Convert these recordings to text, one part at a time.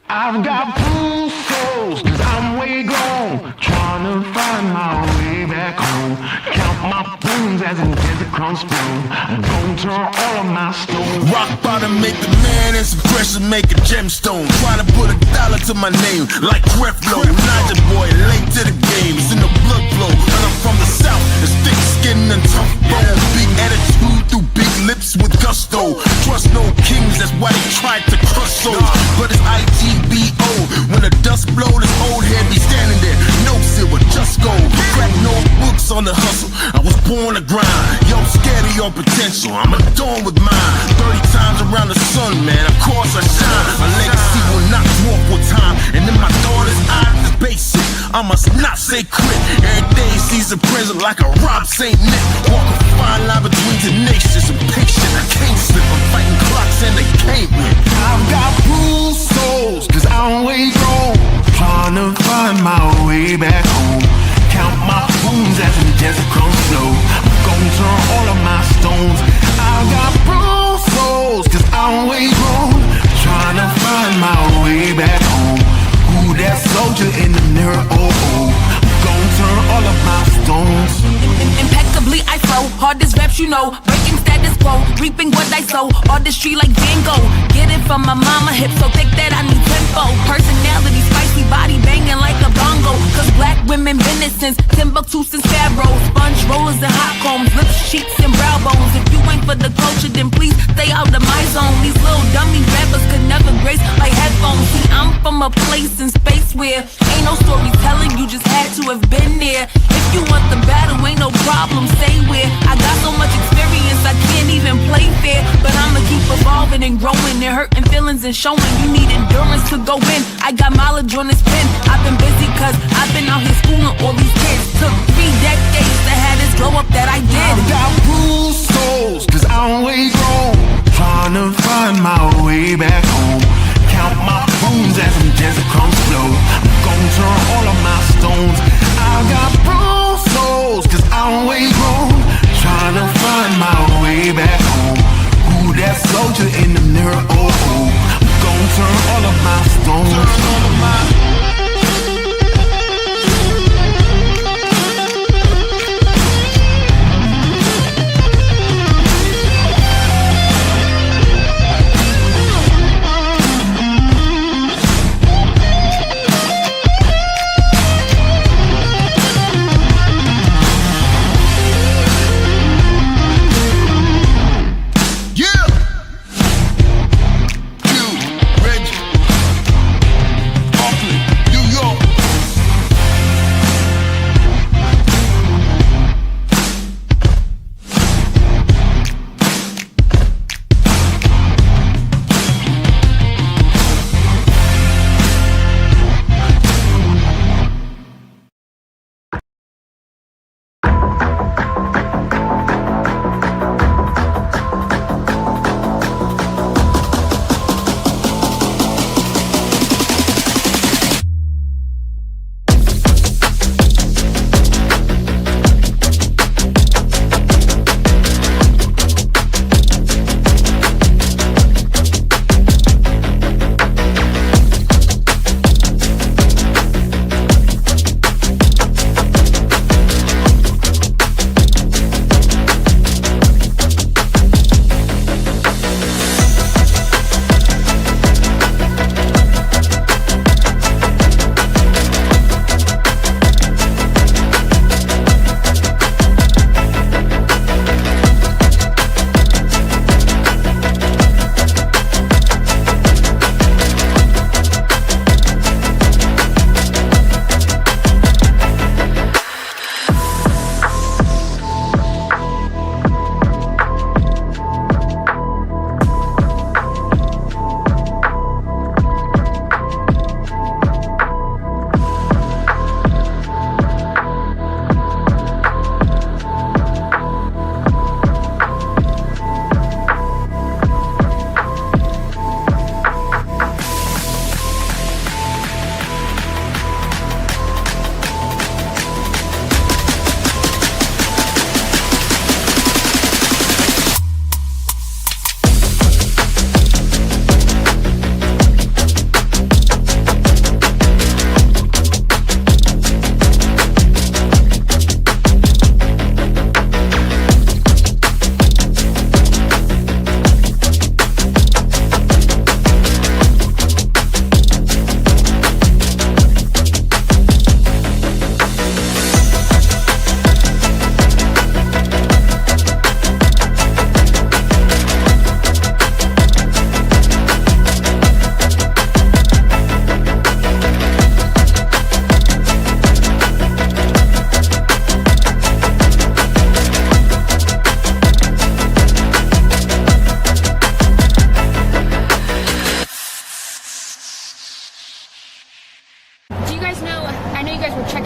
I've got blue souls, cause I'm way gone, trying to find my way back home. Count my bones as in desert crumbs spoon. I'm gonna turn all of my stones. Rock bottom make the man and some pressure make a gemstone. Try to put $1 to my name like Creflo. Naja boy, late to the game, it's in the blood flow. And I'm from the south, it's thick skin and tough bone. Big attitude through big lips with gusto. Trust no kings, that's why they tried to crush souls. But it's IGBO, when the dust blow, this old head be standing there. No silver, just gold. Crack no books on the hustle, I was born to grind. Yo, scared of your potential, I'm adorned with mine. 30 times around the sun, man, of course I shine. My legacy will not dwarf with time. And in my daughter's eyes, it's basic, I must not say quit. Every day sees a present like a Rob St. Nick. Walk a fine line between tenacious and patient. I can't slip, I'm fighting clocks and they can't win. I've got bruised souls, cause I'm way gone, trying to find my way back home. Count my wounds as in desert crumbs flow. I'm gonna turn all of my stones. I've got bruised souls, cause I'm way gone, trying to find my way back home. Who that soldier in the mirror? Oh, oh. I'm gonna turn all of my stones. Impeccably I flow, hardest raps you know, breaking status quo, reaping what I sow, artistry like Van Gogh. Get it from my mama hip, so thick that I need tempo. Personality, spicy body banging like a bongo. Cause black women been it since Timbuktu, since Pharaoh. Sponge rollers and hot combs, lips, cheeks and brow bones. If you ain't for the culture, then please stay out of my zone. These little dummy rappers could never grace my headphones. See, I'm from a place in space where ain't no storytelling, you just had to have been there. If you want the battle, ain't no problem, say where. I got so much experience, I can't even play fair. But I'ma keep evolving and growing and hurting feelings and showing. You need endurance to go in, I got mileage on this pen. I've been busy cause I've been out here schooling all these kids. Took 3 decades to have this glow up that I did. I've got bruised souls, cause I'm way gone, trying to find my way back home. Count my bones as in desert crumbs flow. I'm gonna turn all of my stones. I've got bruised souls, cause I'm way gone, trying to find my way back home. Who that soldier in the mirror? Oh, oh. I'm gonna turn all of my stones. Turn all of my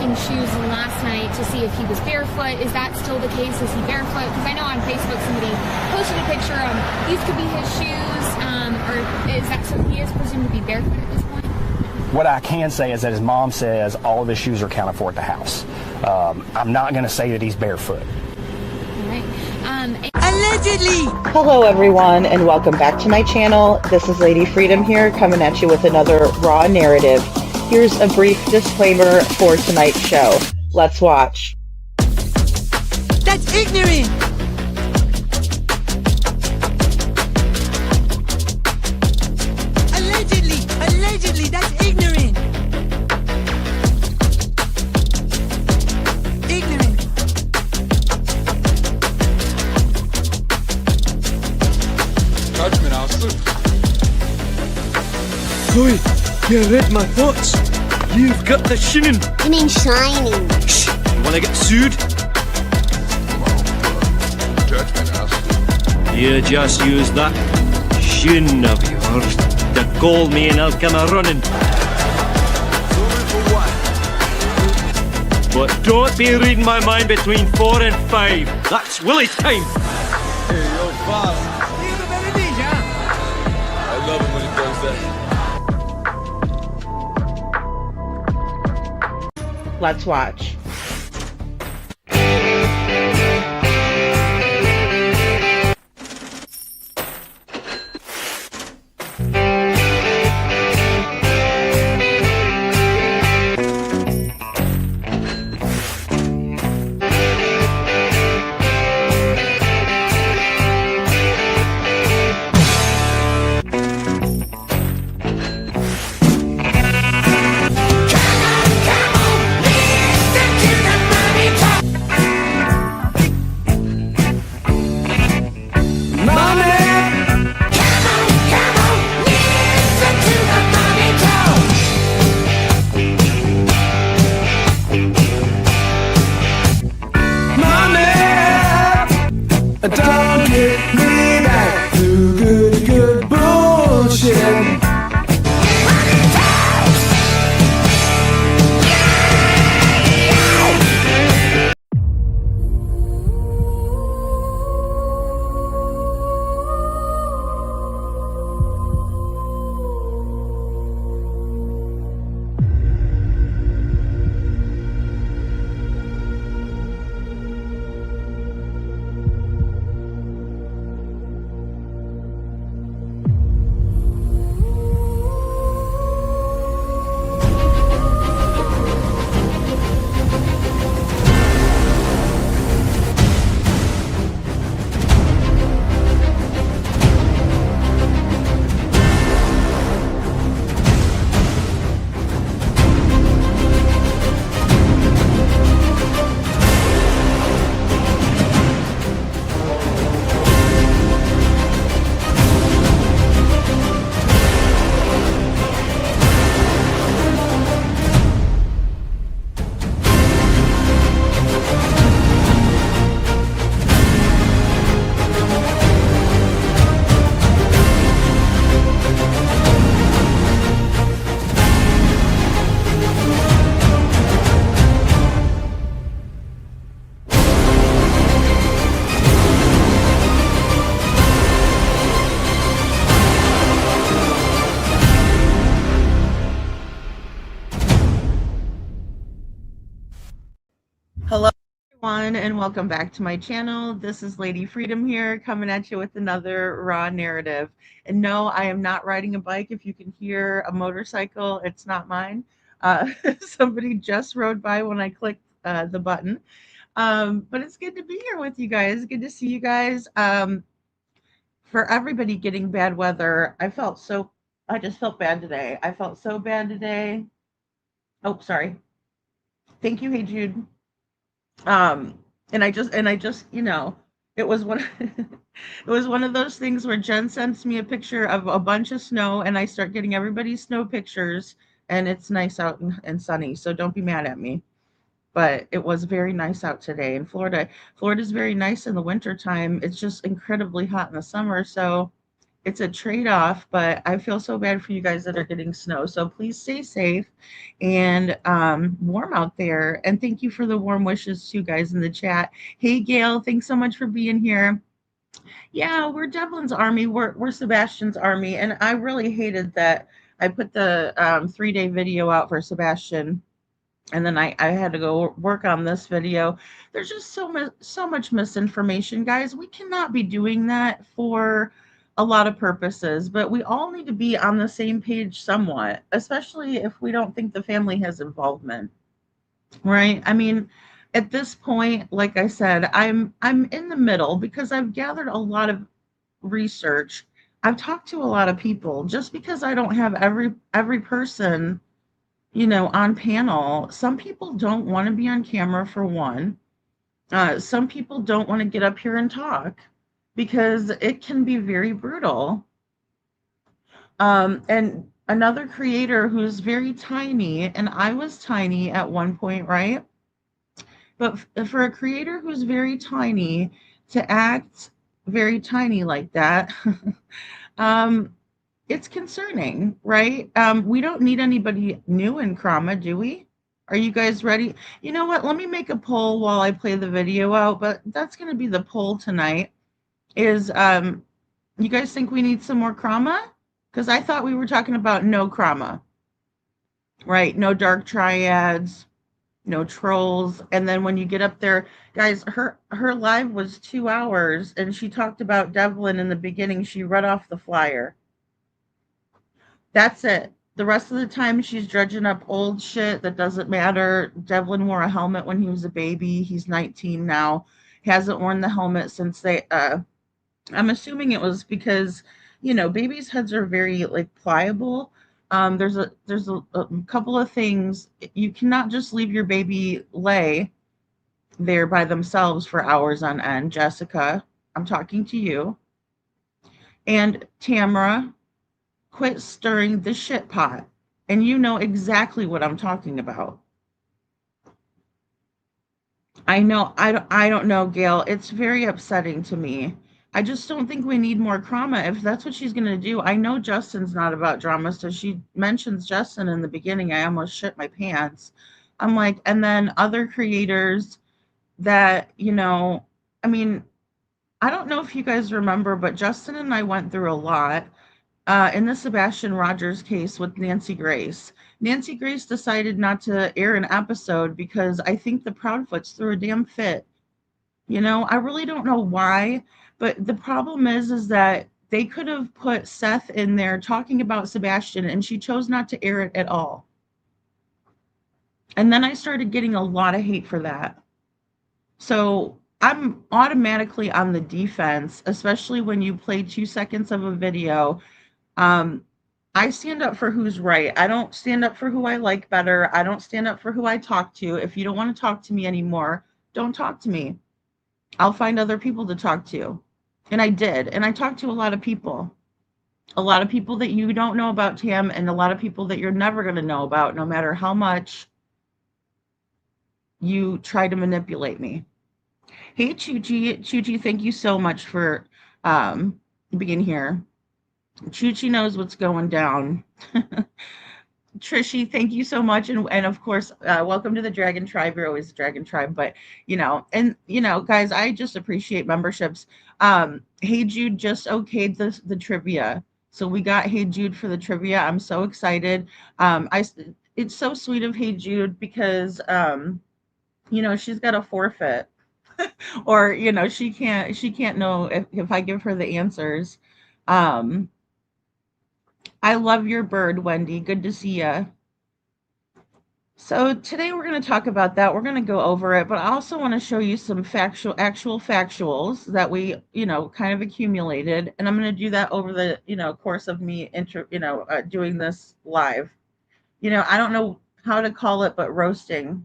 checking shoes last night to see if he was barefoot. Is that still the case? Is he barefoot? Because I know on Facebook somebody posted a picture of these could be his shoes, or is that so he is presumed to be barefoot at this point? What I can say is that his mom says all of his shoes are accounted for at the house. I'm not going to say that he's barefoot. All right. Allegedly! Hello everyone and welcome back to my channel. This is Lady Freedom here coming at you with another raw narrative. Here's a brief disclaimer for tonight's show. Let's watch. That's ignorant! Allegedly, that's ignorant! Ignorant. Judgment, Alistair. Chloe, you read my thoughts. You've got the shinin. You mean shining? Shh! You wanna get sued? Judgment, Alistair. You just use that shin of yours to call me and I'll come a-running. But don't be reading my mind between 4 and 5. That's Willie's time. Hey, yo, boss. I love him when he does that. Let's watch. Don't get me back to good bullshit. Hello everyone and welcome back to my channel. This is Lady Freedom here coming at you with another raw narrative. And no, I am not riding a bike. If you can hear a motorcycle, it's not mine. Somebody just rode by when I clicked the button. But it's good to be here with you guys. Good to see you guys. For everybody getting bad weather, I just felt bad today. I felt so bad today. Oh, sorry. Thank you, Hey Jude. And I just, you know, it was one of those things where Jen sends me a picture of a bunch of snow and I start getting everybody's snow pictures and it's nice out and sunny. So don't be mad at me. But it was very nice out today in Florida. Florida's very nice in the winter time. It's just incredibly hot in the summer. So it's a trade-off, but I feel so bad for you guys that are getting snow. So please stay safe and warm out there. And thank you for the warm wishes too, guys, in the chat. Hey, Gail, thanks so much for being here. Yeah, we're Devlin's army. We're Sebastian's army, and I really hated that I put the 3-day video out for Sebastian, and then I had to go work on this video. There's just so much misinformation, guys. We cannot be doing that for a lot of purposes, but we all need to be on the same page somewhat, especially if we don't think the family has involvement, right? I mean, at this point, like I said, I'm in the middle because I've gathered a lot of research. I've talked to a lot of people. Just because I don't have every person, on panel, some people don't want to be on camera for one. Some people don't want to get up here and talk because it can be very brutal. And another creator who's very tiny, and I was tiny at one point, right? But for a creator who's very tiny to act very tiny like that, it's concerning, right? We don't need anybody new in Krama, do we? Are you guys ready? You know what? Let me make a poll while I play the video out, but that's going to be the poll tonight. Is you guys think we need some more Krama? Because I thought we were talking about no Krama, right? No dark triads, no trolls. And then when you get up there, guys, her live was 2 hours, and she talked about Devlin in the beginning. She read off the flyer. That's it. The rest of the time, she's dredging up old shit that doesn't matter. Devlin wore a helmet when he was a baby. He's 19 now. Hasn't worn the helmet since they. I'm assuming it was because, babies' heads are very pliable. There's a couple of things. You cannot just leave your baby lay there by themselves for hours on end. Jessica, I'm talking to you. And Tamara, quit stirring the shit pot. And you know exactly what I'm talking about. I know, I don't know, Gail. It's very upsetting to me. I just don't think we need more drama. If that's what she's going to do, I know Justin's not about drama. So she mentions Justin in the beginning. I almost shit my pants. I'm like, and then other creators that, I mean, I don't know if you guys remember, but Justin and I went through a lot in the Sebastian Rogers case with Nancy Grace. Nancy Grace decided not to air an episode because I think the Proudfoots threw a damn fit. I really don't know why, but the problem is that they could have put Seth in there talking about Sebastian, and she chose not to air it at all. And then I started getting a lot of hate for that. So I'm automatically on the defense, especially when you play 2 seconds of a video. I stand up for who's right. I don't stand up for who I like better. I don't stand up for who I talk to. If you don't want to talk to me anymore, don't talk to me. I'll find other people to talk to. And I did. And I talked to a lot of people. A lot of people that you don't know about, Tam, and a lot of people that you're never going to know about, no matter how much you try to manipulate me. Hey, Chuchi. Chuchi, thank you so much for being here. Chuchi knows what's going down. Trishy, thank you so much. And of course, welcome to the Dragon Tribe. You're always the Dragon Tribe, but guys, I just appreciate memberships. Hey Jude just okayed the trivia. So we got Hey Jude for the trivia. I'm so excited. It's so sweet of Hey Jude because she's got a forfeit. Or she can't know if I give her the answers. I love your bird, Wendy. Good to see you. So today we're going to talk about that. We're going to go over it, but I also want to show you some actual factuals that we, kind of accumulated. And I'm going to do that over the, course of me, doing this live. I don't know how to call it, but roasting.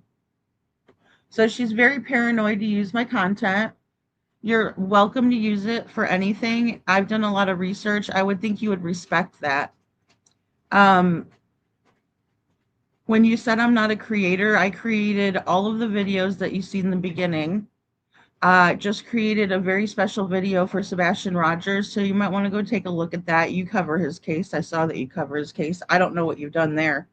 So she's very paranoid to use my content. You're welcome to use it for anything. I've done a lot of research. I would think you would respect that. When you said I'm not a creator, I created all of the videos that you see in the beginning. just created a very special video for Sebastian Rogers. So you might want to go take a look at that. You cover his case. I saw that you cover his case. I don't know what you've done there.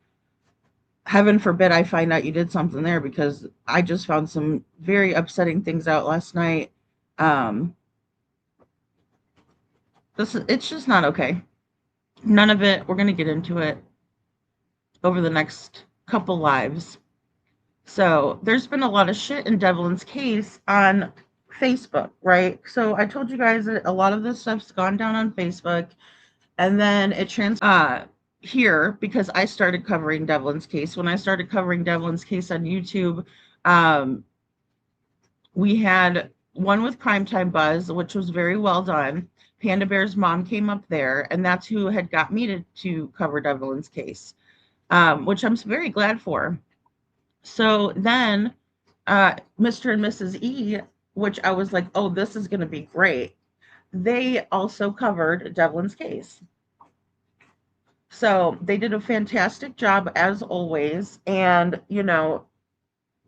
Heaven forbid I find out you did something there, because I just found some very upsetting things out last night. Um, it's just not okay. None of it. We're gonna get into it over the next couple lives. So there's been a lot of shit in Devlin's case on Facebook, right? So I told you guys that a lot of this stuff's gone down on Facebook, and then it here, because I started covering Devlin's case. When I started covering Devlin's case on YouTube, um, we had one with Primetime Buzz, which was very well done. Panda Bear's mom came up there, and that's who had got me to cover Devlin's case, which I'm very glad for. So then Mr. and Mrs. E, which I was like, oh, this is going to be great. They also covered Devlin's case. So they did a fantastic job as always. And, you know,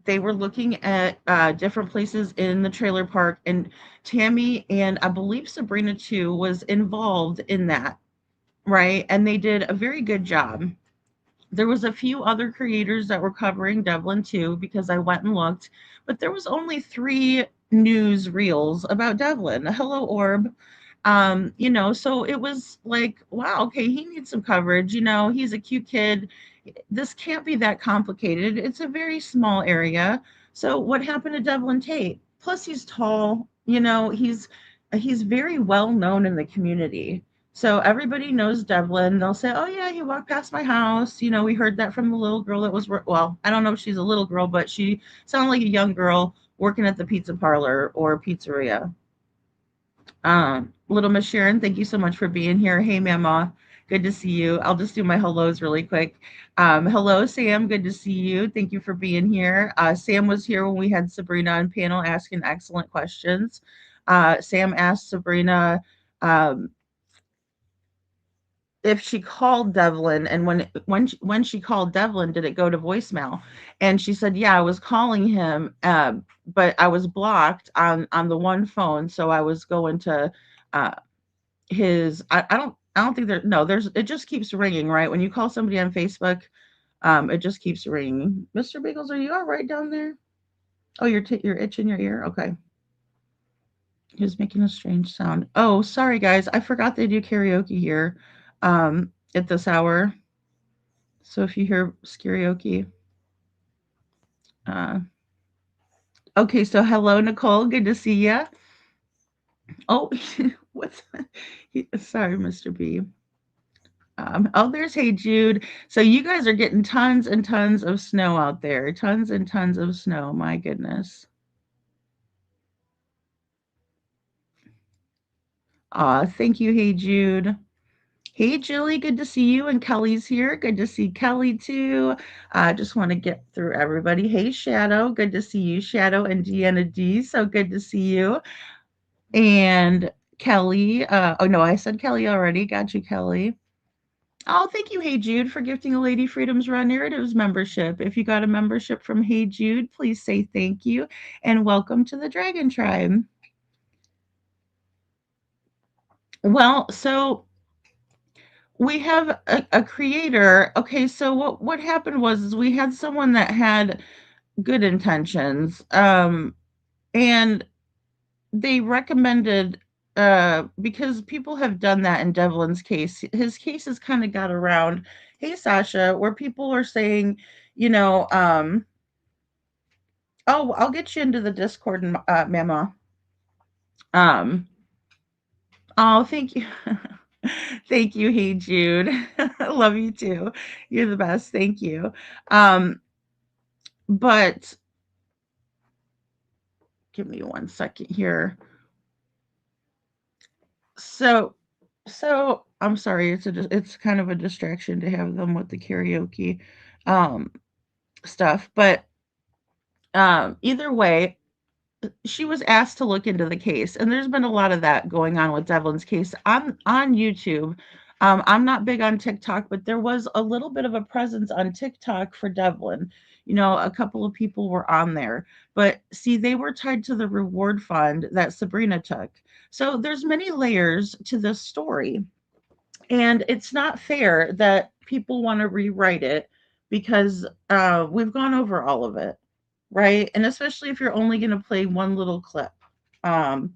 they were looking at different places in the trailer park. And Tammy and I believe Sabrina too was involved in that. Right. And they did a very good job. There was a few other creators that were covering Devlin too, because I went and looked, but there was only 3 news reels about Devlin. Hello, Orb. You know, so it was like, wow, okay, he needs some coverage. You know, he's a cute kid. This can't be that complicated. It's a very small area. So what happened to Devlin Tait? Plus, he's tall. You know, he's very well known in the community. So everybody knows Devlin. They'll say, "Oh yeah, he walked past my house." You know, we heard that from the little girl that was well, I don't know if she's a little girl, but she sounded like a young girl working at the pizza parlor or pizzeria. Little Miss Sharon, thank you so much for being here. Hey, Mama, good to see you. I'll just do my hellos really quick. Hello, Sam. Good to see you. Thank you for being here. Sam was here when we had Sabrina on panel asking excellent questions. Sam asked Sabrina if she called Devlin, and when she called Devlin, did it go to voicemail? And she said, yeah, I was calling him, but I was blocked on the one phone, so I was going to his. I don't think there's it just keeps ringing, right? When you call somebody on Facebook, it just keeps ringing. Mr. Bagels, are you all right down there? Oh, you're itching your ear. Okay. He was making a strange sound. Oh, sorry guys, I forgot they do karaoke here at this hour. So if you hear karaoke, okay. So hello, Nicole. Good to see you. Oh, what's sorry, Mr. B. Oh, there's Hey Jude. So you guys are getting tons and tons of snow out there. Tons and tons of snow. My goodness. Thank you, Hey Jude. Hey, Julie, good to see you. And Kelly's here. Good to see Kelly too. I just want to get through everybody. Hey, Shadow. Good to see you, Shadow and Deanna D. So good to see you. And Kelly. Oh, no, I said Kelly already. Got you, Kelly. Oh, thank you, Hey Jude, for gifting a Lady Freedom's Raw Narratives membership. If you got a membership from Hey Jude, please say thank you and welcome to the Dragon Tribe. Well, so we have a creator. Okay, so what happened was is we had someone that had good intentions, and they recommended because people have done that in Devlin's case. His case has kind of got around, hey Sasha, where people are saying, you know, oh, I'll get you into the Discord, Mama. Oh, thank you. Thank you, Hey Jude. Love you too. You're the best. Thank you. But give me one second here. So I'm sorry, it's kind of a distraction to have them with the karaoke stuff, but either way, she was asked to look into the case, and there's been a lot of that going on with Devlin's case on YouTube. I'm not big on TikTok, but there was a little bit of a presence on TikTok for Devlin. A couple of people were on there, but see, they were tied to the reward fund that Sabrina took. So there's many layers to this story, and it's not fair that people want to rewrite it because we've gone over all of it, right? And especially if you're only going to play one little clip. Um,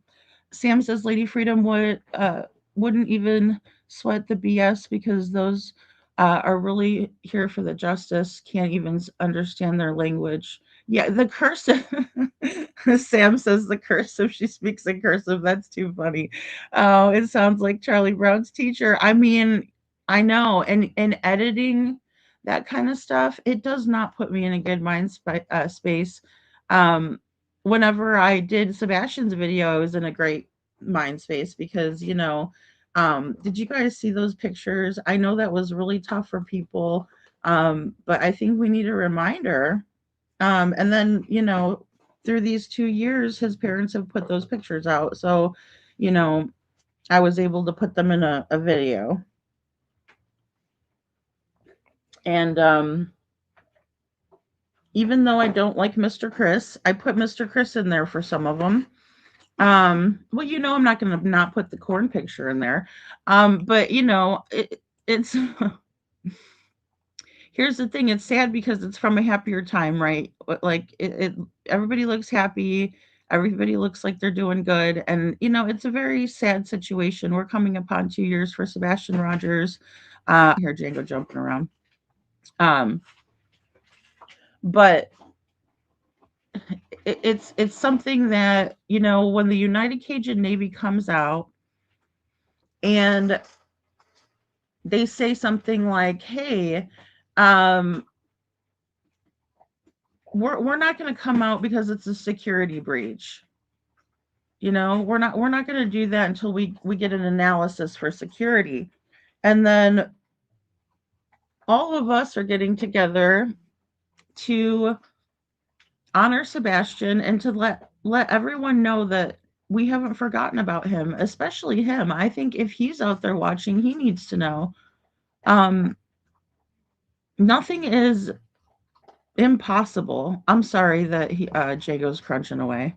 Sam says Lady Freedom wouldn't even sweat the BS because those are really here for the justice, can't even understand their language. Yeah, the cursive. Sam says the cursive. She speaks in cursive. That's too funny. Oh, it sounds like Charlie Brown's teacher. I mean, I know. And editing that kind of stuff, it does not put me in a good space. Um, Whenever I did Sebastian's video, I was in a great mind space because, did you guys see those pictures? I know that was really tough for people, but I think we need a reminder. And then, through these 2 years, his parents have put those pictures out. So, you know, I was able to put them in a video. And even though I don't like Mr. Chris, I put Mr. Chris in there for some of them. Well, I'm not going to not put the corn picture in there. But it's here's the thing, it's sad because it's from a happier time, right? Like everybody looks happy, everybody looks like they're doing good, and it's a very sad situation. We're coming upon 2 years for Sebastian Rogers. Here Django jumping around. But it's something that when the United Cajun Navy comes out and they say something like, hey, we're not going to come out because it's a security breach. We're not going to do that until we get an analysis for security. And then all of us are getting together to honor Sebastian and to let everyone know that we haven't forgotten about him, especially him. I think if he's out there watching, he needs to know. Nothing is impossible. I'm sorry that Jago's crunching away.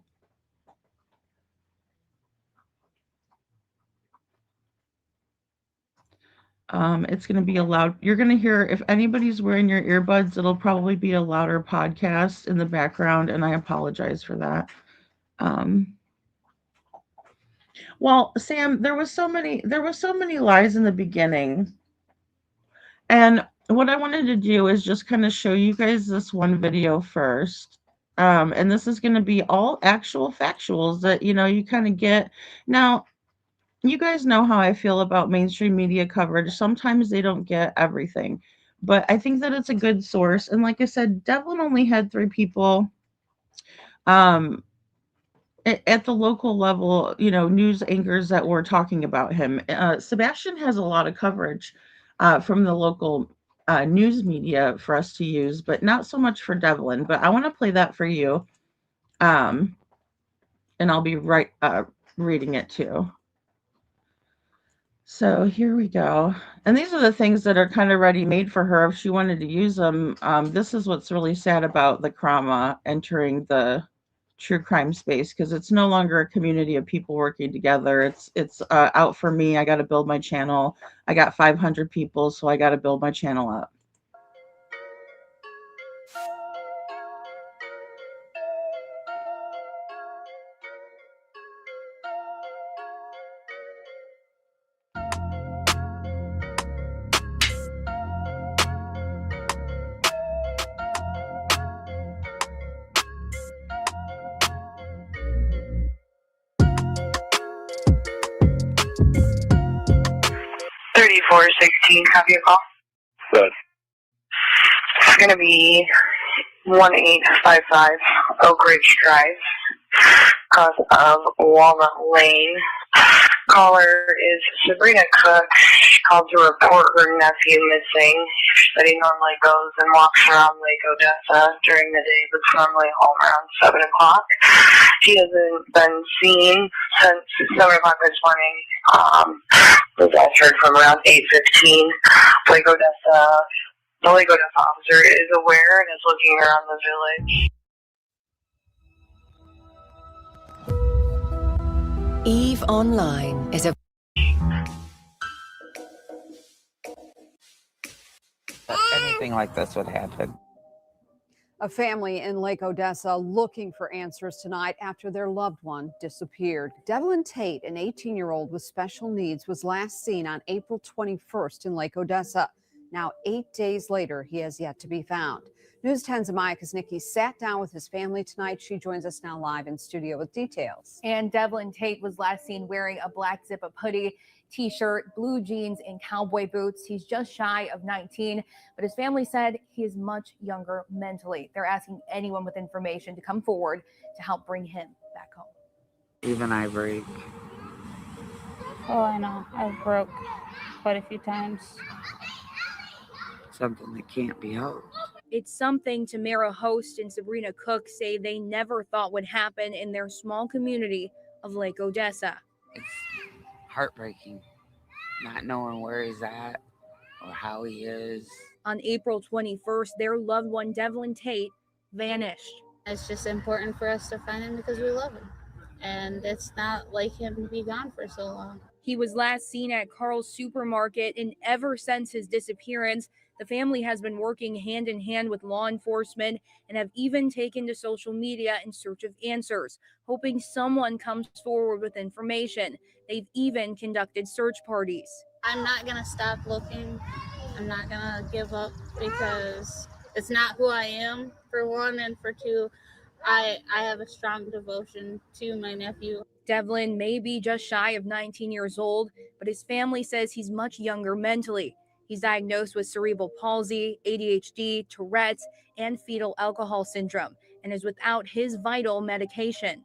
It's going to be a loud, you're going to hear, if anybody's wearing your earbuds, it'll probably be a louder podcast in the background, and I apologize for that. Well, Sam, there was so many lies in the beginning. And what I wanted to do is just kind of show you guys this one video first. And this is going to be all actual factuals that, you kind of get. Now, you guys know how I feel about mainstream media coverage. Sometimes they don't get everything, but I think that it's a good source. And like I said, Devlin only had 3 people at the local level, news anchors that were talking about him. Sebastian has a lot of coverage from the local news media for us to use, but not so much for Devlin. But I want to play that for you. And I'll be reading it too. So here we go. And these are the things that are kind of ready-made for her if she wanted to use them. This is what's really sad about the Krama entering the true crime space, because it's no longer a community of people working together. It's out for me. I got to build my channel. I got 500 people, so I got to build my channel up. Copy your call. Good. It's going to be 1855 Oak Ridge Drive, cause of Walnut Lane, Caller is Sabrina Cook. She called to report her nephew missing. She said he normally goes and walks around Lake Odessa during the day, but is normally home around 7 o'clock. He hasn't been seen since 7 o'clock this morning. Was last heard from around 8:15. Lake Odessa, the Lake Odessa officer is aware and is looking around the village. EVE Online is a anything like this would happen. A family in Lake Odessa looking for answers tonight after their loved one disappeared. Devlin Tait, an 18-year-old with special needs, was last seen on April 21st in Lake Odessa. Now, 8 days later, he has yet to be found. News 10's Amaya Kuznicki sat down with his family tonight. She joins us now live in studio with details. And Devlin Tait was last seen wearing a black zip-up hoodie, t-shirt, blue jeans, and cowboy boots. He's just shy of 19, but his family said he is much younger mentally. They're asking anyone with information to come forward to help bring him back home. Even I break. Oh, I know. I've broke quite a few times. Something that can't be helped. It's something Tamara Host and Sabrina Cook say they never thought would happen in their small community of Lake Odessa. It's heartbreaking, not knowing where he's at or how he is. On April 21st, their loved one, Devlin Tait, vanished. It's just important for us to find him because we love him. And it's not like him to be gone for so long. He was last seen at Carl's supermarket, and ever since his disappearance, the family has been working hand in hand with law enforcement and have even taken to social media in search of answers, hoping someone comes forward with information. They've even conducted search parties. I'm not going to stop looking. I'm not going to give up because it's not who I am, for one, and for two, I have a strong devotion to my nephew. Devlin may be just shy of 19 years old, but his family says he's much younger mentally. He's diagnosed with cerebral palsy, ADHD, Tourette's, and fetal alcohol syndrome, and is without his vital medication.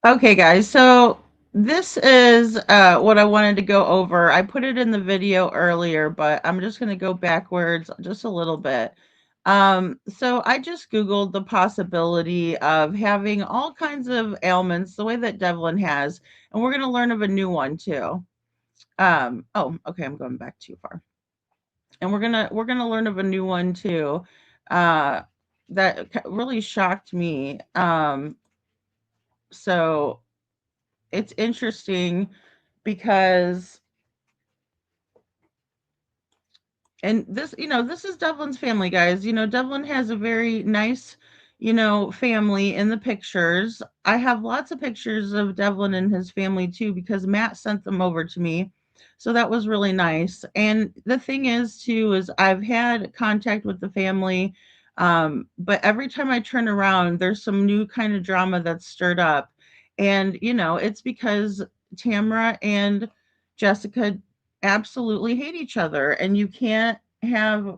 Okay, guys, so this is what I wanted to go over. I put it in the video earlier, but I'm just going to go backwards just a little bit. So I just Googled the possibility of having all kinds of ailments the way that Devlin has, and we're going to learn of a new one too. Oh, okay, I'm going back too far. And we're gonna learn of a new one too, that really shocked me. So it's interesting because, and this, this is Devlin's family, guys. Devlin has a very nice, family in the pictures. I have lots of pictures of Devlin and his family too, because Matt sent them over to me. So that was really nice. And the thing is too, is I've had contact with the family, but every time I turn around, there's some new kind of drama that's stirred up. And, it's because Tamara and Jessica absolutely hate each other, and you can't have,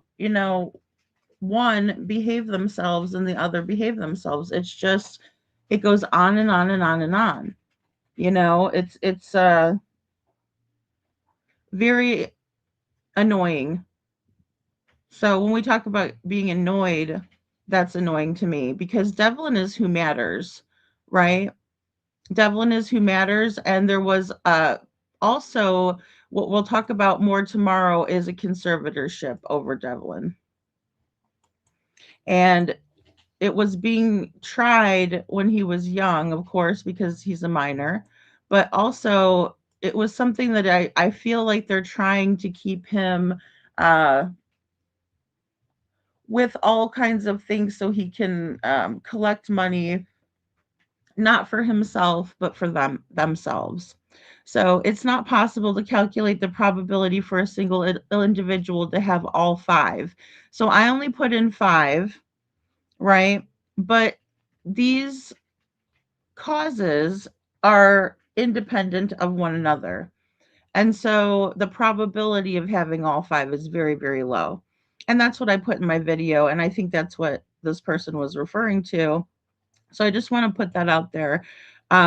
one behave themselves and the other behave themselves. It's just, it goes on and on and on and on. It's very annoying. So when we talk about being annoyed, that's annoying to me, because Devlin is who matters, right? Devlin is who matters. And there was also, what we'll talk about more tomorrow, is a conservatorship over Devlin. And it was being tried when he was young, of course, because he's a minor, but also it was something that I feel like they're trying to keep him with all kinds of things so he can collect money, not for himself, but for themselves. So it's not possible to calculate the probability for a single individual to have all five. So I only put in 5. right? But these causes are independent of one another. And so the probability of having all 5 is very, very low. And that's what I put in my video, and I think that's what this person was referring to. So I just want to put that out there,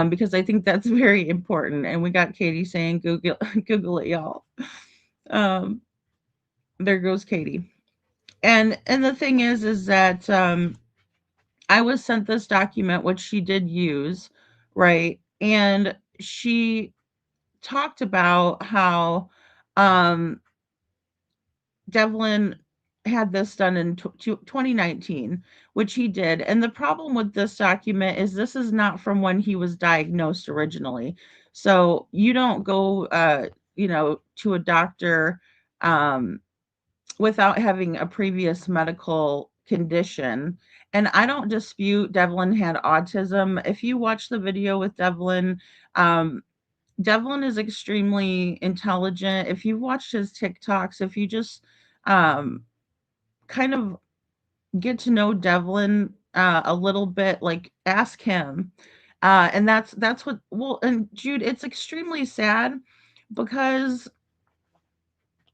because I think that's very important. And we got Katie saying, "Google, Google it, y'all." Um, there goes Katie. And the thing is that I was sent this document, which she did use, right? And she talked about how um, Devlin had this done in 2019, which he did. And the problem with this document is this is not from when he was diagnosed originally. So you don't go, to a doctor without having a previous medical condition. And I don't dispute Devlin had autism. If you watch the video with Devlin, Devlin is extremely intelligent. If you've watched his TikToks, if you just um, kind of get to know Devlin a little bit, like ask him. And that's what well and Jude, it's extremely sad because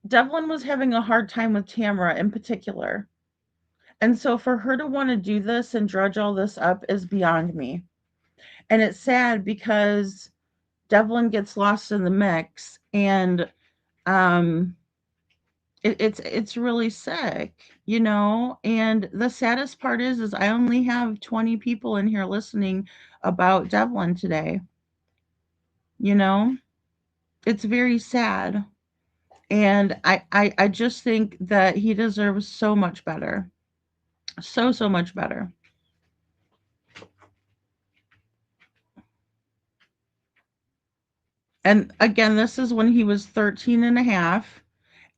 Devlin was having a hard time with Tamara in particular. And so for her to want to do this and drudge all this up is beyond me. And it's sad because Devlin gets lost in the mix, and um it's really sick, and the saddest part is I only have 20 people in here listening about Devlin today. you know it's very sad, and I just think that he deserves so much better, so much better. And again, this is when he was 13 and a half.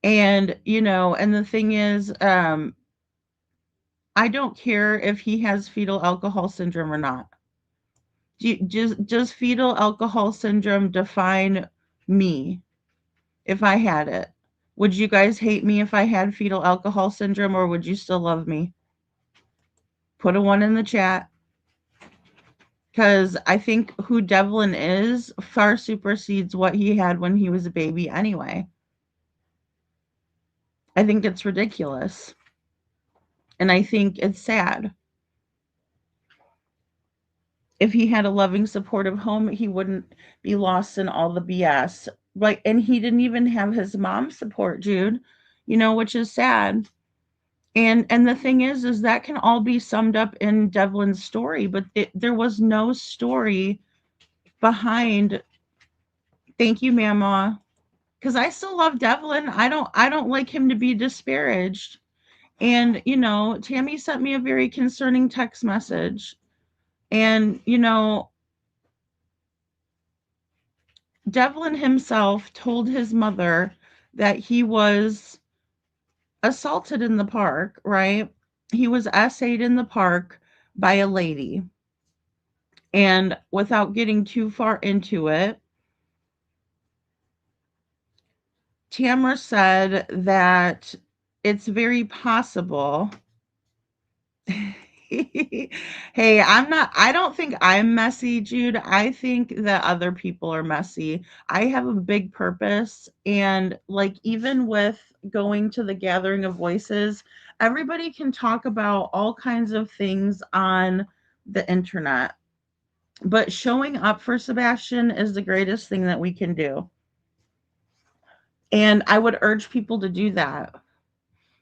And the thing is, I don't care if he has fetal alcohol syndrome or not. Does fetal alcohol syndrome define me if I had it? Would you guys hate me if I had fetal alcohol syndrome, or would you still love me? Put a 1 in the chat, because I think who Devlin is far supersedes what he had when he was a baby anyway. I think it's ridiculous. And I think it's sad. If he had a loving, supportive home, he wouldn't be lost in all the BS. Like, and he didn't even have his mom's support, Jude, which is sad. And the thing is that can all be summed up in Devlin's story, but there was no story behind. Thank you, Mama. Because I still love Devlin. I don't like him to be disparaged. And Tammy sent me a very concerning text message. And Devlin himself told his mother that he was assaulted in the park, right? He was essayed in the park by a lady. And without getting too far into it, Tamara said that it's very possible. Hey, I don't think I'm messy, Jude. I think that other people are messy. I have a big purpose, and like even with going to the gathering of voices, everybody can talk about all kinds of things on the internet. But showing up for Sebastian is the greatest thing that we can do. And I would urge people to do that.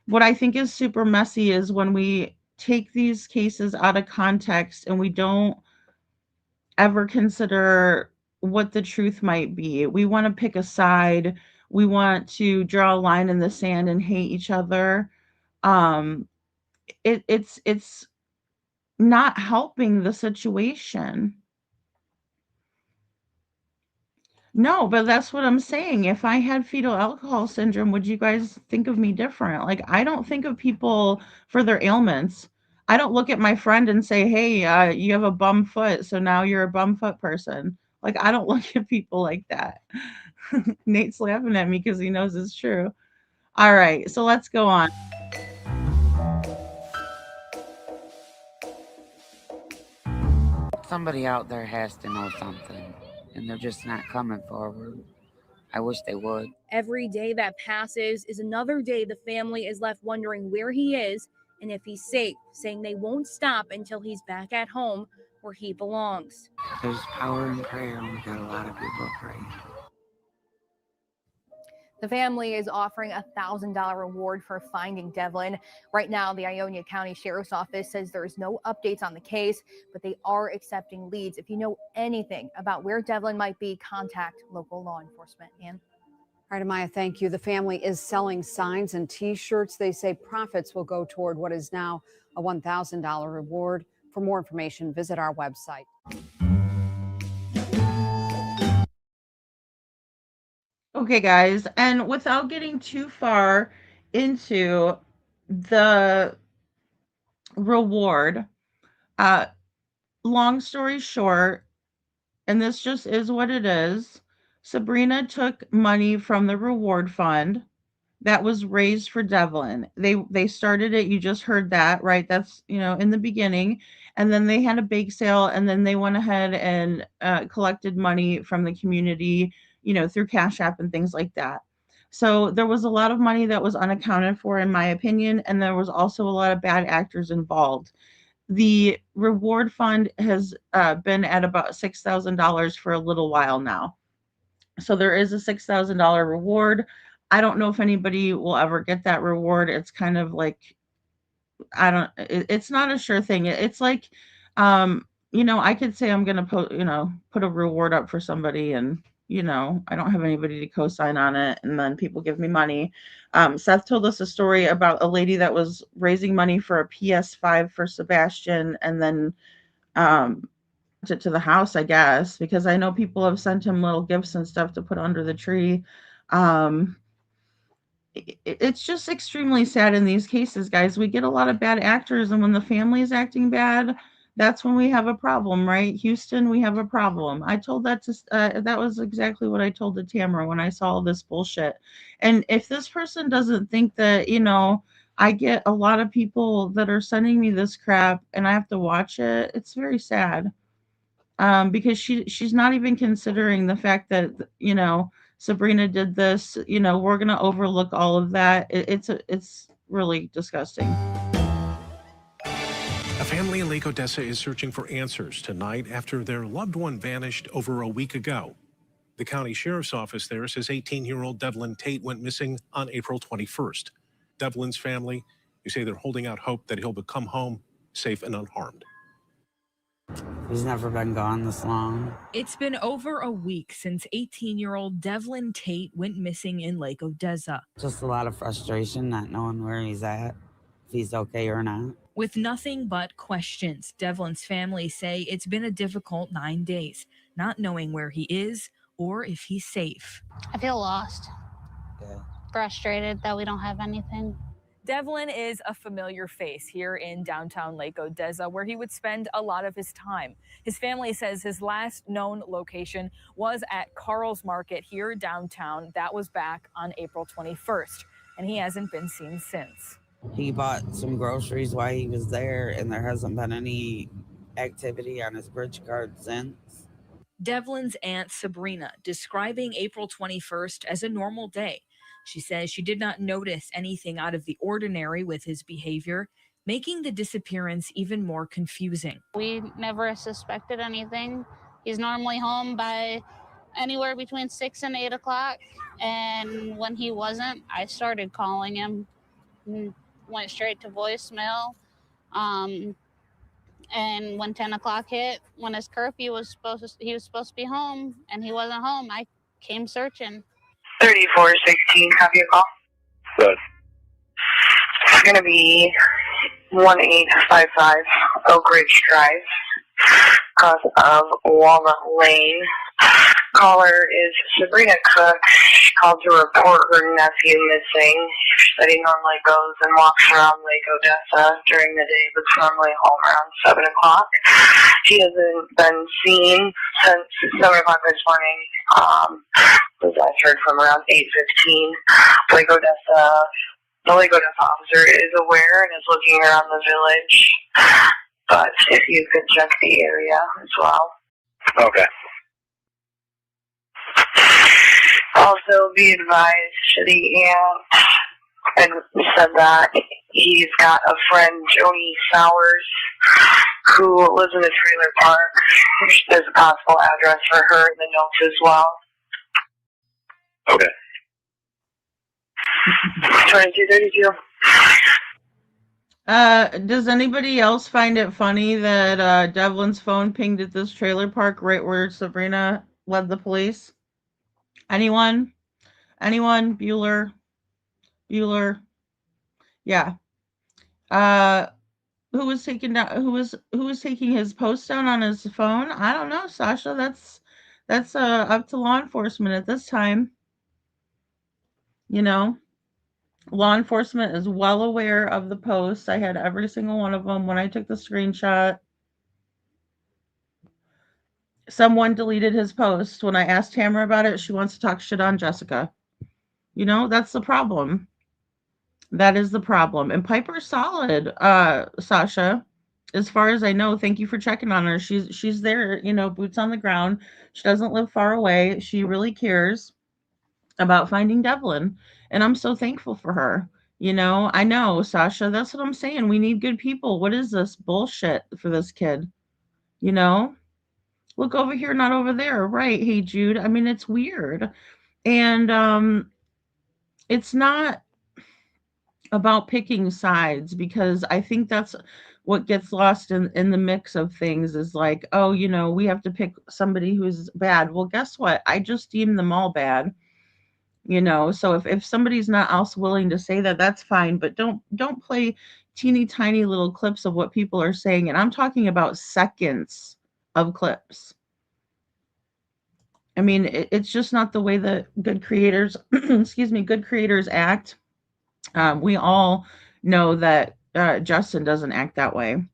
What I think is super messy is when we take these cases out of context and we don't ever consider what the truth might be. We want to pick a side. We want to draw a line in the sand and hate each other. Um, it's not helping the situation. No, but that's what I'm saying. If I had fetal alcohol syndrome, would you guys think of me different? Like, I don't think of people for their ailments. I don't look at my friend and say, "Hey, you have a bum foot, so now you're a bum foot person." Like, I don't look at people like that. Nate's laughing at me because he knows it's true. All right, so let's go on. Somebody out there has to know something, and they're just not coming forward. I wish they would. Every day that passes is another day the family is left wondering where he is and if he's safe, saying they won't stop until he's back at home where he belongs. There's power in prayer, and we got a lot of people praying. The family is offering a $1,000 reward for finding Devlin. Right now, the Ionia County Sheriff's Office says there's no updates on the case, but they are accepting leads. If you know anything about where Devlin might be, contact local law enforcement. Ann? All right, Amaya, thank you. The family is selling signs and T-shirts. They say profits will go toward what is now a $1,000 reward. For more information, visit our website. Okay, guys, and without getting too far into the reward, long story short, and this just is what it is, Sabrina took money from the reward fund that was raised for Devlin. They started it, you just heard that, right? That's, in the beginning. And then they had a bake sale, and then they went ahead and collected money from the community, through Cash App and things like that. So there was a lot of money that was unaccounted for, in my opinion, and there was also a lot of bad actors involved. The reward fund has been at about $6,000 for a little while now. So there is a $6,000 reward. I don't know if anybody will ever get that reward. It's kind of like, it's not a sure thing. It's like, I could say I'm going to put a reward up for somebody, and, I don't have anybody to co-sign on it. And then people give me money. Seth told us a story about a lady that was raising money for a PS5 for Sebastian, and then, it to the house, I guess, because I know people have sent him little gifts and stuff to put under the tree. It's just extremely sad in these cases, guys. We get a lot of bad actors, and when the family is acting bad, that's when we have a problem, right? Houston, we have a problem. I told that that was exactly what I told to Tamara when I saw all this bullshit. And if this person doesn't think that, I get a lot of people that are sending me this crap and I have to watch it, it's very sad. Because she's not even considering the fact that, Sabrina did this. We're gonna overlook all of that. It's really disgusting. A family in Lake Odessa is searching for answers tonight after their loved one vanished over a week ago. The county sheriff's office there says 18-year-old Devlin Tait went missing on April 21st. Devlin's family, they say they're holding out hope that he'll become home safe and unharmed. He's never been gone this long. It's been over a week since 18-year-old Devlin Tait went missing in Lake Odessa. Just a lot of frustration, not knowing where he's at, if he's okay or not. With nothing but questions, Devlin's family say it's been a difficult 9 days, not knowing where he is or if he's safe. I feel lost. Yeah. Frustrated that we don't have anything. Devlin is a familiar face here in downtown Lake Odessa, where he would spend a lot of his time. His family says his last known location was at Carl's Market here downtown. That was back on April 21st, and he hasn't been seen since. He bought some groceries while he was there, and there hasn't been any activity on his bridge card since. Devlin's aunt Sabrina describing April 21st as a normal day. She says she did not notice anything out of the ordinary with his behavior, making the disappearance even more confusing. We never suspected anything. He's normally home by anywhere between 6 and 8 o'clock. And when he wasn't, I started calling him. Went straight to voicemail. And when 10 o'clock hit, when his curfew was he was supposed to be home and he wasn't home, I came searching. 3416, copy a call. Good. It's going to be 1855 Oak Ridge Drive, cross of Walnut Lane. Caller is Sabrina Cook. She called to report her nephew missing. She said he normally goes and walks around Lake Odessa during the day, but normally home around 7 o'clock. He hasn't been seen since 7 o'clock this morning. Was last heard from around 8:15. The Lake Odessa officer is aware and is looking around the village. but if you could check the area as well. Okay. Also, be advised, the aunt and said that he's got a friend, Joni Sowers, who lives in a trailer park. There's a possible address for her in the notes as well. Okay. 2232. Does anybody else find it funny that Devlin's phone pinged at this trailer park right where Sabrina led the police? Anyone? Anyone? Bueller? Bueller? Yeah. Who was taking down? Who was taking his post down on his phone? I don't know, Sasha. That's up to law enforcement at this time. You know, law enforcement is well aware of the posts. I had every single one of them when I took the screenshot. Someone deleted his post. When I asked Tamara about it, she wants to talk shit on Jessica. You know, that's the problem. That is the problem. And Piper's solid, Sasha. As far as I know, thank you for checking on her. She's there, you know, boots on the ground. She doesn't live far away. She really cares about finding Devlin. And I'm so thankful for her. You know, I know, Sasha, that's what I'm saying. We need good people. What is this bullshit for this kid? You know? Look over here, not over there. Right. Hey, Jude. I mean, it's weird. And it's not about picking sides because I think that's what gets lost in the mix of things is like, oh, you know, we have to pick somebody who's bad. Well, guess what? I just deem them all bad. You know, so if somebody's not else willing to say that, that's fine, but don't play teeny tiny little clips of what people are saying. And I'm talking about seconds of clips. I mean, it's just not the way that good creators, excuse me, good creators act. We all know that Justin doesn't act that way.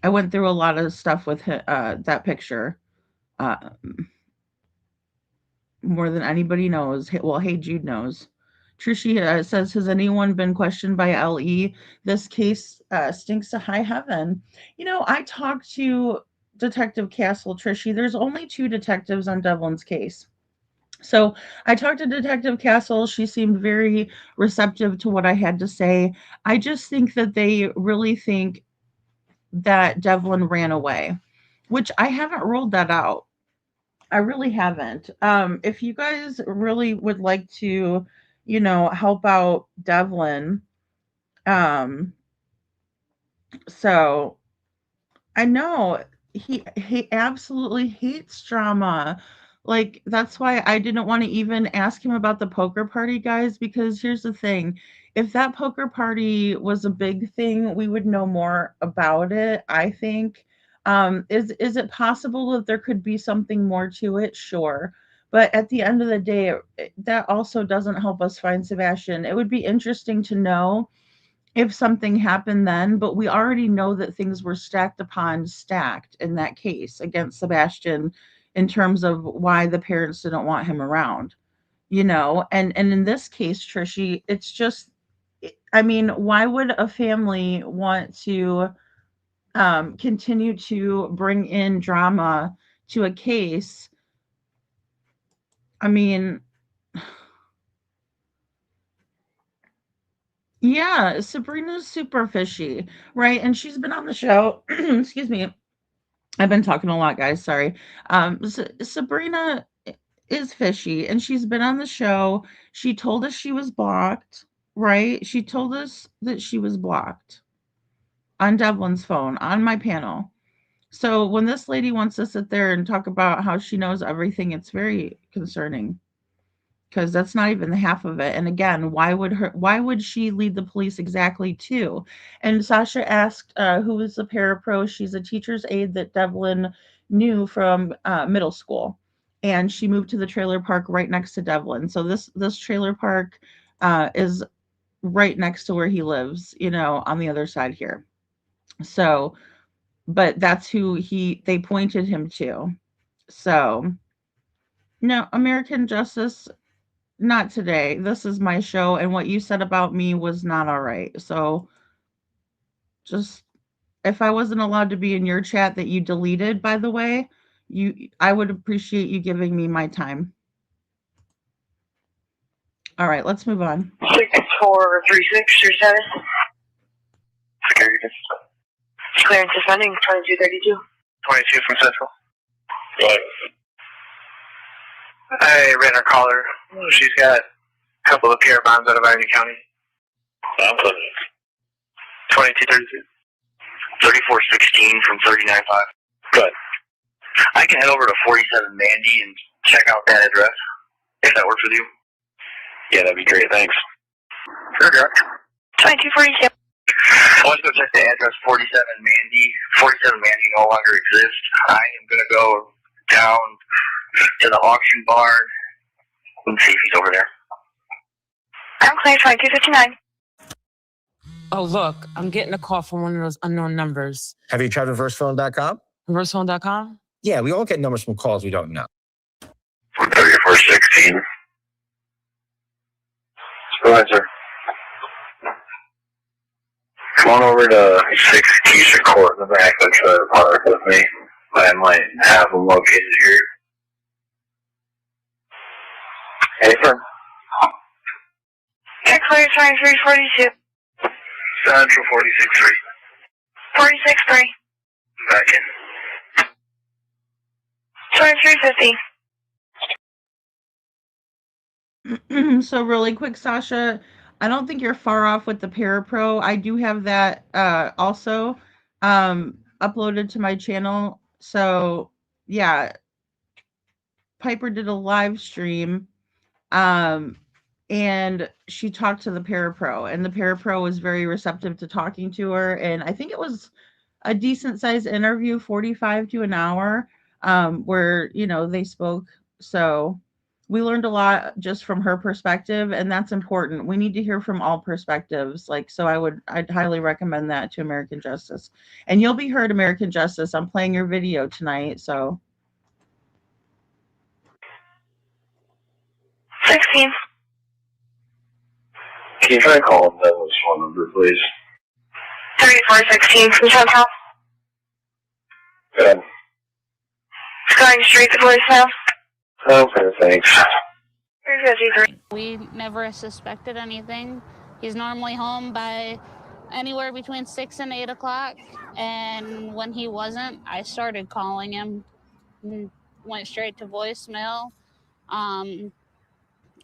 I went through a lot of stuff with that picture. Uh, more than anybody knows. Well, hey, Jude knows. Trishi says, has anyone been questioned by LE? This case stinks to high heaven. You know, I talked to Detective Castle, Trishi. There's only 2 detectives on Devlin's case. So I talked to Detective Castle. She seemed very receptive to what I had to say. I just think that they really think that Devlin ran away, which I haven't ruled that out. I really haven't. If you guys really would like to, you know, help out Devlin, um, so I know he absolutely hates drama. Like that's why I didn't want to even ask him about the poker party, guys, because here's the thing. If that poker party was a big thing, we would know more about it, I think. Is it possible that there could be something more to it? Sure. But at the end of the day, that also doesn't help us find Sebastian. It would be interesting to know if something happened then, but we already know that things were stacked upon stacked in that case against Sebastian in terms of why the parents didn't want him around, you know? And in this case, Trishy, it's just I mean, why would a family want to continue to bring in drama to a case? I mean, yeah, Sabrina's super fishy, right? And she's been on the show, excuse me, I've been talking a lot, guys. Sorry. Sabrina is fishy, and she's been on the show. She told us she was blocked, right? She told us that she was blocked on Devlin's phone on my panel. So when this lady wants to sit there and talk about how she knows everything, it's very concerning because that's not even the half of it. And again, why would she lead the police exactly to? And Sasha asked who is the parapro. She's a teacher's aide that Devlin knew from middle school, and she moved to the trailer park right next to Devlin. So this trailer park is right next to where he lives, you know, on the other side here. So but that's who they pointed him to. So no, American Justice, not today. This is my show, and what you said about me was not all right. So just if I wasn't allowed to be in your chat that you deleted, by the way, I would appreciate you giving me my time. All right, let's move on. 6436, your status? Security. Clearance defending 2232. 22 from Central. Go ahead. I ran her collar. She's got a couple of pair bombs out of Iron County. 2232. 3416 from 395. Good. I can head over to 47 Mandy and check out that address, if that works with you. Yeah, that'd be great, thanks. Sure, Jack. 2242. I want to go check the address 47 Mandy. 47 Mandy no longer exists. I am going to go down to the auction barn and see if he's over there. I'm clear 2259. Oh, look, I'm getting a call from one of those unknown numbers. Have you tried reversephone.com? Reversephone.com? Yeah, we all get numbers from calls we don't know. 3416. Go ahead, sir. Come on over to 6 Keisha Court in the back of the trailer park with me. I might have them located here. Hey, sir. You're clear 2342. Central 46-3. 46-3. Back in. 2350. So really quick, Sasha, I don't think you're far off with the Parapro. I do have that also uploaded to my channel. So yeah, Piper did a live stream and she talked to the Parapro, and the Parapro was very receptive to talking to her. And I think it was a decent sized interview, 45 to an hour, where, you know, they spoke. So we learned a lot just from her perspective, and that's important. We need to hear from all perspectives. Like, so I'd highly recommend that to American Justice. And you'll be heard, American Justice. I'm playing your video tonight, so. 16. Can you try to call him Devlin's phone number, please? 3416 from Central. Good. It's going straight to voicemail. Okay, thanks. 353. We never suspected anything. He's normally home by anywhere between 6 and 8 o'clock. And when he wasn't, I started calling him. Went straight to voicemail.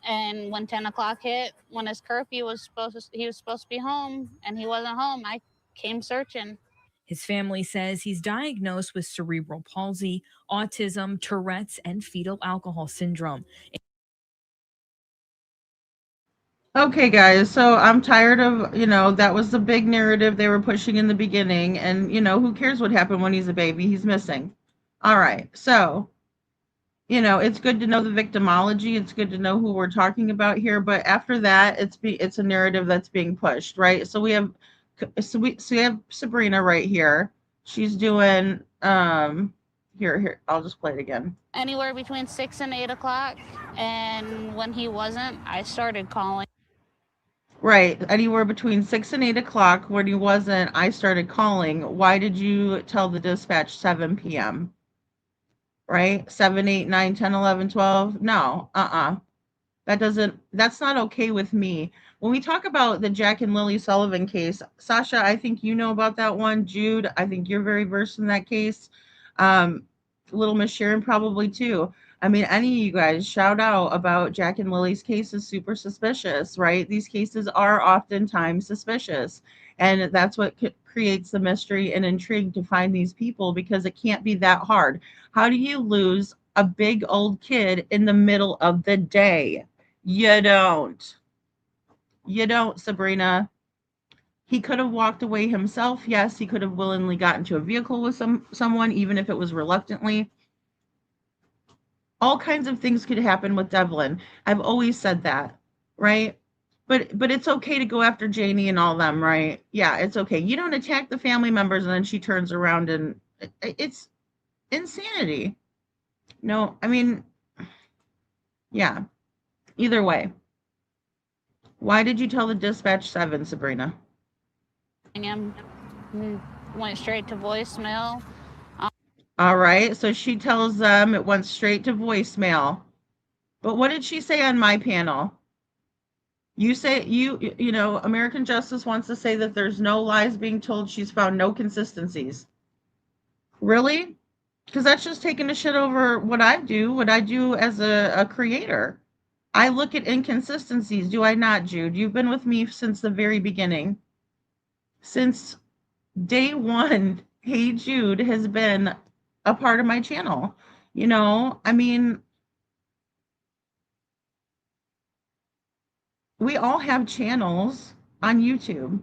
And when 10 o'clock hit, when his curfew was he was supposed to be home and he wasn't home, I came searching. His family says he's diagnosed with cerebral palsy, autism, Tourette's, and fetal alcohol syndrome. Okay, guys, so I'm tired of, you know, that was the big narrative they were pushing in the beginning. And, you know, who cares what happened when he's a baby? He's missing. All right, so, you know, it's good to know the victimology. It's good to know who we're talking about here. But after that, it's a narrative that's being pushed, right? So we have Sabrina right here. She's doing, here, I'll just play it again. Anywhere between 6 and 8 o'clock. And when he wasn't, I started calling. Right. Anywhere between 6 and 8 o'clock. When he wasn't, I started calling. Why did you tell the dispatch 7 p.m.? Right? 7, 8, 9, 10, 11, 12? No. That's not okay with me. When we talk about the Jack and Lily Sullivan case, Sasha, I think you know about that one. Jude, I think you're very versed in that case. Little Miss Sharon probably too. I mean, any of you guys shout out about Jack and Lily's case is super suspicious, right? These cases are oftentimes suspicious. And that's what creates the mystery and intrigue to find these people, because it can't be that hard. How do you lose a big old kid in the middle of the day? You don't. You don't, Sabrina. He could have walked away himself. Yes, he could have willingly gotten into a vehicle with someone, even if it was reluctantly. All kinds of things could happen with Devlin. I've always said that, right? But it's okay to go after Janie and all them, right? Yeah, it's okay. You don't attack the family members and then she turns around and it's insanity. No, I mean, yeah. Either way. Why did you tell the dispatch 7, Sabrina? Him. went straight to voicemail. All right. So she tells them it went straight to voicemail. But what did she say on my panel? You say you know, American Justice wants to say that there's no lies being told. She's found no consistencies. Really? Because that's just taking a shit over what I do as a creator. I look at inconsistencies, do I not, Jude? You've been with me since the very beginning. Since day one, Hey Jude has been a part of my channel. You know, I mean, we all have channels on YouTube.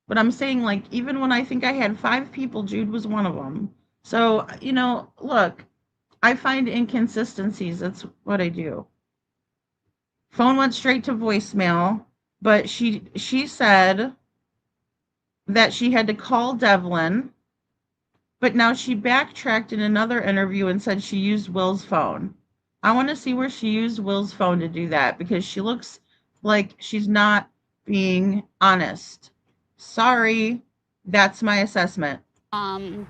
But I'm saying, like, even when I think I had 5 people, Jude was one of them. So, you know, look, I find inconsistencies. That's what I do. Phone went straight to voicemail, but she said that she had to call Devlin, but now she backtracked in another interview and said she used Will's phone. I want to see where she used Will's phone to do that, because she looks like she's not being honest. Sorry, that's my assessment. And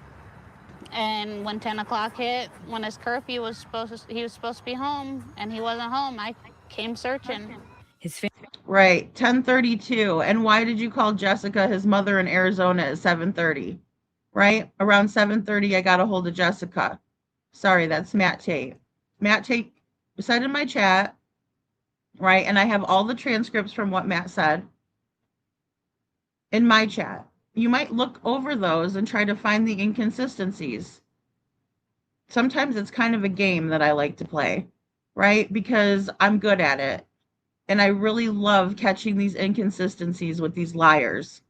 when 10 o'clock hit, when his curfew was he was supposed to be home, and he wasn't home, I came searching. Right, 10:32. And why did you call Jessica, his mother, in Arizona at 7:30? Right? Around 7:30, I got a hold of Jessica. Sorry, that's Matt Tait. Matt Tait said in my chat, right? And I have all the transcripts from what Matt said in my chat. You might look over those and try to find the inconsistencies. Sometimes it's kind of a game that I like to play, right? Because I'm good at it. And I really love catching these inconsistencies with these liars.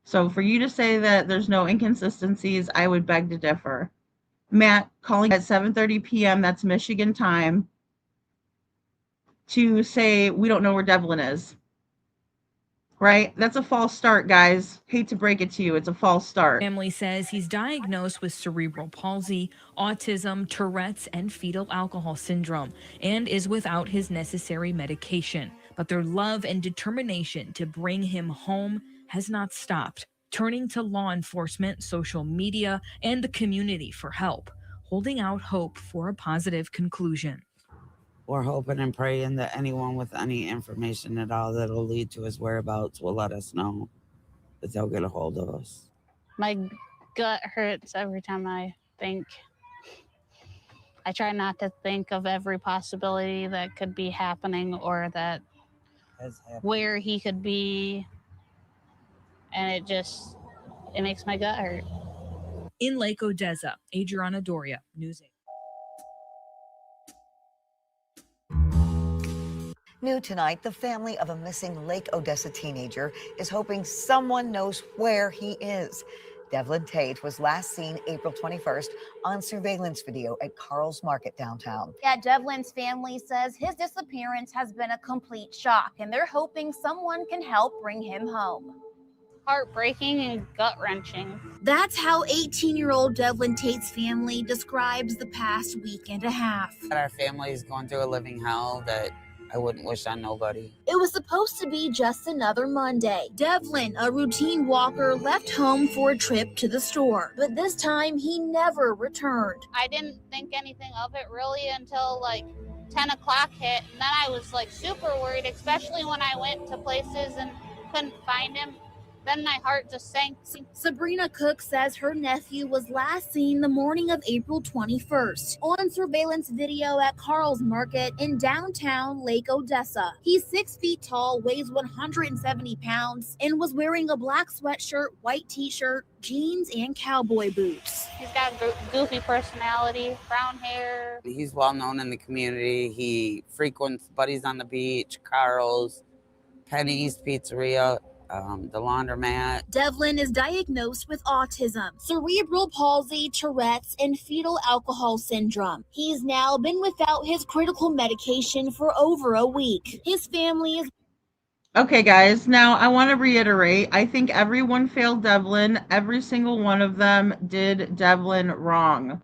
So for you to say that there's no inconsistencies, I would beg to differ. Matt calling at 7:30 p.m., that's Michigan time, to say we don't know where Devlin is. Right? That's a false start, guys. Hate to break it to you. It's a false start. Family says he's diagnosed with cerebral palsy, autism, Tourette's, and fetal alcohol syndrome, and is without his necessary medication. But their love and determination to bring him home has not stopped, turning to law enforcement, social media, and the community for help, holding out hope for a positive conclusion. We're hoping and praying that anyone with any information at all that'll lead to his whereabouts will let us know, that they'll get a hold of us. My gut hurts every time I think. I try not to think of every possibility that could be happening, or that where he could be, and it makes my gut hurt. In Lake Odessa, Adriana Doria, News 8. New tonight, the family of a missing Lake Odessa teenager is hoping someone knows where he is. Devlin Tait was last seen April 21st on surveillance video at Carl's Market downtown. Yeah, Devlin's family says his disappearance has been a complete shock, and they're hoping someone can help bring him home. Heartbreaking and gut-wrenching. That's how 18-year-old Devlin Tait's family describes the past week and a half. Our family is going through a living hell that I wouldn't wish on nobody. It was supposed to be just another Monday. Devlin, a routine walker, left home for a trip to the store, but this time he never returned. I didn't think anything of it really until like 10 o'clock hit, and then I was like super worried, especially when I went to places and couldn't find him. Then my heart just sank. Sabrina Cook says her nephew was last seen the morning of April 21st on surveillance video at Carl's Market in downtown Lake Odessa. He's 6 feet tall, weighs 170 pounds, and was wearing a black sweatshirt, white t-shirt, jeans, and cowboy boots. He's got goofy personality, brown hair. He's well known in the community. He frequents Buddies on the Beach, Carl's, Penny's Pizzeria, the laundromat. Devlin is diagnosed with autism, cerebral palsy, Tourette's, and fetal alcohol syndrome. He's now been without his critical medication for over a week. His family is... Okay, guys, now I want to reiterate, I think everyone failed Devlin. Every single one of them did Devlin wrong.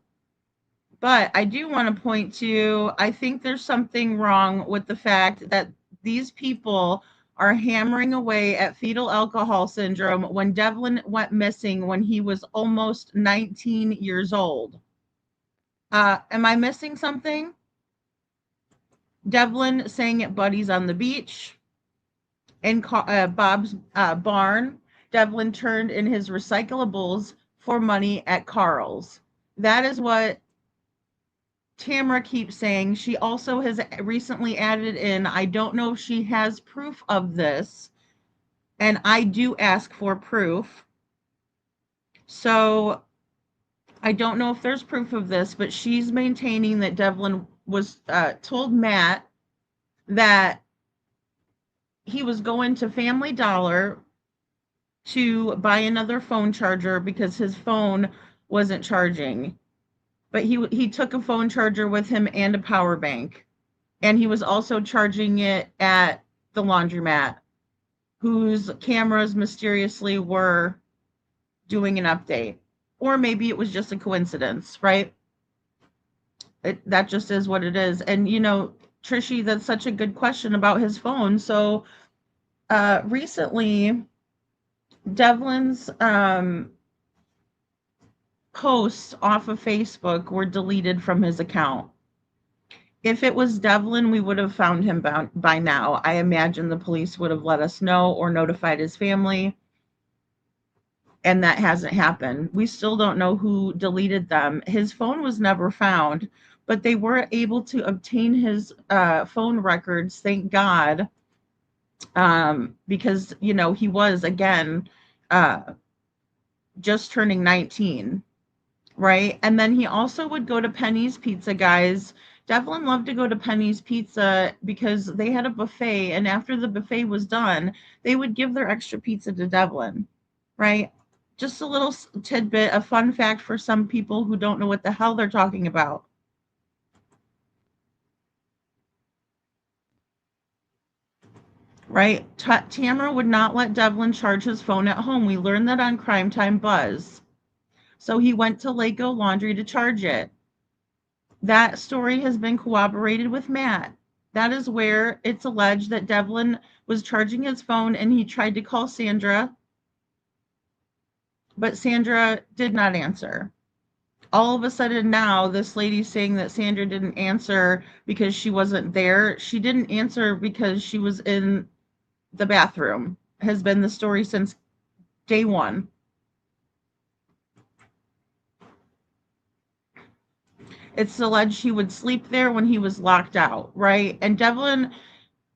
But I do want to point to, I think there's something wrong with the fact that these people are hammering away at fetal alcohol syndrome when Devlin went missing when he was almost 19 years old. Am I missing something? Devlin sang at Buddy's on the beach. In Bob's barn, Devlin turned in his recyclables for money at Carl's. That is what Tamara keeps saying. She also has recently added in, I don't know if she has proof of this, and I do ask for proof. So I don't know if there's proof of this, but she's maintaining that Devlin was told Matt that he was going to Family Dollar to buy another phone charger because his phone wasn't charging. But he took a phone charger with him and a power bank. And he was also charging it at the laundromat, whose cameras mysteriously were doing an update. Or maybe it was just a coincidence, right? That just is what it is. And, you know, Trishy, that's such a good question about his phone. So recently, Devlin's posts off of Facebook were deleted from his account. If it was Devlin, we would have found him by now. I imagine the police would have let us know or notified his family. And that hasn't happened. We still don't know who deleted them. His phone was never found, but they were able to obtain his phone records, thank God, because, you know, he was, again, just turning 19, right? And then he also would go to Penny's Pizza, guys. Devlin loved to go to Penny's Pizza because they had a buffet, and after the buffet was done, they would give their extra pizza to Devlin, right? Just a little tidbit, a fun fact for some people who don't know what the hell they're talking about. Right? Tamara would not let Devlin charge his phone at home. We learned that on Crime Time Buzz. So he went to Lako Laundry to charge it. That story has been corroborated with Matt. That is where it's alleged that Devlin was charging his phone and he tried to call Sandra, but Sandra did not answer. All of a sudden now, this lady's saying that Sandra didn't answer because she wasn't there. She didn't answer because she was in the bathroom. Has been the story since day one. It's alleged he would sleep there when he was locked out, right? And Devlin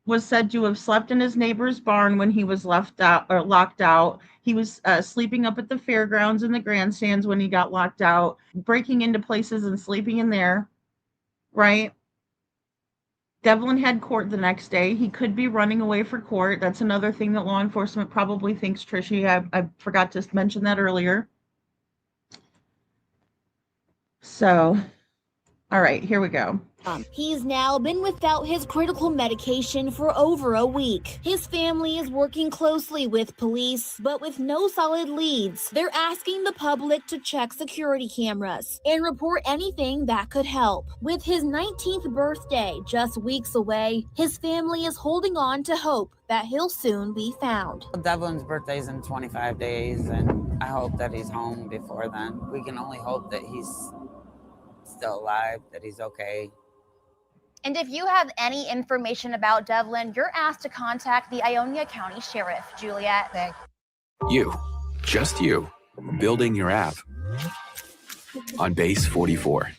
was said to have slept in his neighbor's barn when he was left out or locked out. He was sleeping up at the fairgrounds and the grandstands when he got locked out, breaking into places and sleeping in there, right? Devlin had court the next day. He could be running away for court. That's another thing that law enforcement probably thinks, Trishy. I forgot to mention that earlier. So, all right, here we go. He's now been without his critical medication for over a week. His family is working closely with police, but with no solid leads. They're asking the public to check security cameras and report anything that could help. With his 19th birthday just weeks away, his family is holding on to hope that he'll soon be found. Devlin's birthday's in 25 days, and I hope that he's home before then. We can only hope that he's still alive, that he's okay. And if you have any information about Devlin, you're asked to contact the Ionia County Sheriff, Juliet. You, just you, building your app on Base 44.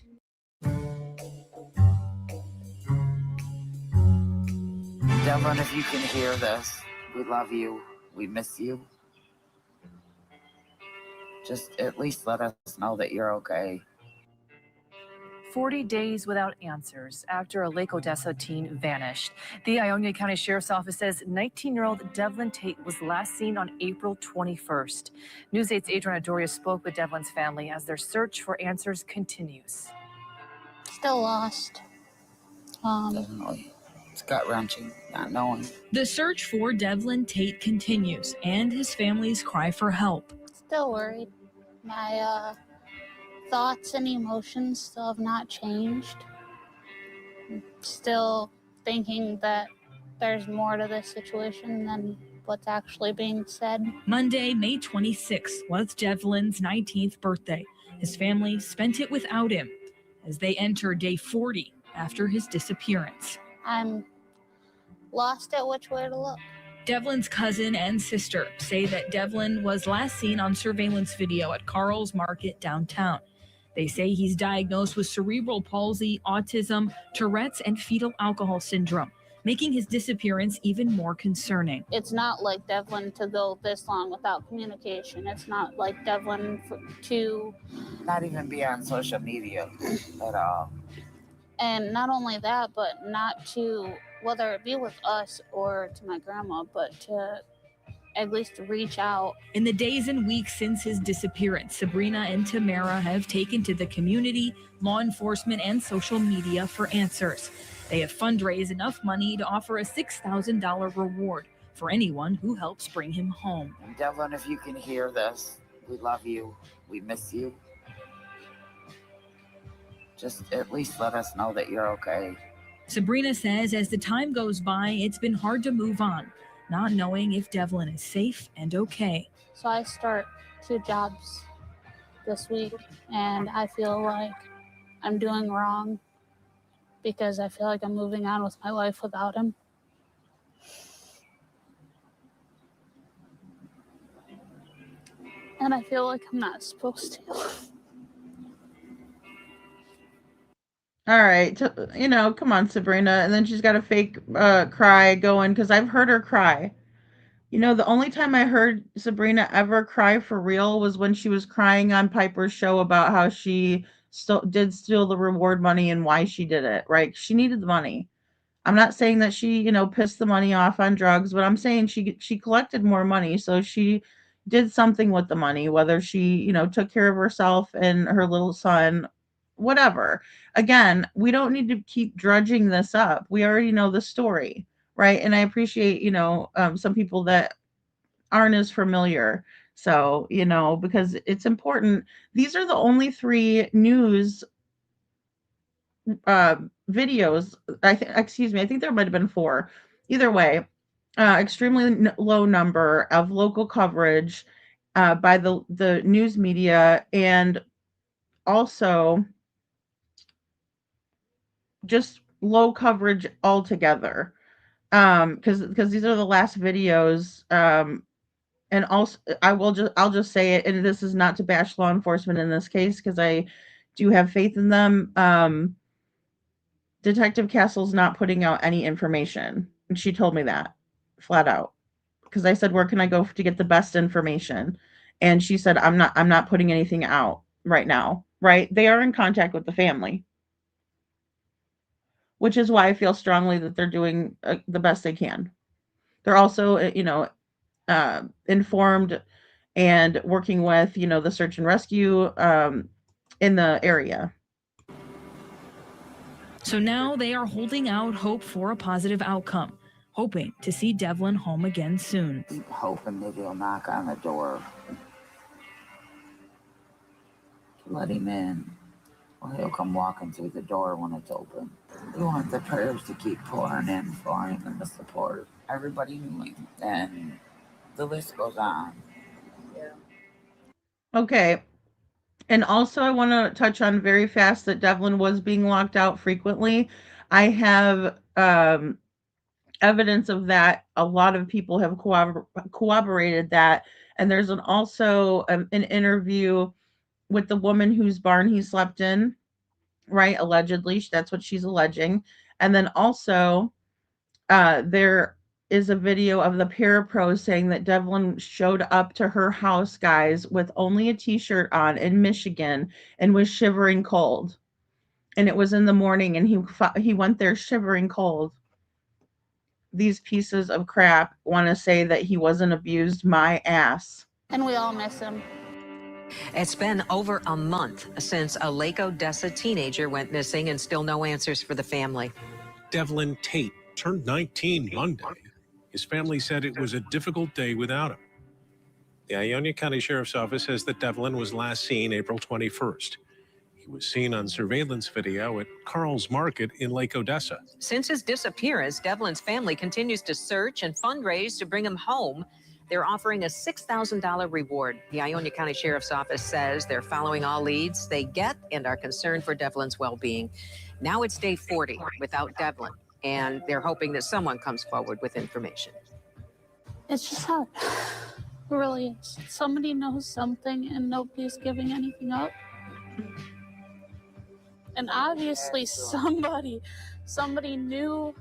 Devlin, if you can hear this, we love you. We miss you. Just at least let us know that you're okay. 40 days without answers after a Lake Odessa teen vanished. The Ionia County Sheriff's Office says 19-year-old Devlin Tait was last seen on April 21st. News 8's Adriana Doria spoke with Devlin's family as their search for answers continues. Still lost. Definitely. It's gut-wrenching, not knowing. The search for Devlin Tait continues, and his family's cry for help. Still worried. My thoughts and emotions still have not changed. Still thinking that there's more to this situation than what's actually being said. Monday, May 26th was Devlin's 19th birthday. His family spent it without him as they enter day 40 after his disappearance. I'm lost at which way to look. Devlin's cousin and sister say that Devlin was last seen on surveillance video at Carl's Market downtown. They say he's diagnosed with cerebral palsy, autism, Tourette's, and fetal alcohol syndrome, making his disappearance even more concerning. It's not like Devlin to go this long without communication. It's not like Devlin to not even be on social media at all. And not only that, but not to, whether it be with us or to my grandma, but to at least reach out. In the days and weeks since his disappearance, Sabrina and Tamara have taken to the community, law enforcement, and social media for answers. They have fundraised enough money to offer a $6,000 reward for anyone who helps bring him home. Devlin, if you can hear this, we love you. We miss you. Just at least let us know that you're okay. Sabrina says as the time goes by, it's been hard to move on, not knowing if Devlin is safe and okay. So I start 2 jobs this week, and I feel like I'm doing wrong because I feel like I'm moving on with my life without him. And I feel like I'm not supposed to. All right, come on, Sabrina. And then she's got a fake cry going, because I've heard her cry. The only time I heard Sabrina ever cry for real was when she was crying on Piper's show about how she did steal the reward money and why she did it, right? She needed the money. I'm not saying that she, pissed the money off on drugs, but I'm saying she collected more money. So she did something with the money, whether she, took care of herself and her little son, whatever. Again, we don't need to keep drudging this up. We already know the story, right? And I appreciate, some people that aren't as familiar. So, because it's important. These are the only 3 news videos. I think there might have been 4. Either way, extremely low number of local coverage by the news media, and also just low coverage altogether. Because these are the last videos. And also, I'll just say it, and this is not to bash law enforcement in this case, because I do have faith in them. Detective Castle's not putting out any information. And she told me that flat out. Because I said, where can I go to get the best information? And she said, I'm not putting anything out right now. Right? They are in contact with the family. Which is why I feel strongly that they're doing the best they can. They're also, informed and working with, the search and rescue in the area. So now they are holding out hope for a positive outcome, hoping to see Devlin home again soon. Keep hoping that he'll knock on the door. Let him in. Or he'll come walking through the door when it's open. We want the prayers to keep pouring in for him and the support. Everybody knew him. And the list goes on. Yeah. Okay. And also I want to touch on very fast that Devlin was being locked out frequently. I have evidence of that. A lot of people have corroborated that. And there's also an interview with the woman whose barn he slept in, right? Allegedly. That's what she's alleging. And then also there is a video of the parapros saying that Devlin showed up to her house, guys, with only a t-shirt on in Michigan and was shivering cold. And it was in the morning, and he went there shivering cold. These pieces of crap want to say that he wasn't abused. My ass. And we all miss him. It's been over a month since a Lake Odessa teenager went missing, and still no answers for the family. Devlin Tait turned 19 Monday. His family said it was a difficult day without him. The Ionia County Sheriff's Office says that Devlin was last seen April 21st. He was seen on surveillance video at Carl's Market in Lake Odessa. Since his disappearance, Devlin's family continues to search and fundraise to bring him home. They're offering a $6,000 reward. The Ionia County Sheriff's Office says they're following all leads they get and are concerned for Devlin's well-being. Now it's day 40 without Devlin, and they're hoping that someone comes forward with information. It's just hard. It really is. Somebody knows something and nobody's giving anything up. And obviously somebody knew,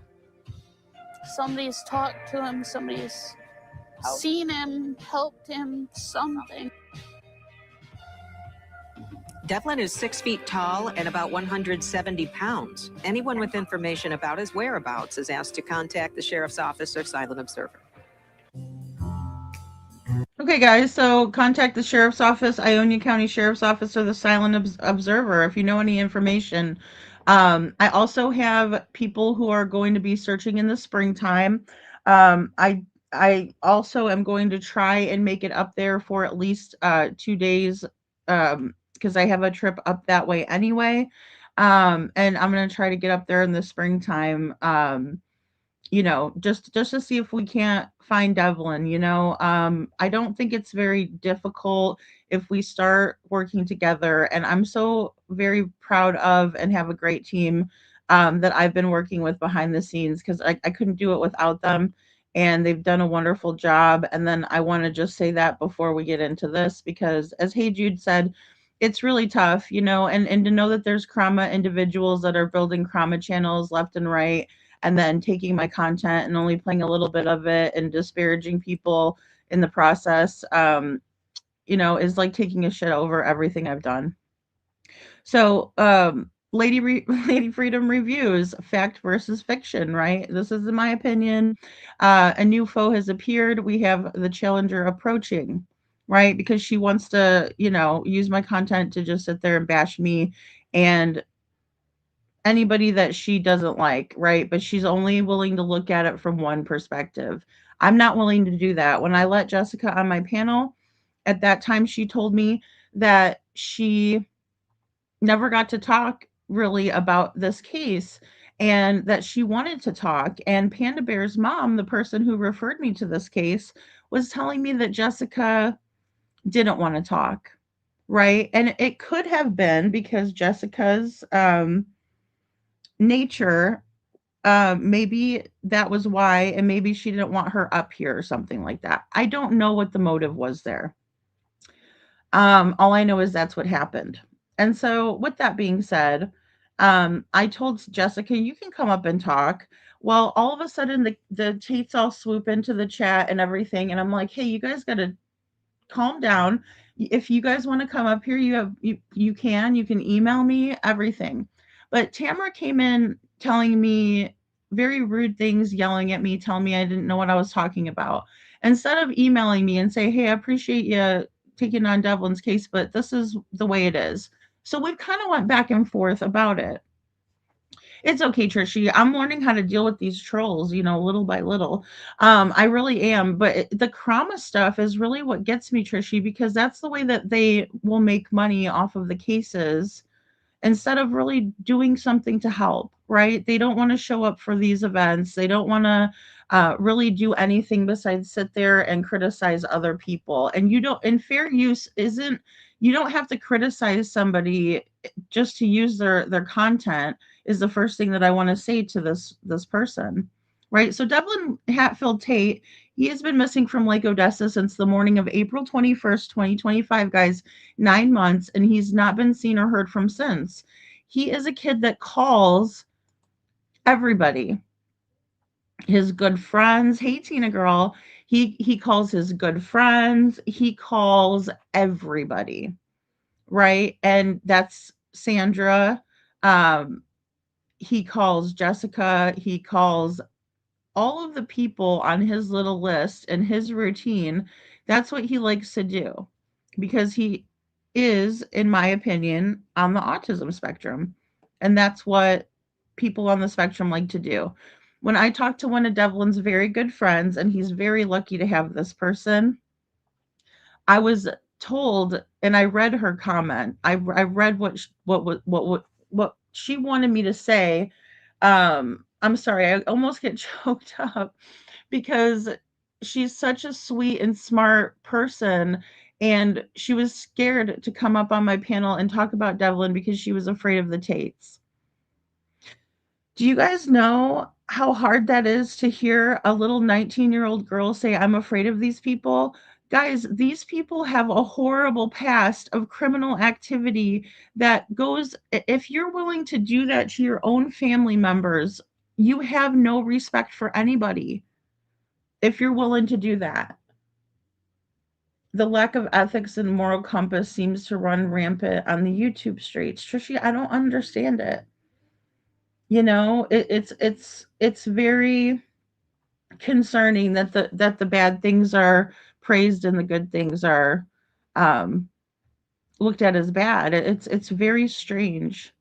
somebody's talked to him, somebody's seen him, helped him, something. Devlin is 6 feet tall and about 170 pounds. Anyone with information about his whereabouts is asked to contact the Sheriff's Office or Silent Observer. Okay, guys, so contact the Sheriff's Office, Ionia County Sheriff's Office, or the Silent Observer if you know any information. I also have people who are going to be searching in the springtime. I also am going to try and make it up there for at least 2 days because I have a trip up that way anyway. And I'm going to try to get up there in the springtime. Just to see if we can't find Devlin. I don't think it's very difficult if we start working together, and I'm so very proud of and have a great team that I've been working with behind the scenes, because I couldn't do it without them, and they've done a wonderful job. And then I want to just say that before we get into this, because as Hey Jude said, it's really tough, and to know that there's trauma individuals that are building trauma channels left and right, and then taking my content and only playing a little bit of it and disparaging people in the process, is like taking a shit over everything I've done. So, Lady Freedom reviews fact versus fiction, right? This is in my opinion. A new foe has appeared. We have the challenger approaching, right? Because she wants to, use my content to just sit there and bash me and anybody that she doesn't like, right? But she's only willing to look at it from one perspective. I'm not willing to do that. When I let Jessica on my panel, at that time, she told me that she never got to talk really about this case and that she wanted to talk. And Panda Bear's mom, the person who referred me to this case, was telling me that Jessica didn't want to talk, right? And it could have been because Jessica's nature, maybe that was why, and maybe she didn't want her up here or something like that. I don't know what the motive was there. All I know is that's what happened. And so with that being said, I told Jessica, you can come up and talk. Well, all of a sudden the Taits all swoop into the chat and everything, and I'm like, hey, you guys gotta calm down. If you guys want to come up here, you can email me everything. But Tamara came in telling me very rude things, yelling at me, telling me I didn't know what I was talking about. Instead of emailing me and say, hey, I appreciate you taking on Devlin's case, but this is the way it is. So we've kind of went back and forth about it. It's okay, Trishy. I'm learning how to deal with these trolls, little by little. I really am. But the trauma stuff is really what gets me, Trishy, because that's the way that they will make money off of the cases instead of really doing something to help, right? They don't want to show up for these events. They don't want to really do anything besides sit there and criticize other people. And and fair use isn't, you don't have to criticize somebody just to use their content, is the first thing that I want to say to this person, right? So Devlin Hatfield Tait, he has been missing from Lake Odessa since the morning of April 21st, 2025, guys, 9 months, and he's not been seen or heard from since. He is a kid that calls everybody, his good friends. Hey, Tina girl, he calls his good friends. He calls everybody, right? And that's Sandra. He calls Jessica. He calls all of the people on his little list and his routine. That's what he likes to do because he is, in my opinion, on the autism spectrum. And that's what people on the spectrum like to do. When I talked to one of Devlin's very good friends, and he's very lucky to have this person, I was told, and I read her comment. I read what she wanted me to say. I'm sorry, I almost get choked up because she's such a sweet and smart person, and she was scared to come up on my panel and talk about Devlin because she was afraid of the Tates. Do you guys know how hard that is to hear a little 19-year-old girl say, I'm afraid of these people? Guys, these people have a horrible past of criminal activity that goes, if you're willing to do that to your own family members, you have no respect for anybody. If you're willing to do that. The lack of ethics and moral compass seems to run rampant on the YouTube streets. Trishy, I don't understand it. You know, it's very concerning that the bad things are praised and the good things are um, looked at as bad. It's very strange.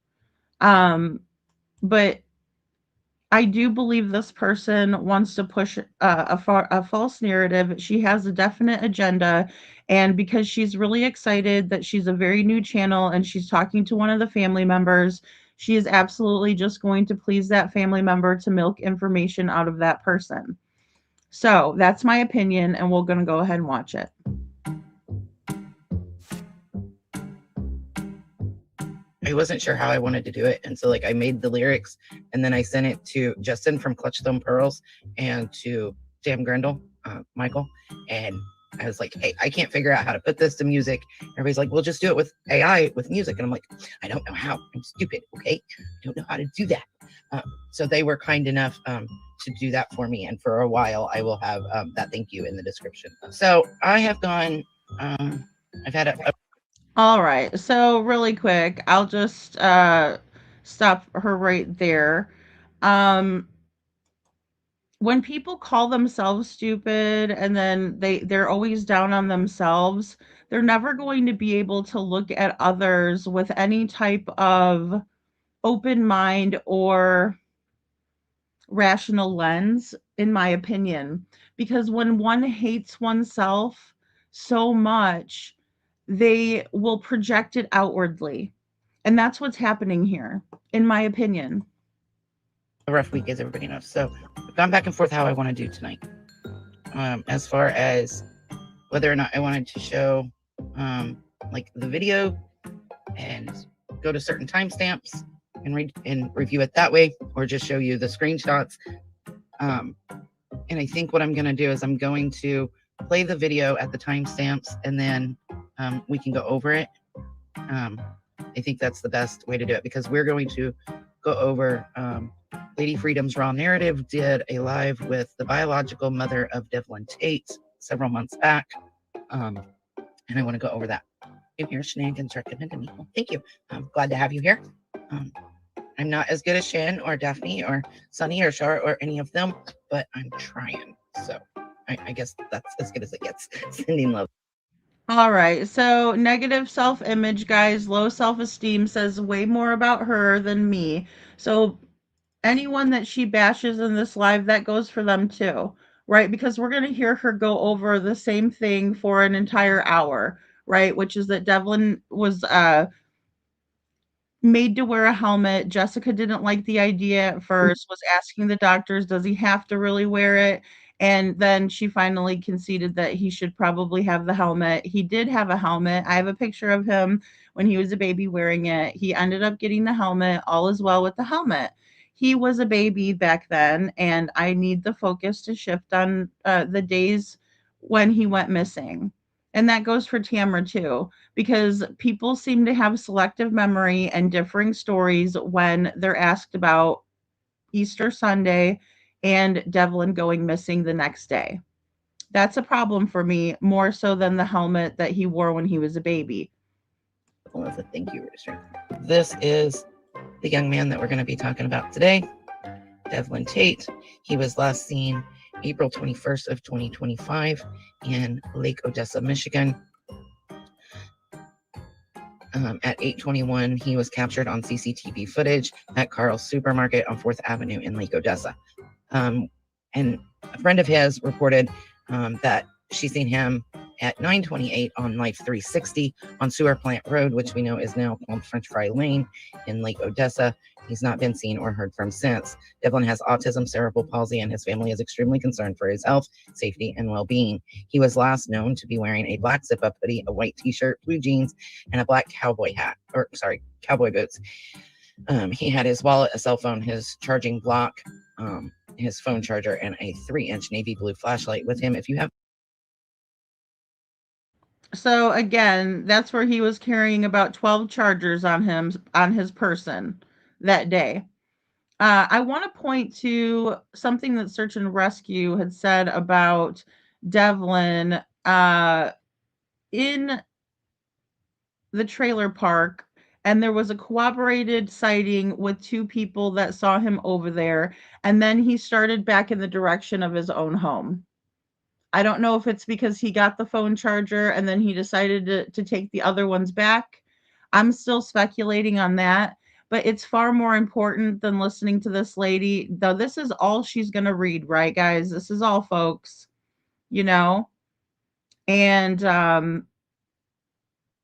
But I do believe this person wants to push a false narrative. She has a definite agenda. And because she's really excited that she's a very new channel and she's talking to one of the family members, she is absolutely just going to please that family member to milk information out of that person. So that's my opinion, and we're going to go ahead and watch it. I wasn't sure how I wanted to do it. And so like I made the lyrics and then I sent it to Justin from Clutch Thumb Pearls and to Jam Grindle, Michael. And I was like, hey, I can't figure out how to put this to music. Everybody's like, well, just do it with AI, with music. And I'm like, I don't know how. I'm stupid. Okay. I don't know how to do that. So they were kind enough to do that for me. And for a while, I will have that thank you in the description. So I have gone, I've had a all right. So really quick, I'll just stop her right there. When people call themselves stupid and then they're always down on themselves, they're never going to be able to look at others with any type of open mind or rational lens, in my opinion. Because when one hates oneself so much, they will project it outwardly. And that's what's happening here, in my opinion. A rough week, as everybody knows. So I've gone back and forth how I want to do tonight. As far as whether or not I wanted to show like the video and go to certain timestamps and read and review it that way, or just show you the screenshots. And I think what I'm going to do is I'm going to play the video at the timestamps and then we can go over it. I think that's the best way to do it because we're going to go over Lady Freedom's Raw Narrative did a live with the biological mother of Devlin Tait several months back. And I want to go over that. If your shenanigans recommended me, well, thank you. I'm glad to have you here. I'm not as good as Shan or Daphne or Sunny or Char or any of them, but I'm trying. So I guess that's as good as it gets. Sending love. All right. So negative self-image, guys, low self-esteem says way more about her than me. So anyone that she bashes in this live, that goes for them too, right? Because we're going to hear her go over the same thing for an entire hour, right? Which is that Devlin was made to wear a helmet. Jessica didn't like the idea at first, was asking the doctors, does he have to really wear it? And then she finally conceded that he should probably have the helmet. He did have a helmet. I have a picture of him when he was a baby wearing it. He ended up getting the helmet. All is well with the helmet. He was a baby back then, and I need the focus to shift on the days when he went missing. And that goes for Tamara too, because people seem to have selective memory and differing stories when they're asked about Easter Sunday and Devlin going missing the next day. That's a problem for me, more so than the helmet that he wore when he was a baby. Thank you, Richard. This is the young man that we're going to be talking about today, Devlin Tait. He was last seen April 21st of 2025 in Lake Odessa, Michigan. At 8:21, he was captured on CCTV footage at Carl's Supermarket on 4th Avenue in Lake Odessa. And a friend of his reported that she's seen him at 928 on Life 360 on Sewer Plant Road, which we know is now called French Fry Lane in Lake Odessa. He's not been seen or heard from since. Devlin has autism, cerebral palsy, and his family is extremely concerned for his health, safety, and well-being. He was last known to be wearing a black zip-up hoodie, a white t-shirt, blue jeans, and a black cowboy boots. He had his wallet, a cell phone, his charging block, his phone charger, and a 3-inch navy blue flashlight with him. If you have So again, that's where he was carrying about 12 chargers on his person that day. I want to point to something that Search and Rescue had said about Devlin in the trailer park, and there was a corroborated sighting with 2 people that saw him over there, and then he started back in the direction of his own home. I don't know if it's because he got the phone charger and then he decided to take the other ones back. I'm still speculating on that, but it's far more important than listening to this lady. Though this is all she's going to read, right, guys? This is all, folks, you know? And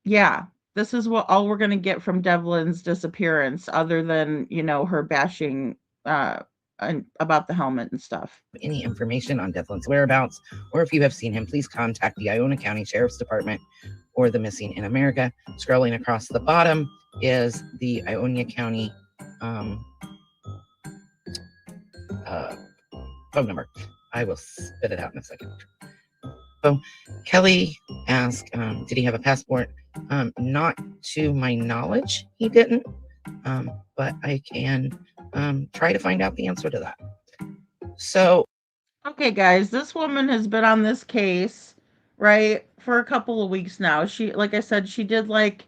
yeah, this is all we're going to get from Devlin's disappearance, other than, her bashing about the helmet and stuff. any information on Devlin's whereabouts, or if you have seen him, please contact the Iona County Sheriff's Department or the Missing in America. Scrolling across the bottom is the Iona County phone number. I will spit it out in a second. So Kelly asked, did he have a passport? Not to my knowledge, he didn't, but I can try to find out the answer to that. So, okay, guys, this woman has been on this case, right, for a couple of weeks now. She, like I said, she did like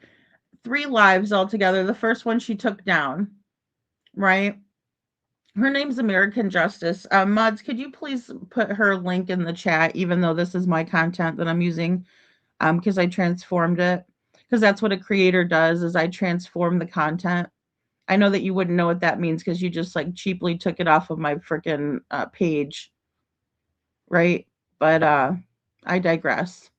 3 lives altogether. The first one she took down, right? Her name's American Justice. Muds, could you please put her link in the chat, even though this is my content that I'm using, because I transformed it, because that's what a creator does, is I transform the content. I know that you wouldn't know what that means because you just like cheaply took it off of my freaking page, right? But I digress.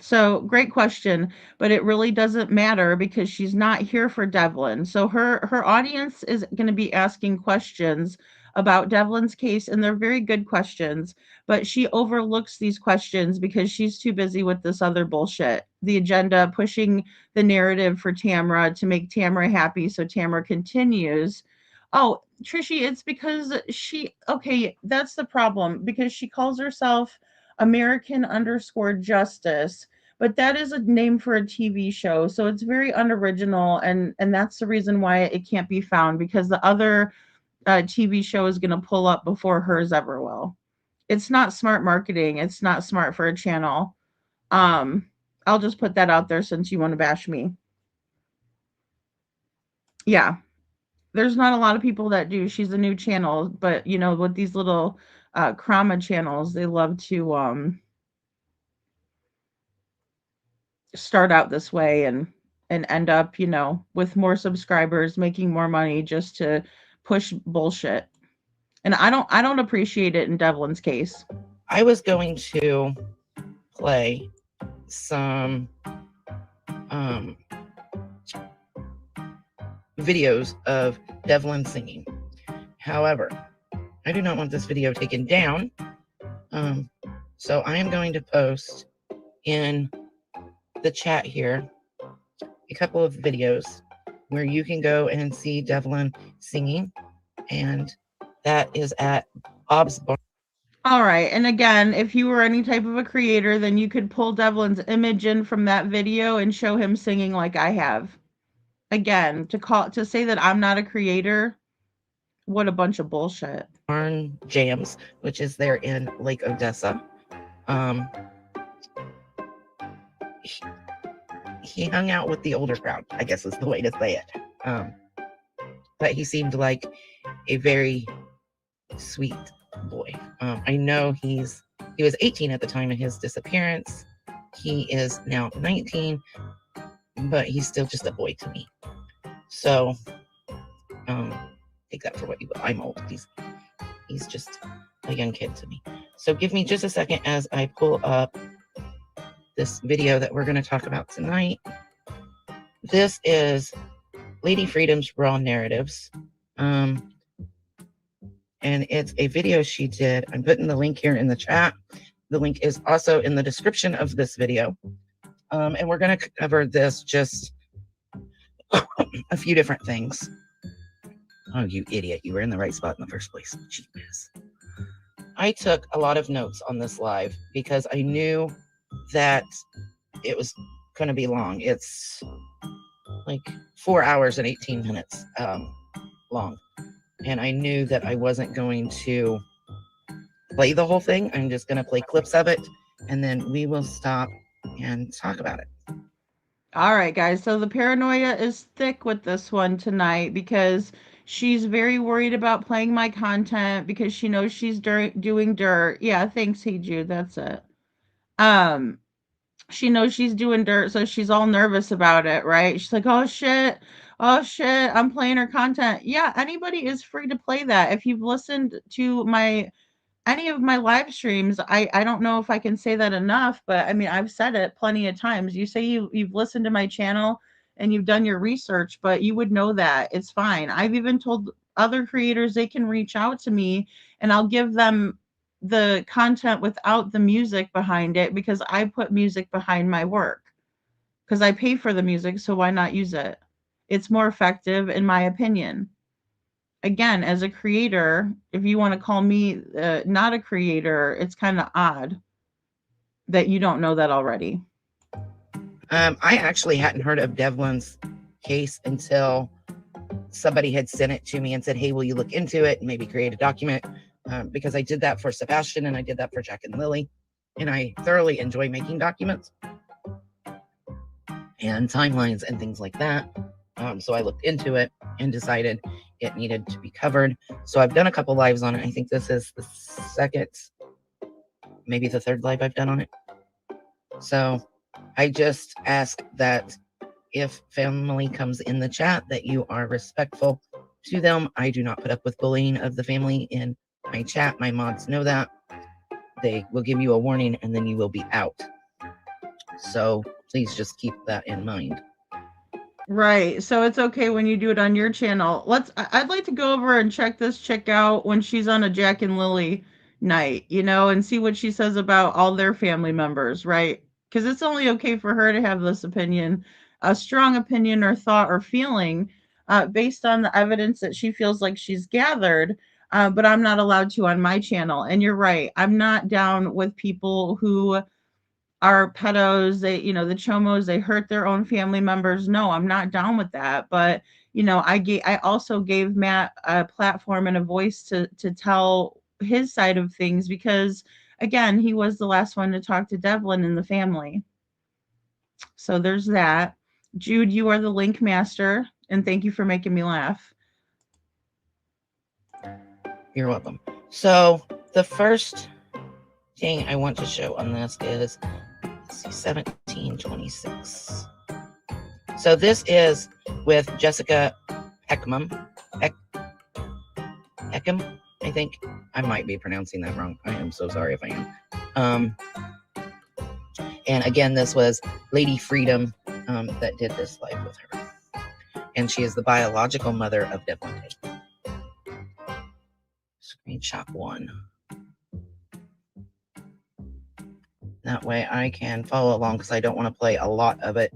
So great question, but it really doesn't matter because she's not here for Devlin. So her audience is going to be asking questions about Devlin's case, and they're very good questions, but she overlooks these questions because she's too busy with this other bullshit. The agenda, pushing the narrative for Tamara to make Tamara happy so Tamara continues. Oh, Trishy, it's because that's the problem, because she calls herself American_Justice, but that is a name for a TV show, so it's very unoriginal, and that's the reason why it can't be found, because the other TV show is going to pull up before hers ever will. It's not smart marketing. It's not smart for a channel. I'll just put that out there since you want to bash me. Yeah, there's not a lot of people that do. She's a new channel, but with these little Krama channels, they love to start out this way and end up, with more subscribers, making more money just to push bullshit. And I don't appreciate it in Devlin's case. I was going to play some videos of Devlin singing. However, I do not want this video taken down. So I am going to post in the chat here a couple of videos where you can go and see Devlin singing, and that is at Bob's Bar. All right, and again, if you were any type of a creator, then you could pull Devlin's image in from that video and show him singing like I have. Again, to say that I'm not a creator, what a bunch of bullshit. Barn Jams, which is there in Lake Odessa. He hung out with the older crowd, I guess is the way to say it. But he seemed like a very sweet boy. I know he was 18 at the time of his disappearance. He is now 19, but he's still just a boy to me. So take that for what you will. I'm old. He's just a young kid to me. So give me just a second as I pull up this video that we're going to talk about tonight. This is Lady Freedom's Raw Narratives. And it's a video she did. I'm putting the link here in the chat. The link is also in the description of this video. And we're going to cover this just a few different things. Oh, you idiot. You were in the right spot in the first place. Jeez. I took a lot of notes on this live because I knew that it was going to be long. It's like 4 hours and 18 minutes long. And I knew that I wasn't going to play the whole thing. I'm just going to play clips of it, and then we will stop and talk about it. All right, guys. So the paranoia is thick with this one tonight because she's very worried about playing my content because she knows she's doing dirt. Yeah, thanks, Hey Jude. That's it. She knows she's doing dirt, so she's all nervous about it, right? She's like, oh shit, I'm playing her content. Yeah, anybody is free to play that. If you've listened to any of my live streams, I don't know if I can say that enough, but I mean, I've said it plenty of times. You say you've listened to my channel and you've done your research, but you would know that it's fine. I've even told other creators they can reach out to me and I'll give them the content without the music behind it because I put music behind my work because I pay for the music. So why not use it? It's more effective in my opinion. Again, as a creator, if you want to call me not a creator, it's kind of odd that you don't know that already. I actually hadn't heard of Devlin's case until somebody had sent it to me and said, hey, will you look into it and maybe create a document? Because I did that for Sebastian and I did that for Jack and Lily. And I thoroughly enjoy making documents and timelines and things like that. So I looked into it and decided it needed to be covered. So I've done a couple lives on it. I think this is the second, maybe the third live I've done on it. So I just ask that if family comes in the chat, that you are respectful to them. I do not put up with bullying of the family in my chat. My mods know that. They will give you a warning and then you will be out. So please just keep that in mind. Right. So it's okay when you do it on your channel. I'd like to go over and check this chick out when she's on a Jack and Lily night, and see what she says about all their family members, right? Because it's only okay for her to have this opinion, a strong opinion or thought or feeling based on the evidence that she feels like she's gathered. But I'm not allowed to on my channel. And you're right. I'm not down with people who are pedos, the chomos, they hurt their own family members. No, I'm not down with that. But, I also gave Matt a platform and a voice to tell his side of things because, again, he was the last one to talk to Devlin and the family. So there's that. Jude, you are the link master, and thank you for making me laugh. You're welcome. So the first thing I want to show on this is 1726. So this is with Jessica Peckham, I think. I might be pronouncing that wrong. I am so sorry if I am. And again, this was Lady Freedom that did this live with her. And she is the biological mother of Devlin Tait. Screenshot 1. That way I can follow along because I don't want to play a lot of it.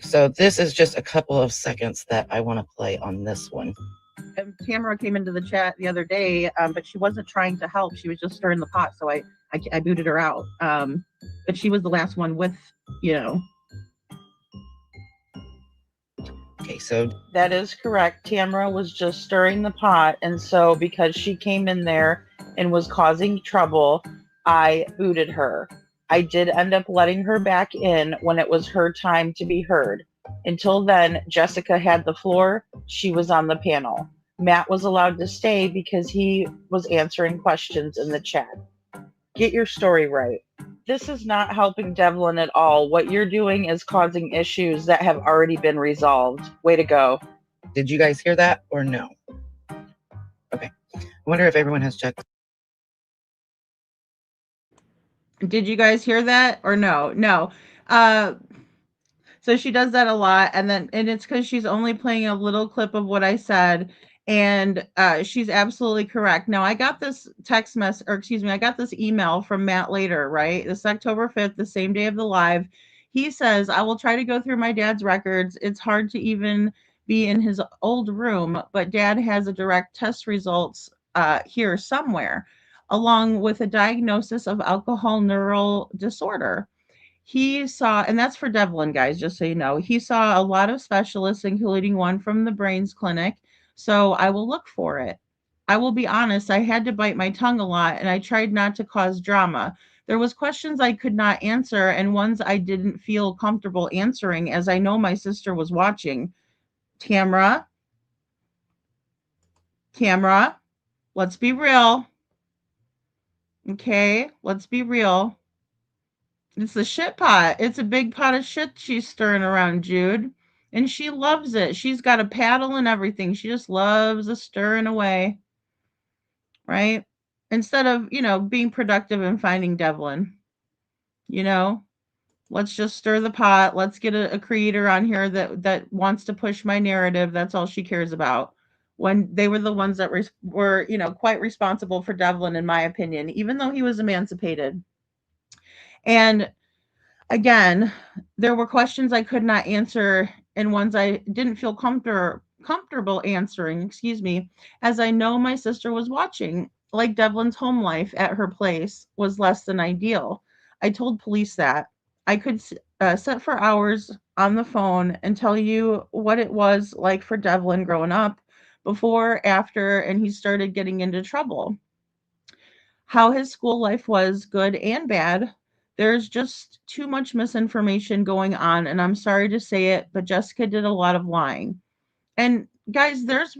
So this is just a couple of seconds that I want to play on this one. Tamara came into the chat the other day, but she wasn't trying to help. She was just stirring the pot, so I booted her out. But she was the last one with, Okay, so that is correct. Tamara was just stirring the pot, and so because she came in there and was causing trouble, I booted her. I did end up letting her back in when it was her time to be heard. Until then, Jessica had the floor. She was on the panel. Matt was allowed to stay because he was answering questions in the chat. Get your story right. This is not helping Devlin at all. What you're doing is causing issues that have already been resolved. Way to go. Did you guys hear that or no? Okay. wonder if everyone has checked. Did you guys hear that or no? No. So she does that a lot, and it's because she's only playing a little clip of what I said, and she's absolutely correct. Now I got this I got this email from Matt later, right? This October 5th, the same day of the live. He says, I will try to go through my dad's records. It's hard to even be in his old room, but dad has a direct test results here somewhere, along with a diagnosis of alcohol neural disorder. He saw, and that's for Devlin, guys, just so you know. He saw a lot of specialists, including one from the brains clinic. So I will look for it. I will be honest, I had to bite my tongue a lot and I tried not to cause drama. There was questions I could not answer and ones I didn't feel comfortable answering as I know my sister was watching. Tamra, let's be real. Okay, let's be real. It's the shit pot. It's a big pot of shit she's stirring around, Jude. And she loves it. She's got a paddle and everything. She just loves a stirring away. Right? Instead of, being productive and finding Devlin. Let's just stir the pot. Let's get a creator on here that wants to push my narrative. That's all she cares about. When they were the ones that were, quite responsible for Devlin, in my opinion, even though he was emancipated. And again, there were questions I could not answer and ones I didn't feel comfortable answering, as I know my sister was watching. Like Devlin's home life at her place was less than ideal. I told police that. I could sit for hours on the phone and tell you what it was like for Devlin growing up, before, after, and he started getting into trouble. How his school life was good and bad. There's just too much misinformation going on, and I'm sorry to say it, but Jessica did a lot of lying. And guys, there's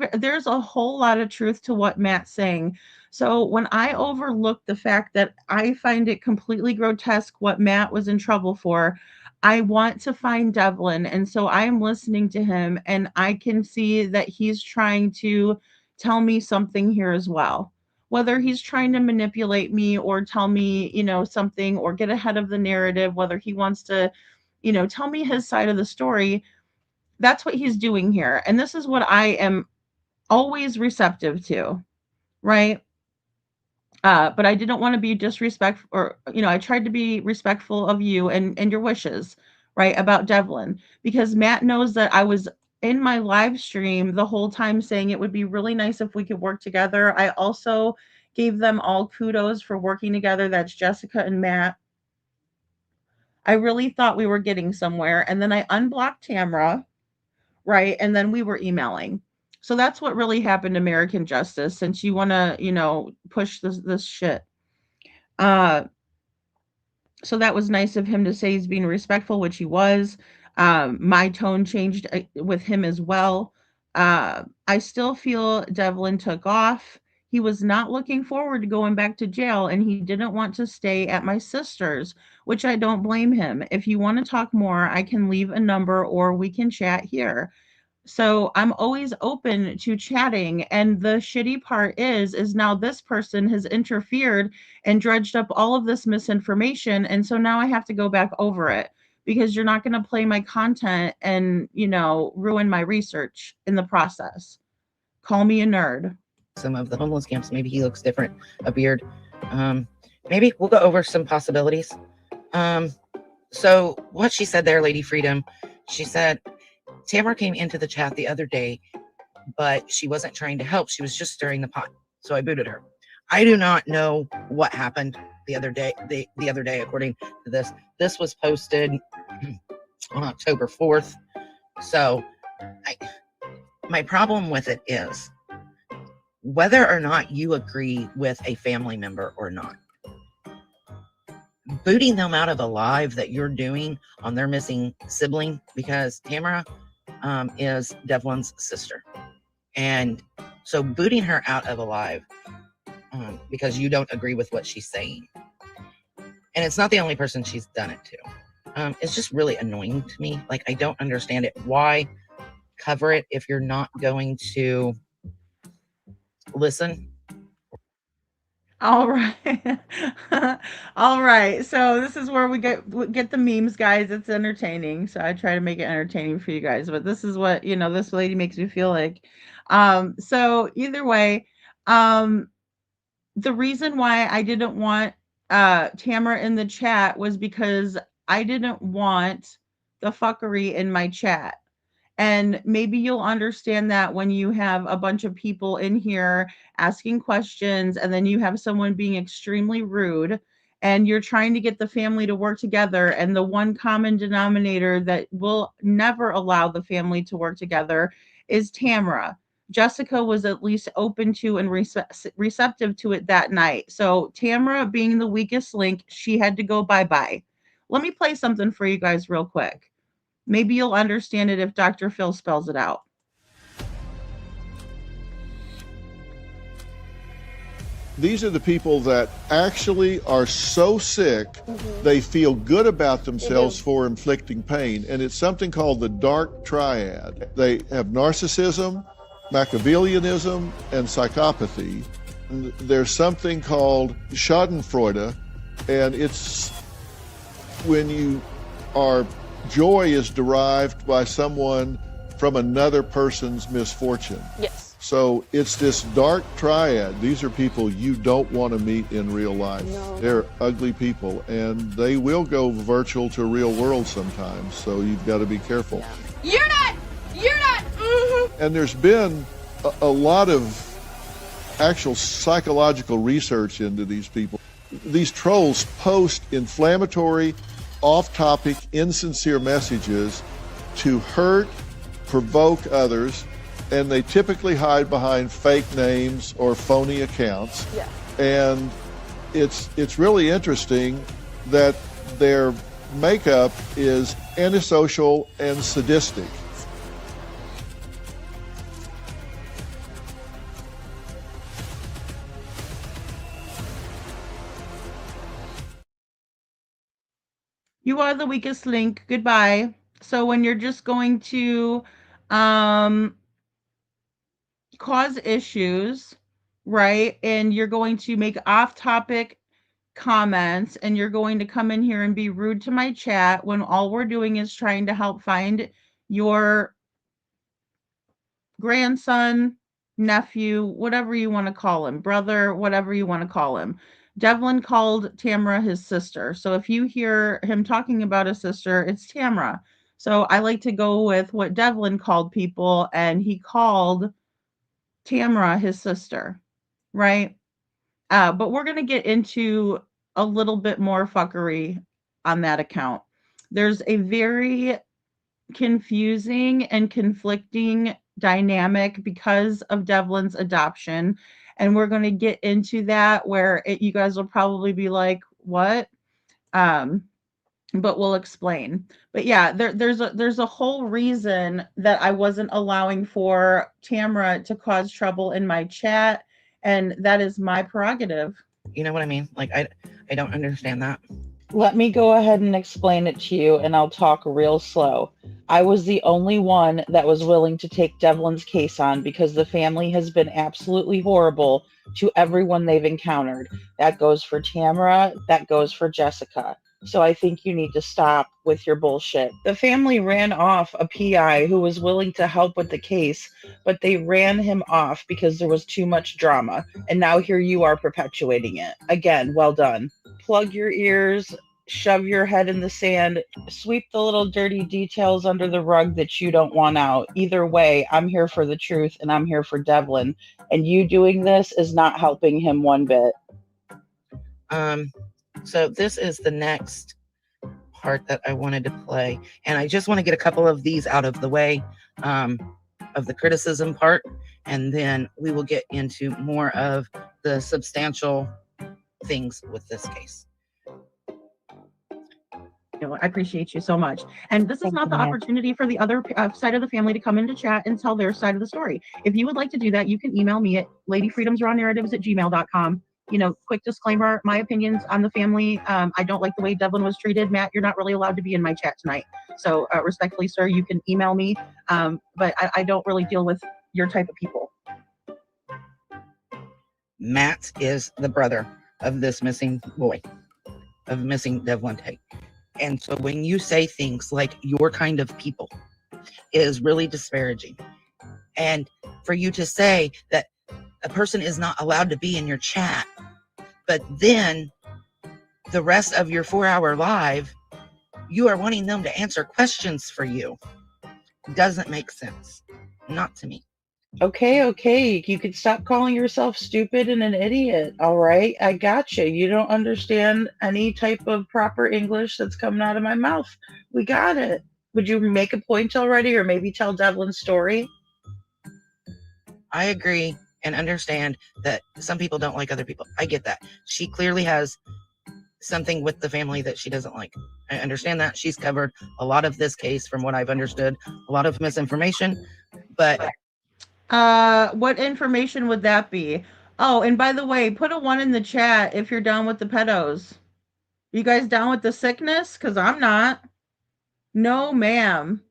a whole lot of truth to what Matt's saying. So when I overlook the fact that I find it completely grotesque what Matt was in trouble for, I want to find Devlin. And so I am listening to him, and I can see that he's trying to tell me something here as well. Whether he's trying to manipulate me or tell me, something or get ahead of the narrative, whether he wants to, tell me his side of the story, that's what he's doing here. And this is what I am always receptive to, right? But I didn't want to be disrespectful, or, I tried to be respectful of you and your wishes, right, about Devlin, because Matt knows that I was in my live stream the whole time saying it would be really nice if we could work together. I also gave them all kudos for working together. That's Jessica and Matt. I really thought we were getting somewhere. And then I unblocked Tamra, right? And then we were emailing. So that's what really happened, American Justice, since you want to, push this shit. So that was nice of him to say he's being respectful, which he was. My tone changed with him as well. I still feel Devlin took off. He was not looking forward to going back to jail, and he didn't want to stay at my sister's, which I don't blame him. If you want to talk more, I can leave a number or we can chat here. So I'm always open to chatting. And the shitty part is now this person has interfered and dredged up all of this misinformation. And so now I have to go back over it because you're not going to play my content and, ruin my research in the process. Call me a nerd. Some of the homeless camps, maybe he looks different, a beard. Maybe we'll go over some possibilities. So what she said there, Lady Freedom, she said, Tamara came into the chat the other day, but she wasn't trying to help. She was just stirring the pot. So I booted her. I do not know what happened the other day. The other day, according to this, this was posted on October 4th. So my problem with it is whether or not you agree with a family member or not, booting them out of a live that you're doing on their missing sibling, because Tamara is Devlin's sister. And so booting her out of a live because you don't agree with what she's saying. And it's not the only person she's done it to. It's just really annoying to me. Like, I don't understand it. Why cover it if you're not going to listen All right. All right. So this is where we get the memes, guys. It's entertaining. So I try to make it entertaining for you guys. But this is what, this lady makes me feel like. So either way, um, the reason why I didn't want Tamara in the chat was because I didn't want the fuckery in my chat. And maybe you'll understand that when you have a bunch of people in here asking questions and then you have someone being extremely rude and you're trying to get the family to work together. And the one common denominator that will never allow the family to work together is Tamara. Jessica was at least open to and receptive to it that night. So Tamara being the weakest link, she had to go bye-bye. Let me play something for you guys real quick. Maybe you'll understand it if Dr. Phil spells it out. These are the people that actually are so sick, they feel good about themselves for inflicting pain. And it's something called the dark triad. They have narcissism, Machiavellianism, and psychopathy. And there's something called Schadenfreude, and it's when you are joy is derived by someone from another person's misfortune. Yes. So it's this dark triad. These are people you don't want to meet in real life. No. They're ugly people, and they will go virtual to real world sometimes. So you've got to be careful. You're not. And there's been a lot of actual psychological research into these people. These trolls post inflammatory, off-topic, insincere messages to hurt, provoke others, and they typically hide behind fake names or phony accounts. Yeah. And it's really interesting that their makeup is antisocial and sadistic. You are the weakest link. Goodbye. So when you're just going to cause issues, right? And you're going to make off-topic comments and you're going to come in here and be rude to my chat when all we're doing is trying to help find your grandson, nephew, whatever you want to call him, brother, whatever you want to call him. Devlin called Tamara his sister. So if you hear him talking about his sister, it's Tamara. So I like to go with what Devlin called people, and he called Tamara his sister, right? But we're going to get into a little bit more fuckery on that account. There's a very confusing and conflicting dynamic because of Devlin's adoption. And we're going to get into that where you guys will probably be like, what? But we'll explain. But yeah, there's a whole reason that I wasn't allowing for Tamara to cause trouble in my chat, and that is my prerogative. You know what I mean? Like, I don't understand that. Let me go ahead and explain it to you, and I'll talk real slow. I was the only one that was willing to take Devlin's case on because the family has been absolutely horrible to everyone they've encountered. That goes for Tamara, that goes for Jessica. So I think you need to stop with your bullshit. The family ran off a PI who was willing to help with the case, but they ran him off because there was too much drama. And now here you are perpetuating it. Again, well done. Plug your ears, shove your head in the sand, sweep the little dirty details under the rug that you don't want out. Either way, I'm here for the truth and I'm here for Devlin. And you doing this is not helping him one bit. So this is the next part that I wanted to play. And I just want to get a couple of these out of the way, of the criticism part. And then we will get into more of the substantial things with this case. I appreciate you so much. And this is not the opportunity for the other side of the family to come into chat and tell their side of the story. If you would like to do that, you can email me at ladyfreedomsrawnarratives@gmail.com. Quick disclaimer, my opinions on the family. I don't like the way Devlin was treated. Matt, you're not really allowed to be in my chat tonight. So respectfully, sir, you can email me. But I don't really deal with your type of people. Matt is the brother of this missing boy, of missing Devlin Tait. And so when you say things like your kind of people, it is really disparaging. And for you to say that a person is not allowed to be in your chat, but then the rest of your 4-hour live, you are wanting them to answer questions for you, doesn't make sense. Not to me. Okay, you can stop calling yourself stupid and an idiot, all right? I gotcha. You don't understand any type of proper English that's coming out of my mouth. We got it. Would you make a point already, or maybe tell Devlin's story? I agree and understand that some people don't like other people. I get that. She clearly has something with the family that she doesn't like. I understand that. She's covered a lot of this case from what I've understood, a lot of misinformation, but what information would that be? Oh, and by the way, put a 1 in the chat if you're down with the pedos. You guys down with the sickness? Because I'm not. No, ma'am.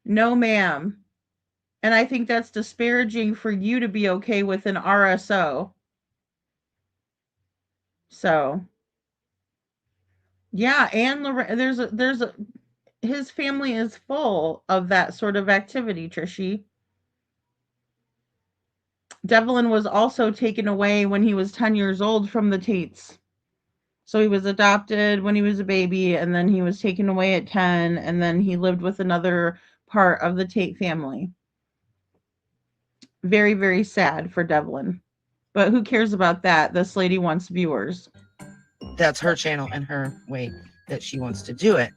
No, ma'am. And I think that's disparaging for you to be okay with an RSO. So, yeah, and his family is full of that sort of activity, Trishy. Devlin was also taken away when he was 10 years old from the Taits. So he was adopted when he was a baby, and then he was taken away at 10, and then he lived with another part of the Tait family. Very, very sad for Devlin. But who cares about that? This lady wants viewers. That's her channel and her way that she wants to do it.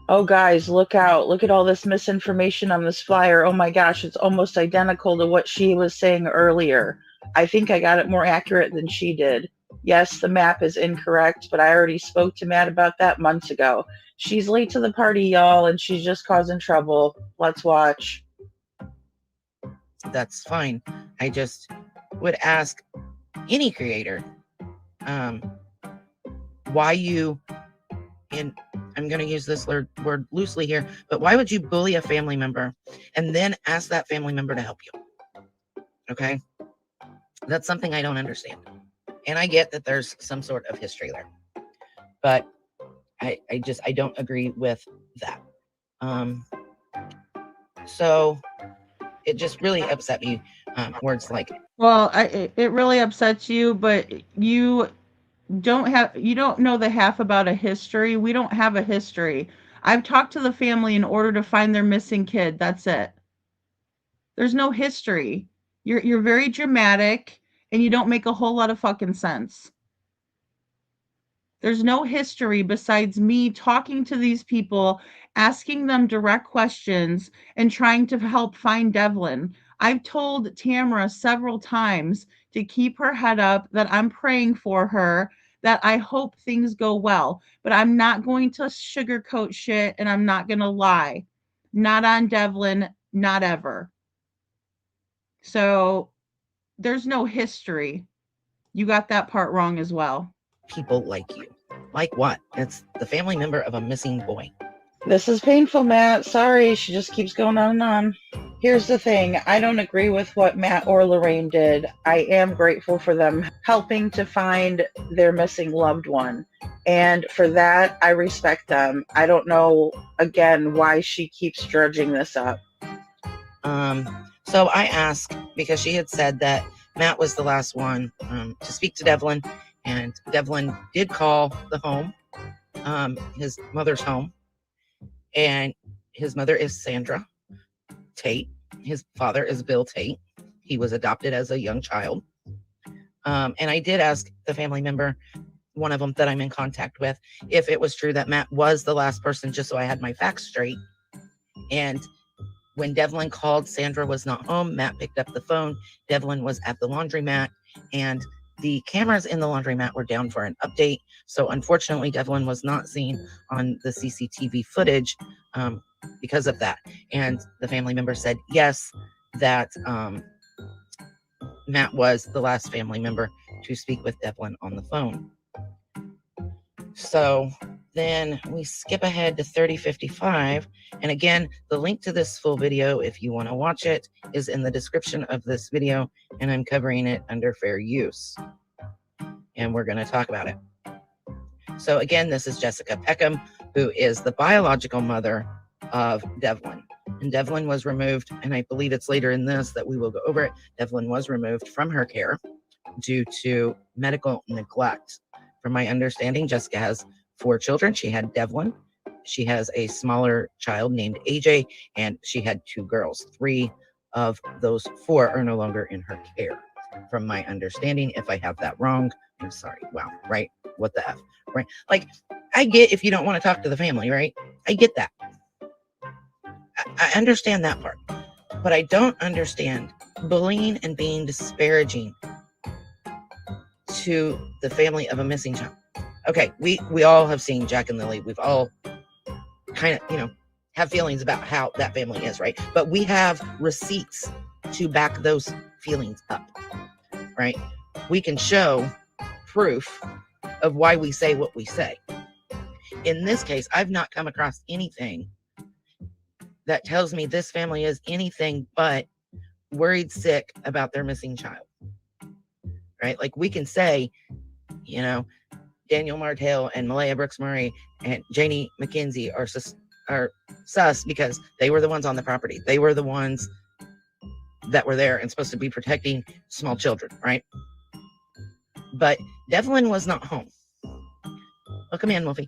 Oh, guys, look out. Look at all this misinformation on this flyer. Oh my gosh, it's almost identical to what she was saying earlier. I think I got it more accurate than she did. Yes, the map is incorrect, but I already spoke to Matt about that months ago. She's late to the party, y'all, and she's just causing trouble. Let's watch. That's fine. I just would ask any creator, why you, and I'm going to use this word loosely here, but why would you bully a family member and then ask that family member to help you? Okay? That's something I don't understand. And I get that there's some sort of history there, but I don't agree with that. So it just really upset me, words like, well, it really upsets you, but you don't know the half about a history. We don't have a history. I've talked to the family in order to find their missing kid. That's it. There's no history. You're very dramatic, and you don't make a whole lot of fucking sense. There's no history besides me talking to these people, asking them direct questions, and trying to help find Devlin. I've told Tamara several times to keep her head up, that I'm praying for her, that I hope things go well. But I'm not going to sugarcoat shit, and I'm not going to lie. Not on Devlin, not ever. So there's no history. You got that part wrong as well. People like you. Like what? It's the family member of a missing boy. This is painful, Matt. Sorry, she just keeps going on and on. Here's the thing. I don't agree with what Matt or Lorraine did. I am grateful for them helping to find their missing loved one. And for that, I respect them. I don't know, again, why she keeps dredging this up. So I asked, because she had said that Matt was the last one to speak to Devlin, and Devlin did call the home, his mother's home, and his mother is Sandra Tait. His father is Bill Tait. He was adopted as a young child. And I did ask the family member, one of them that I'm in contact with, if it was true that Matt was the last person, just so I had my facts straight. And when Devlin called, Sandra was not home. Matt picked up the phone. Devlin was at the laundromat, and the cameras in the laundromat were down for an update. So unfortunately, Devlin was not seen on the CCTV footage because of that. And the family member said, yes, that Matt was the last family member to speak with Devlin on the phone. So then we skip ahead to 3055. And again, the link to this full video, if you want to watch it, is in the description of this video. and I'm covering it under fair use. And we're going to talk about it. So again, this is Jessica Peckham, who is the biological mother of Devlin. And Devlin was removed, and I believe it's later in this that we will go over it. Devlin was removed from her care due to medical neglect. From my understanding, Jessica has 4 children. She had Devlin. She has a smaller child named AJ, and she had 2 girls. 3 of those 4 are no longer in her care. From my understanding, if I have that wrong, I'm sorry. Wow, right? What the F, right? Like, I get if you don't want to talk to the family, right? I get that. I understand that part. But I don't understand bullying and being disparaging to the family of a missing child. Okay, we all have seen Jack and Lily. We've all kind of, have feelings about how that family is, right? But we have receipts to back those feelings up, right? We can show proof of why we say what we say. In this case, I've not come across anything that tells me this family is anything but worried sick about their missing child, right? Like, we can say, Daniel Martell and Malaya Brooks Murray and Janie McKenzie are sus because they were the ones on the property. They were the ones that were there and supposed to be protecting small children, right? But Devlin was not home. Welcome in, Wolfie.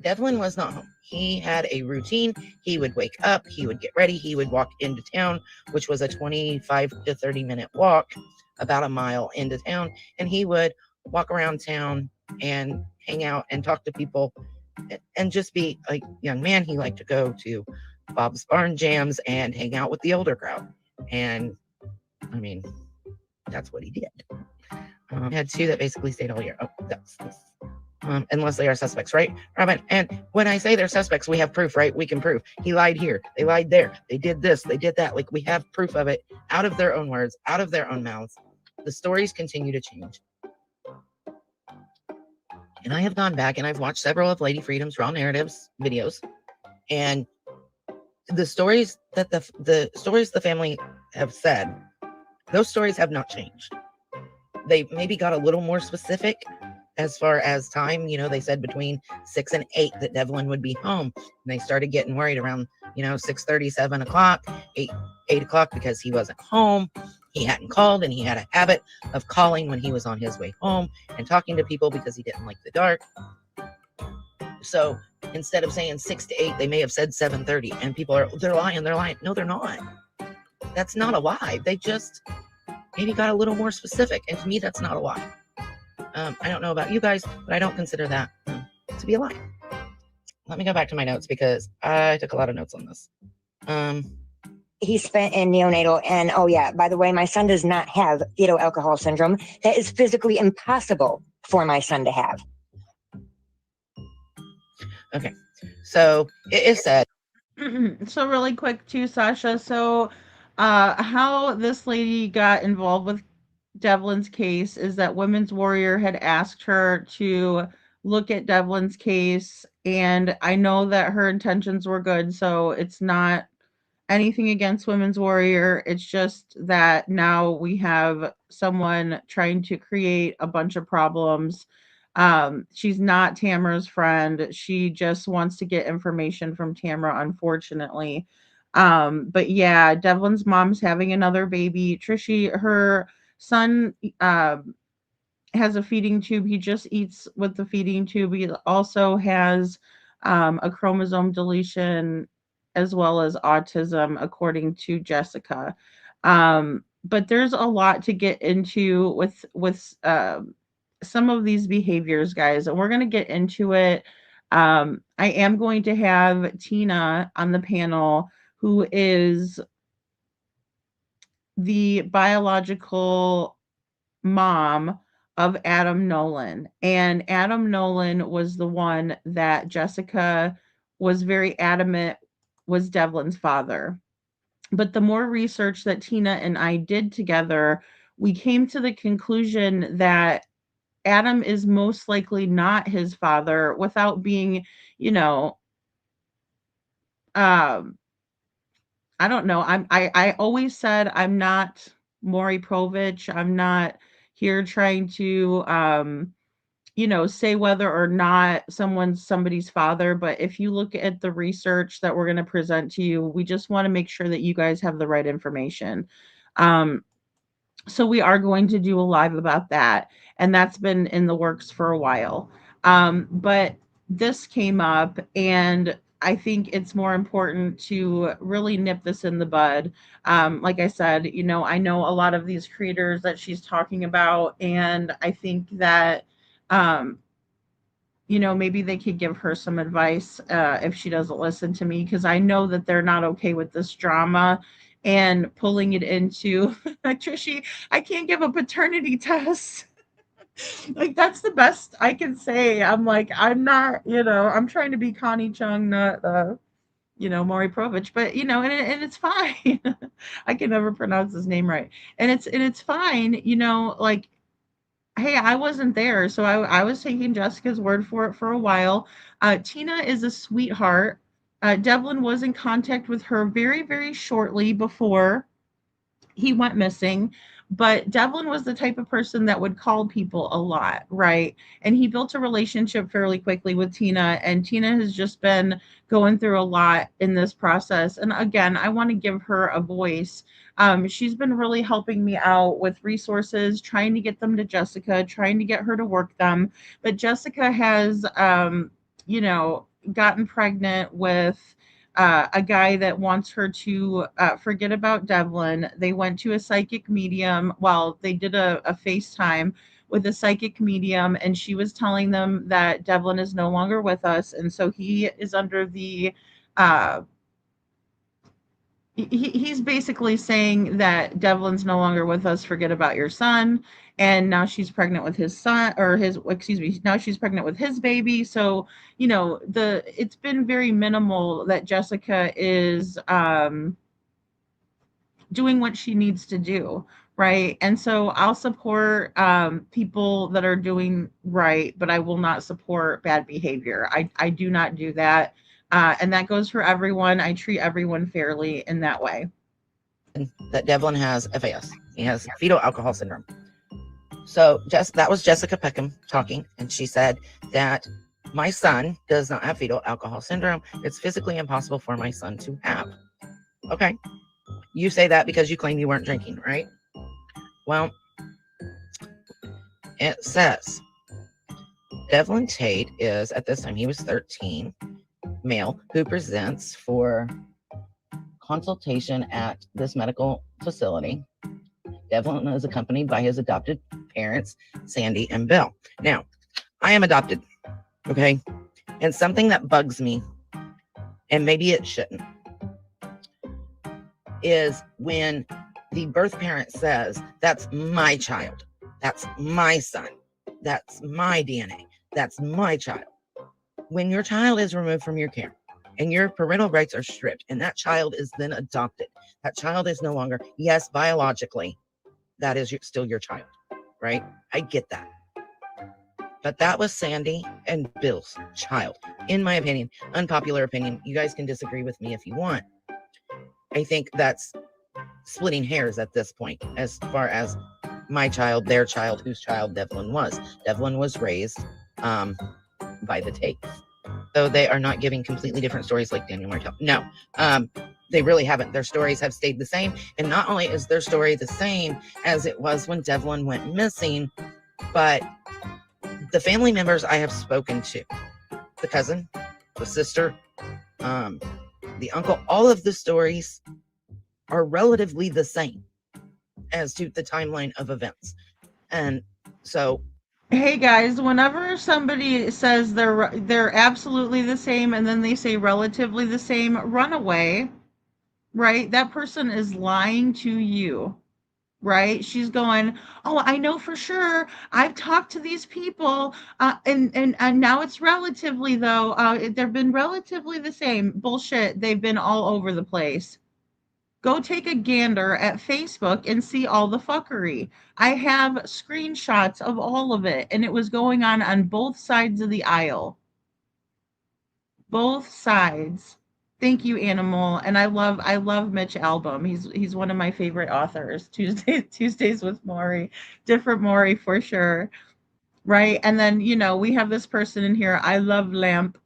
Devlin was not home. He had a routine. He would wake up, he would get ready, he would walk into town, which was a 25 to 30 minute walk, about a mile into town, and he would walk around town and hang out and talk to people and just be a young man. He liked to go to Bob's Barn Jams and hang out with the older crowd. And I mean, that's what he did. He had 2 that basically stayed all year. Oh, that's unless they are suspects, right, Robin? And when I say they're suspects, we have proof, right? We can prove he lied here, they lied there, they did this, they did that. Like, we have proof of it out of their own words, out of their own mouths. The stories continue to change. And I have gone back and I've watched several of Lady Freedom's Raw Narratives videos, and the stories that the stories the family have said, those stories have not changed. They maybe got a little more specific as far as time. They said between 6 and 8 that Devlin would be home, and they started getting worried around 6:30, 7 o'clock, 8 o'clock, because he wasn't home. He hadn't called, and he had a habit of calling when he was on his way home and talking to people because he didn't like the dark. So instead of saying 6 to 8, they may have said 7:30, and people they're lying. No, they're not. That's not a lie. They just maybe got a little more specific, and to me, that's not a lie. I don't know about you guys, but I don't consider that to be a lie. Let me go back to my notes because I took a lot of notes on this. He spent in neonatal, and oh yeah, by the way, my son does not have fetal alcohol syndrome. That is physically impossible for my son to have. Okay, so it is said. So really quick too, Sasha. So how this lady got involved with Devlin's case is that Women's Warrior had asked her to look at Devlin's case, and I know that her intentions were good, so it's not anything against Women's Warrior. It's just that now we have someone trying to create a bunch of problems. She's not Tamara's friend. She just wants to get information from Tamara, unfortunately. But yeah, Devlin's mom's having another baby. Trishy, her son has a feeding tube. He just eats with the feeding tube. He also has a chromosome deletion as well as autism, according to Jessica. But there's a lot to get into with some of these behaviors, guys, and we're going to get into it. I am going to have Tina on the panel, who is the biological mom of Adam Nolan. And Adam Nolan was the one that Jessica was very adamant was Devlin's father. But the more research that Tina and I did together, we came to the conclusion that Adam is most likely not his father, without being, I don't know. I always said I'm not Maury Povich. I'm not here trying to say whether or not someone's somebody's father, but if you look at the research that we're going to present to you, we just want to make sure that you guys have the right information. So we are going to do a live about that, and that's been in the works for a while. But this came up, and I think it's more important to really nip this in the bud. Like I said, I know a lot of these creators that she's talking about, and I think that um, maybe they could give her some advice if she doesn't listen to me, because I know that they're not okay with this drama and pulling it into Trishy. I can't give a paternity test. Like, that's the best I can say. I'm like, I'm not, I'm trying to be Connie Chung, not Maury Povich, but and it's fine. I can never pronounce his name right. And it's fine, like, hey, I wasn't there, so I was taking Jessica's word for it for a while. Tina is a sweetheart. Devlin was in contact with her very, very shortly before he went missing. But Devlin was the type of person that would call people a lot, right? And he built a relationship fairly quickly with Tina, and Tina has just been going through a lot in this process. And again, I want to give her a voice. She's been really helping me out with resources, trying to get them to Jessica, trying to get her to work them. But Jessica has, gotten pregnant with a guy that wants her to forget about Devlin. They went to a psychic medium. Well, they did a FaceTime with a psychic medium, and she was telling them that Devlin is no longer with us. And so he is under the uh, he's basically saying that Devlin's no longer with us, forget about your son. And now she's pregnant with his son, or his, excuse me, now she's pregnant with his baby. So, it's been very minimal that Jessica is doing what she needs to do. Right. And so I'll support people that are doing right, but I will not support bad behavior. I do not do that. And that goes for everyone. I treat everyone fairly in that way. That Devlin has FAS. He has fetal alcohol syndrome. So that was Jessica Peckham talking, and she said that my son does not have fetal alcohol syndrome. It's physically impossible for my son to have. Okay. You say that because you claim you weren't drinking, right? Well, it says Devlin Tait is, at this time, he was 13, male, who presents for consultation at this medical facility. Devlin is accompanied by his adopted parents, Sandy and Bill. Now, I am adopted, okay? And something that bugs me, and maybe it shouldn't, is when the birth parent says, that's my child, that's my son, that's my DNA, that's my child. When your child is removed from your care and your parental rights are stripped and that child is then adopted, that child is no longer, yes, biologically, that is still your child, right? I get that. But that was Sandy and Bill's child, in my opinion. Unpopular opinion. You guys can disagree with me if you want. I think that's splitting hairs at this point, as far as my child, their child, whose child Devlin was. Devlin was raised by the Taits. So they are not giving completely different stories like Daniel Martell. No, they really haven't. Their stories have stayed the same. And not only is their story the same as it was when Devlin went missing, but the family members I have spoken to, the cousin, the sister, the uncle, all of the stories are relatively the same as to the timeline of events. And so, hey guys, whenever somebody says they're absolutely the same and then they say relatively the same, run away, right? That person is lying to you, right? She's going, oh, I know for sure, I've talked to these people, and now it's relatively, though, they've been relatively the same. Bullshit. They've been all over the place. Go take a gander at Facebook and see all the fuckery. I have screenshots of all of it, and it was going on both sides of the aisle. Both sides. Thank you, Animal. And I love Mitch Albom. He's one of my favorite authors. Tuesdays with Maury. Different Maury for sure. Right. And then, we have this person in here. I love Lamp.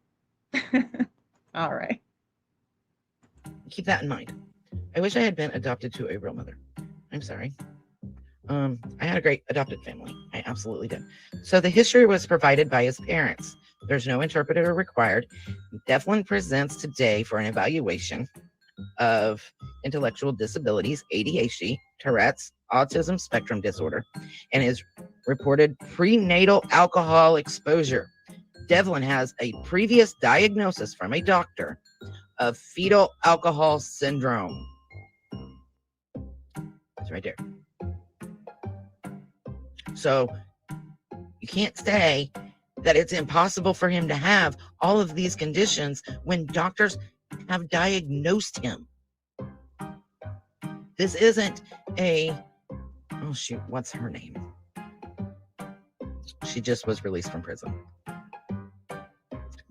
All right. Keep that in mind. I wish I had been adopted to a real mother. I'm sorry. I had a great adopted family. I absolutely did. So the history was provided by his parents. There's no interpreter required. Devlin presents today for an evaluation of intellectual disabilities, ADHD, Tourette's, autism spectrum disorder, and his reported prenatal alcohol exposure. Devlin has a previous diagnosis from a doctor of fetal alcohol syndrome. It's right there. So you can't say that it's impossible for him to have all of these conditions when doctors have diagnosed him. This isn't oh shoot, what's her name? She just was released from prison.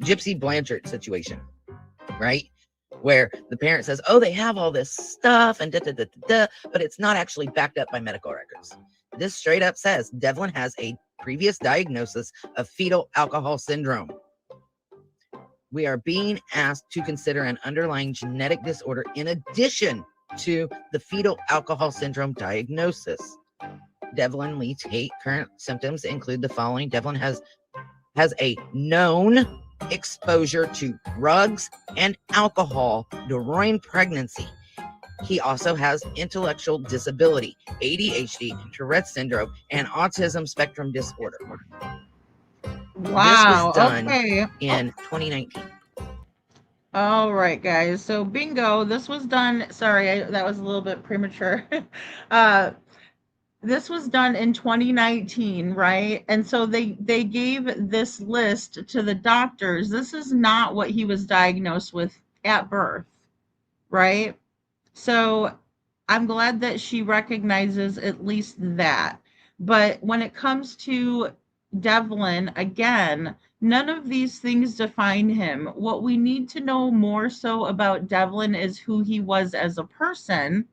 Gypsy Blanchard situation, right? Where the parent says, oh, they have all this stuff and but it's not actually backed up by medical records. This straight up says Devlin has a previous diagnosis of fetal alcohol syndrome. We are being asked to consider an underlying genetic disorder in addition to the fetal alcohol syndrome diagnosis. Devlin Lee Tait current symptoms include the following. Devlin has a known exposure to drugs and alcohol during pregnancy. He also has intellectual disability, ADHD, Tourette's syndrome, and autism spectrum disorder. Wow. This was done Okay. in 2019. All right, guys. So bingo. This was done. Sorry, that was a little bit premature. This was done in 2019, right? And so they gave this list to the doctors. This is not what he was diagnosed with at birth, right? So I'm glad that she recognizes at least that. But when it comes to Devlin, again, none of these things define him. What we need to know more so about Devlin is who he was as a person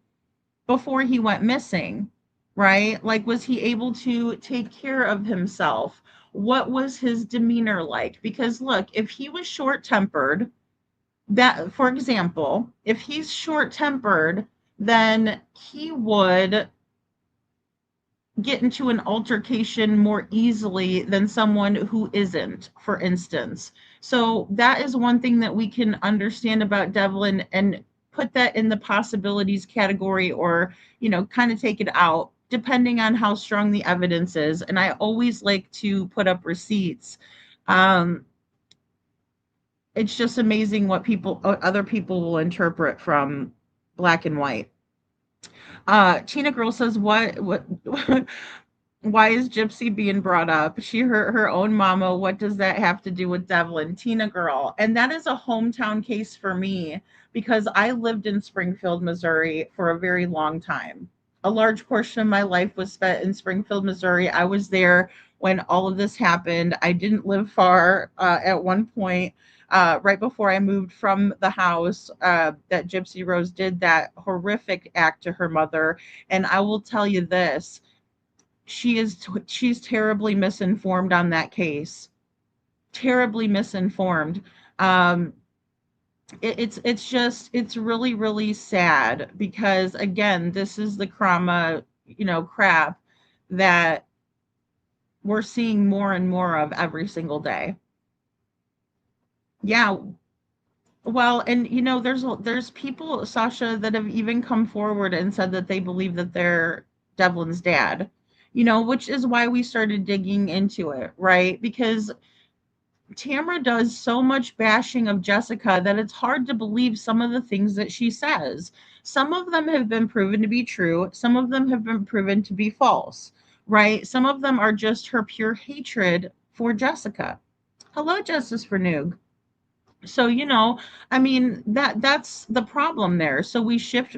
before he went missing, right? Like, was he able to take care of himself? What was his demeanor like? Because look, if he was short-tempered, that, for example, if he's short-tempered, then he would get into an altercation more easily than someone who isn't, for instance. So that is one thing that we can understand about Devlin and put that in the possibilities category, or, kind of take it out depending on how strong the evidence is. And I always like to put up receipts. It's just amazing what other people will interpret from black and white. Tina Girl says, what why is Gypsy being brought up? She her own mama. What does that have to do with Devlin? Tina Girl. And that is a hometown case for me, because I lived in Springfield, Missouri for a very long time. A large portion of my life was spent in Springfield, Missouri. I was there when all of this happened. I didn't live far at one point. Right before I moved from the house, that Gypsy Rose did that horrific act to her mother. And I will tell you this, she's terribly misinformed on that case. Terribly misinformed. It's really, really sad, because again, this is the trauma, crap that we're seeing more and more of every single day. Yeah. Well, and there's people, Sasha, that have even come forward and said that they believe that they're Devlin's dad, which is why we started digging into it, right? Because Tamra does so much bashing of Jessica that it's hard to believe some of the things that she says. Some of them have been proven to be true. Some of them have been proven to be false, right? Some of them are just her pure hatred for Jessica. Hello, Justice for Noog. So, that's the problem there. So we sift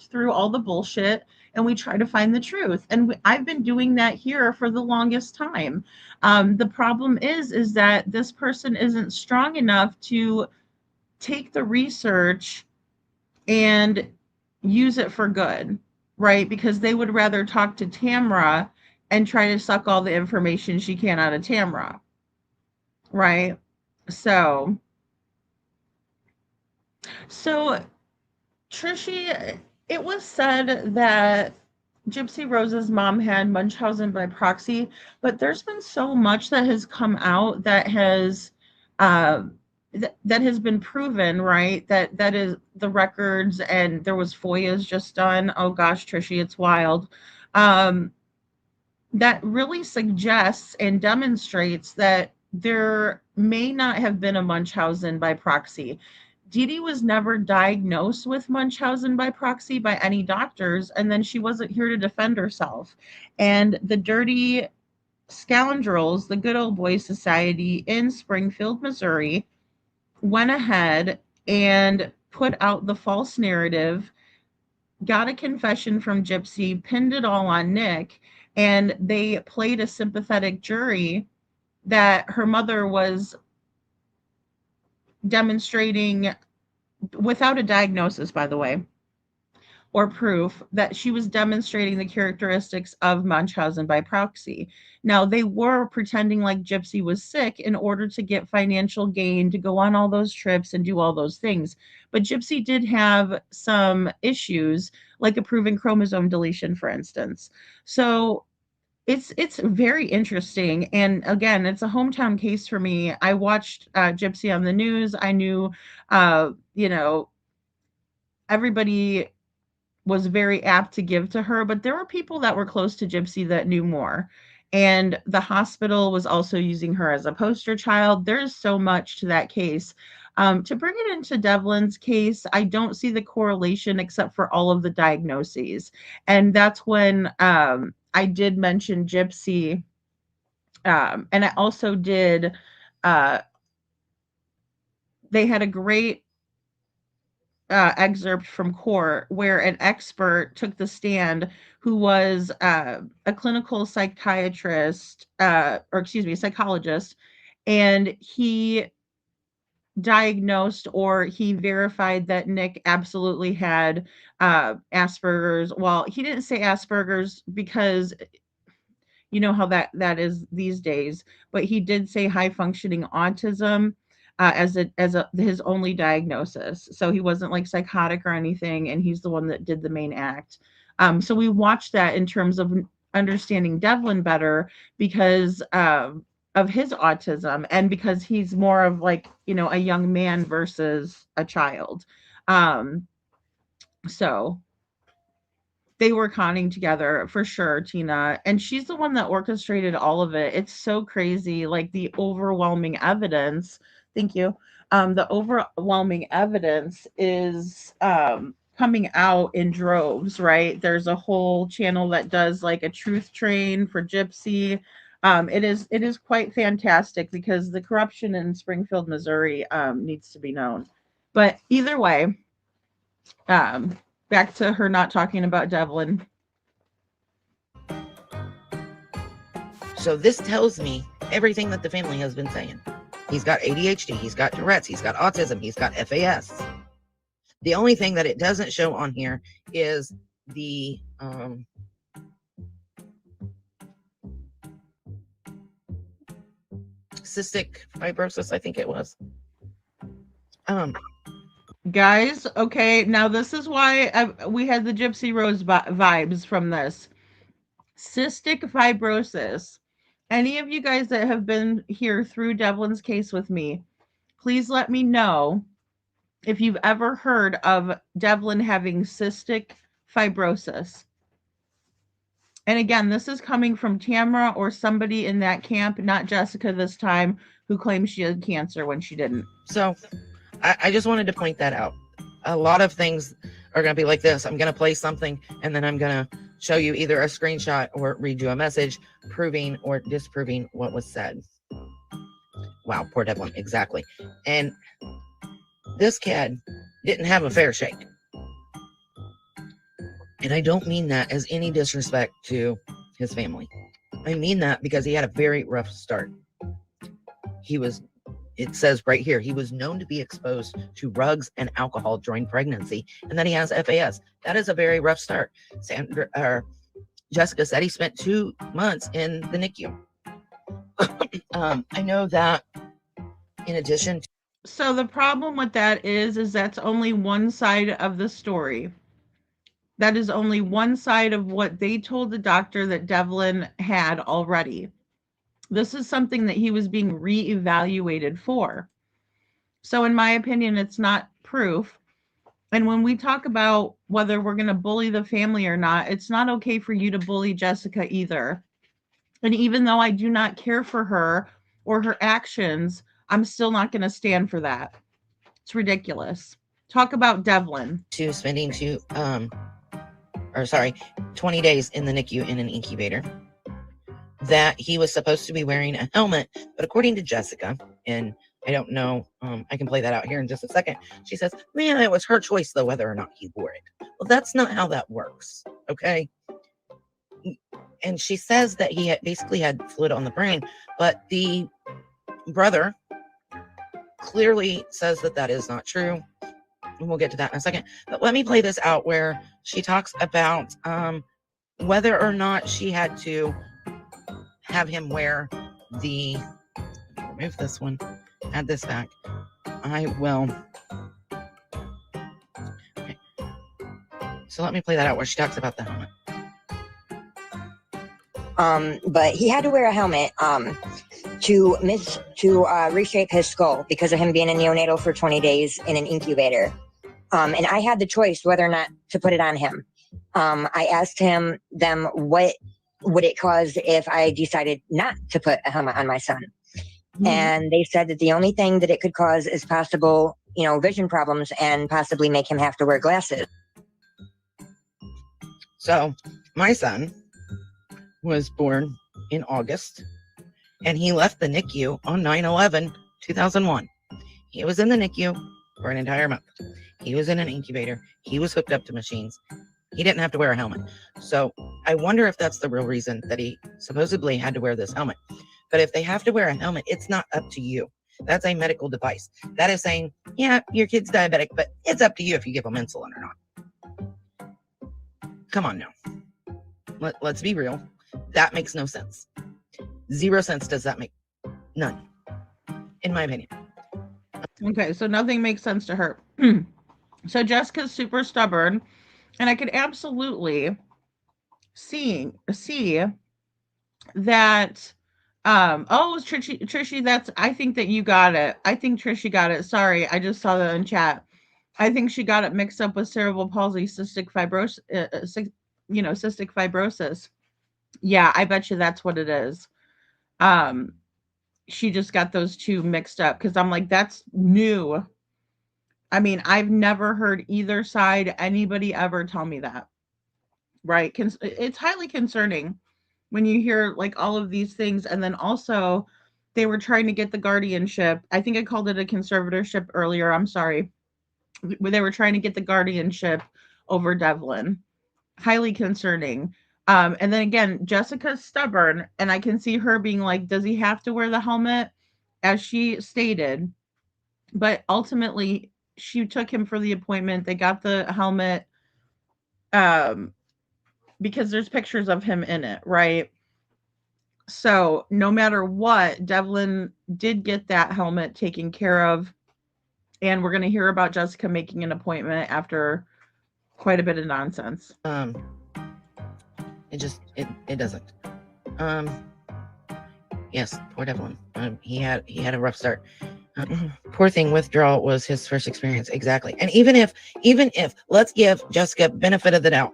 through all the bullshit and we try to find the truth. And I've been doing that here for the longest time. The problem is that this person isn't strong enough to take the research and use it for good, right? Because they would rather talk to Tamra and try to suck all the information she can out of Tamra, right? So Trishy, it was said that Gypsy Rose's mom had Munchausen by proxy, but there's been so much that has come out that has that has been proven, right? That is the records, and there was FOIAs just done. Oh gosh, Trishy, it's wild. That really suggests and demonstrates that there may not have been a Munchausen by proxy. Dee Dee was never diagnosed with Munchausen by proxy by any doctors, and then she wasn't here to defend herself. And the dirty scoundrels, the Good Old Boys Society in Springfield, Missouri, went ahead and put out the false narrative, got a confession from Gypsy, pinned it all on Nick, and they played a sympathetic jury that her mother was demonstrating, without a diagnosis, by the way, or proof, that she was demonstrating the characteristics of Munchausen by proxy. Now, they were pretending like Gypsy was sick in order to get financial gain, to go on all those trips and do all those things. But Gypsy did have some issues, like a proven chromosome deletion, for instance. So it's very interesting. And again, it's a hometown case for me. I watched Gypsy on the news. I knew, everybody was very apt to give to her, but there were people that were close to Gypsy that knew more. And the hospital was also using her as a poster child. There's so much to that case. To bring it into Devlin's case, I don't see the correlation except for all of the diagnoses. And that's when I did mention Gypsy. And I also did, they had a great excerpt from court where an expert took the stand who was a clinical psychiatrist, psychologist, and he diagnosed, or he verified, that Nick absolutely had Asperger's. Well, he didn't say Asperger's because you know how that is these days, but he did say high functioning autism as his only diagnosis. So he wasn't like psychotic or anything, and he's the one that did the main act. So we watched that in terms of understanding Devlin better because of his autism, and because he's more of like, a young man versus a child. So they were conning together for sure, Tina. And she's the one that orchestrated all of it. It's so crazy. Like the overwhelming evidence. Thank you. The overwhelming evidence is coming out in droves, right? There's a whole channel that does like a truth train for Gypsy. It is quite fantastic because the corruption in Springfield, Missouri needs to be known. But either way, back to her not talking about Devlin. So this tells me everything that the family has been saying. He's got ADHD, he's got Tourette's, he's got autism, he's got FAS. The only thing that it doesn't show on here is the cystic fibrosis, I think it was. Guys, okay, now this is why we had the Gypsy Rose vibes from this. Cystic fibrosis. Any of you guys that have been here through Devlin's case with me, please let me know if you've ever heard of Devlin having cystic fibrosis. And again, this is coming from Tamra or somebody in that camp, not Jessica this time, who claims she had cancer when she didn't. So I just wanted to point that out. A lot of things are going to be like this. I'm going to play something, and then I'm going to show you either a screenshot or read you a message proving or disproving what was said. Wow, poor Devlin. Exactly. And this kid didn't have a fair shake. And I don't mean that as any disrespect to his family. I mean that because he had a very rough start. He was it says right here, he was known to be exposed to drugs and alcohol during pregnancy, and then he has FAS. That is a very rough start. Jessica said he spent 2 months in the NICU. I know that in addition to— So the problem with that is that's only one side of the story. That is only one side of what they told the doctor that Devlin had already. This is something that he was being reevaluated for. So in my opinion, it's not proof. And when we talk about whether we're going to bully the family or not, it's not okay for you to bully Jessica either. And even though I do not care for her or her actions, I'm still not going to stand for that. It's ridiculous. Talk about Devlin. To spending 20 days in the NICU in an incubator, that he was supposed to be wearing a helmet, but according to Jessica, and I don't know, I can play that out here in just a second. She says, man, it was her choice though, whether or not he wore it. Well, that's not how that works. Okay. And she says that he basically had fluid on the brain, but the brother clearly says that that is not true. And we'll get to that in a second. But let me play this out where she talks about whether or not she had to have him wear the— remove this one, add this back. I will. Okay. So let me play that out where she talks about the helmet. But he had to wear a helmet to reshape his skull because of him being in neonatal for 20 days in an incubator. And I had the choice whether or not to put it on him. I asked them what would it cause if I decided not to put a helmet on my son. Mm-hmm. And they said that the only thing that it could cause is possible, vision problems and possibly make him have to wear glasses. So my son was born in August, and he left the NICU on 9/11/2001. He was in the NICU for an entire month. He was in an incubator. He was hooked up to machines. He didn't have to wear a helmet. So I wonder if that's the real reason that he supposedly had to wear this helmet. But if they have to wear a helmet, it's not up to you. That's a medical device. That is saying, yeah, your kid's diabetic, but it's up to you if you give them insulin or not. Come on now. Let's be real. That makes no sense. 0 sense does that make. None. In my opinion. Okay, so nothing makes sense to her. So Jessica's super stubborn, and I could absolutely see that. Oh, Trishy, I think that you got it. I think Trishy got it. Sorry, I just saw that in chat. I think she got it mixed up with cerebral palsy, cystic fibrosis. Yeah, I bet you that's what it is. She just got those two mixed up because I'm like, that's new. I mean, I've never heard either side, anybody ever tell me that. Right? It's highly concerning when you hear like all of these things. And then also they were trying to get the guardianship. I think I called it a conservatorship earlier. I'm sorry. They were trying to get the guardianship over Devlin. Highly concerning. And then again, Jessica's stubborn, and I can see her being like, does he have to wear the helmet? As she stated. But ultimately, she took him for the appointment. They got the helmet because there's pictures of him in it, right? So no matter what, Devlin did get that helmet taken care of. And we're going to hear about Jessica making an appointment after quite a bit of nonsense. It doesn't. Yes, poor Devlin. He had a rough start. Poor thing, withdrawal was his first experience. Exactly. And even if let's give Jessica benefit of the doubt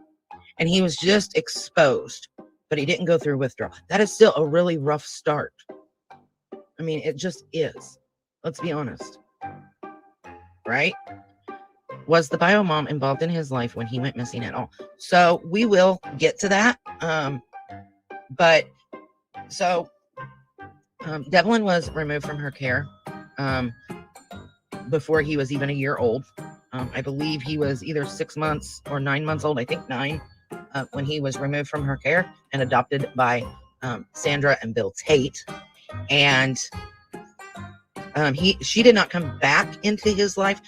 and he was just exposed, but he didn't go through withdrawal, that is still a really rough start. I mean, it just is. Let's be honest. Right? Was the bio mom involved in his life when he went missing at all? So we will get to that. Devlin was removed from her care before he was even a year old. I believe he was either 6 months or 9 months old. I think 9 when he was removed from her care and adopted by Sandra and Bill Tait. And She did not come back into his life.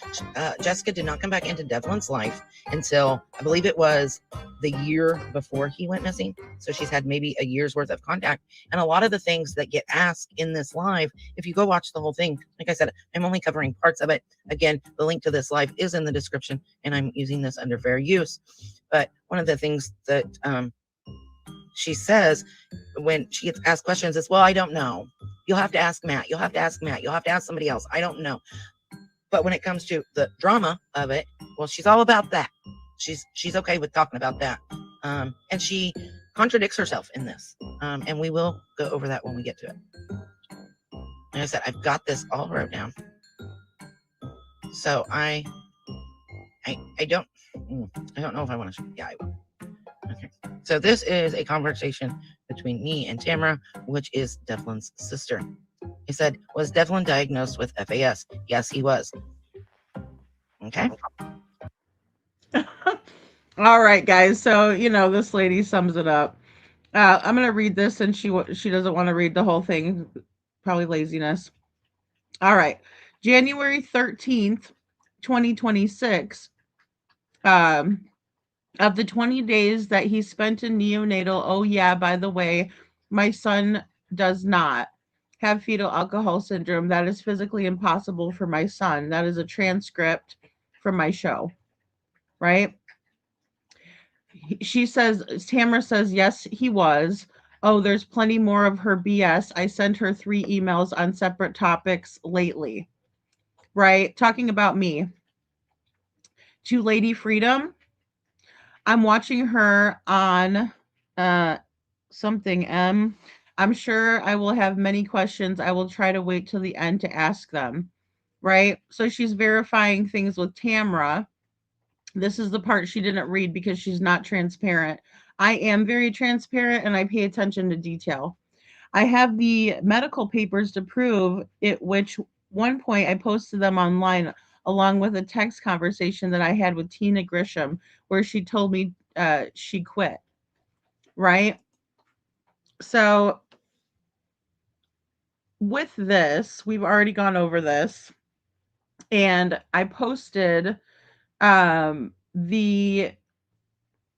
Jessica did not come back into Devlin's life until I believe it was the year before he went missing. So she's had maybe a year's worth of contact. And a lot of the things that get asked in this live, if you go watch the whole thing, like I said, I'm only covering parts of it. Again, the link to this live is in the description, and I'm using this under fair use. But one of the things that she says when she gets asked questions is, well, I don't know. You'll have to ask Matt. You'll have to ask Matt. You'll have to ask somebody else. I don't know. But when it comes to the drama of it, well, she's all about that. She's okay with talking about that. And she contradicts herself in this. And we will go over that when we get to it. Like I said, I've got this all wrote down. So I don't know if I want to. Yeah, I will. Okay. So this is a conversation between me and Tamara, which is Devlin's sister. He said, was Devlin diagnosed with FAS? Yes, he was. Okay. All right, guys. So, this lady sums it up. I'm going to read this, and she doesn't want to read the whole thing. Probably laziness. All right. January 13th, 2026. Of the 20 days that he spent in neonatal, oh yeah, by the way, my son does not have fetal alcohol syndrome. That is physically impossible for my son. That is a transcript from my show, right? Tamara says, yes, he was. Oh, there's plenty more of her BS. I sent her 3 emails on separate topics lately, right? Talking about me. To Lady Freedom, I'm watching her on something M. I'm sure I will have many questions. I will try to wait till the end to ask them, right? So she's verifying things with Tamara. This is the part she didn't read because she's not transparent. I am very transparent and I pay attention to detail. I have the medical papers to prove it, which one point I posted them online along with a text conversation that I had with Tina Grisham where she told me she quit, right? So with this, we've already gone over this, and I posted the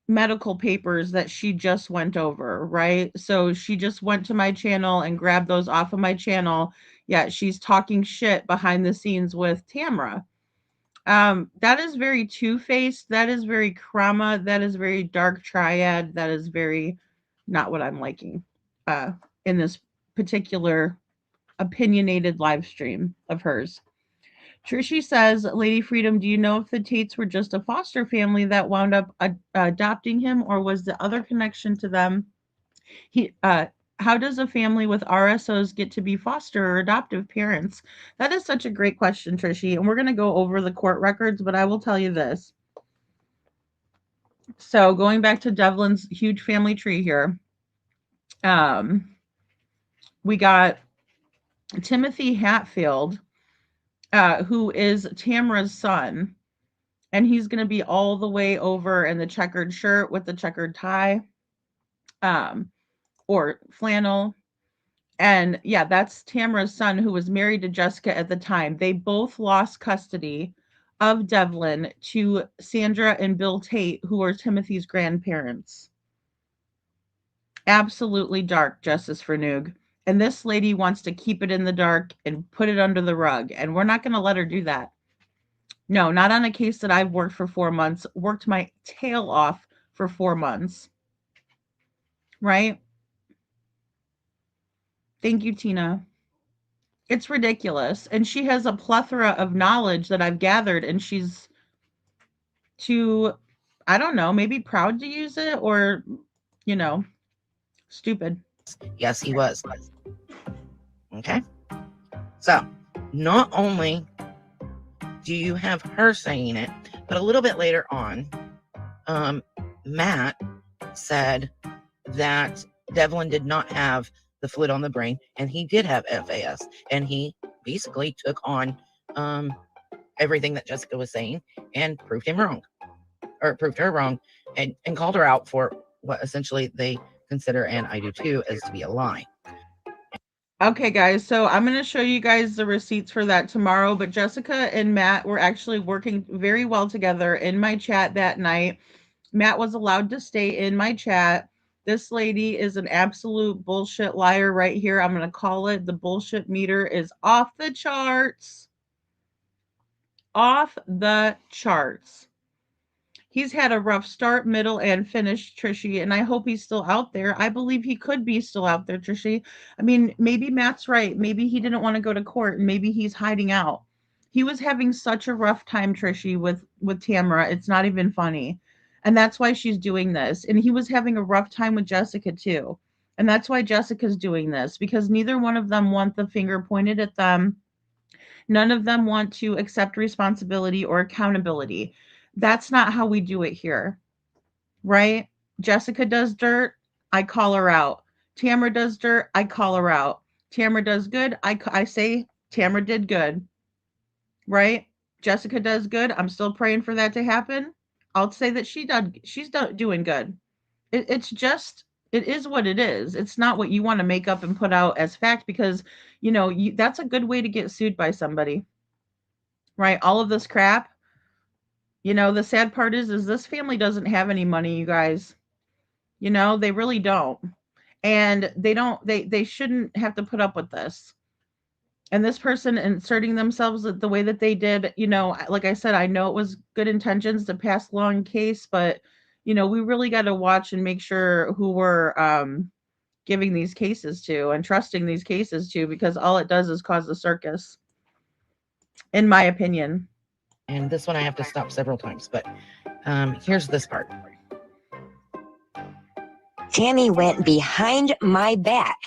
medical papers that she just went over, right? So she just went to my channel and grabbed those off of my channel. Yeah, she's talking shit behind the scenes with Tamara. That is very two-faced. That is very Krama. That is very dark triad. That is very not what I'm liking in this particular opinionated live stream of hers. Trishy says, Lady Freedom, do you know if the Tates were just a foster family that wound up adopting him, or was the other connection to them? How does a family with RSOs get to be foster or adoptive parents? That is such a great question, Trishy. And we're going to go over the court records, but I will tell you this. So going back to Devlin's huge family tree here, we got Timothy Hatfield, who is Tamara's son. And he's going to be all the way over in the checkered shirt with the checkered tie, or flannel. And yeah, that's Tamara's son, who was married to Jessica at the time. They both lost custody of Devlin to Sandra and Bill Tait, who are Timothy's grandparents. Absolutely dark, Justice for Noog. And this lady wants to keep it in the dark and put it under the rug. And we're not going to let her do that. No, not on a case that I've worked for 4 months, worked my tail off for 4 months. Right? Thank you, Tina. It's ridiculous. And she has a plethora of knowledge that I've gathered, and she's too, I don't know, maybe proud to use it, or, stupid. Yes, he was. Okay. So not only do you have her saying it, but a little bit later on, Matt said that Devlin did not have the fluid on the brain, and he did have FAS, and he basically took on everything that Jessica was saying and proved him wrong, or proved her wrong, and called her out for what essentially they consider, and I do too, as to be a lie. Okay, guys, so I'm going to show you guys the receipts for that tomorrow, but Jessica and Matt were actually working very well together in my chat that night. Matt was allowed to stay in my chat. This lady is an absolute bullshit liar right here. I'm going to call it. The bullshit meter is off the charts. Off the charts. He's had a rough start, middle, and finish, Trishy, and I hope he's still out there. I believe he could be still out there, Trishy. I mean, maybe Matt's right. Maybe he didn't want to go to court, and maybe he's hiding out. He was having such a rough time, Trishy, with Tamara. It's not even funny, and that's why she's doing this. And he was having a rough time with Jessica too, and that's why Jessica's doing this, because neither one of them want the finger pointed at them. None of them want to accept responsibility or accountability. That's not how we do it here, right? Jessica does dirt, I call her out. Tamara does dirt, I call her out. Tamara does good, I say Tamara did good, right? Jessica does good, I'm still praying for that to happen. I'll say that she's doing good. It's just, it is what it is. It's not what you want to make up and put out as fact, because that's a good way to get sued by somebody, right? All of this crap. The sad part is this family doesn't have any money, you guys. They really don't. And they shouldn't have to put up with this. And this person inserting themselves the way that they did, like I said, I know it was good intentions to pass along case, but we really got to watch and make sure who we're giving these cases to and trusting these cases to, because all it does is cause the circus, in my opinion. And this one I have to stop several times, but here's this part. Tammy went behind my back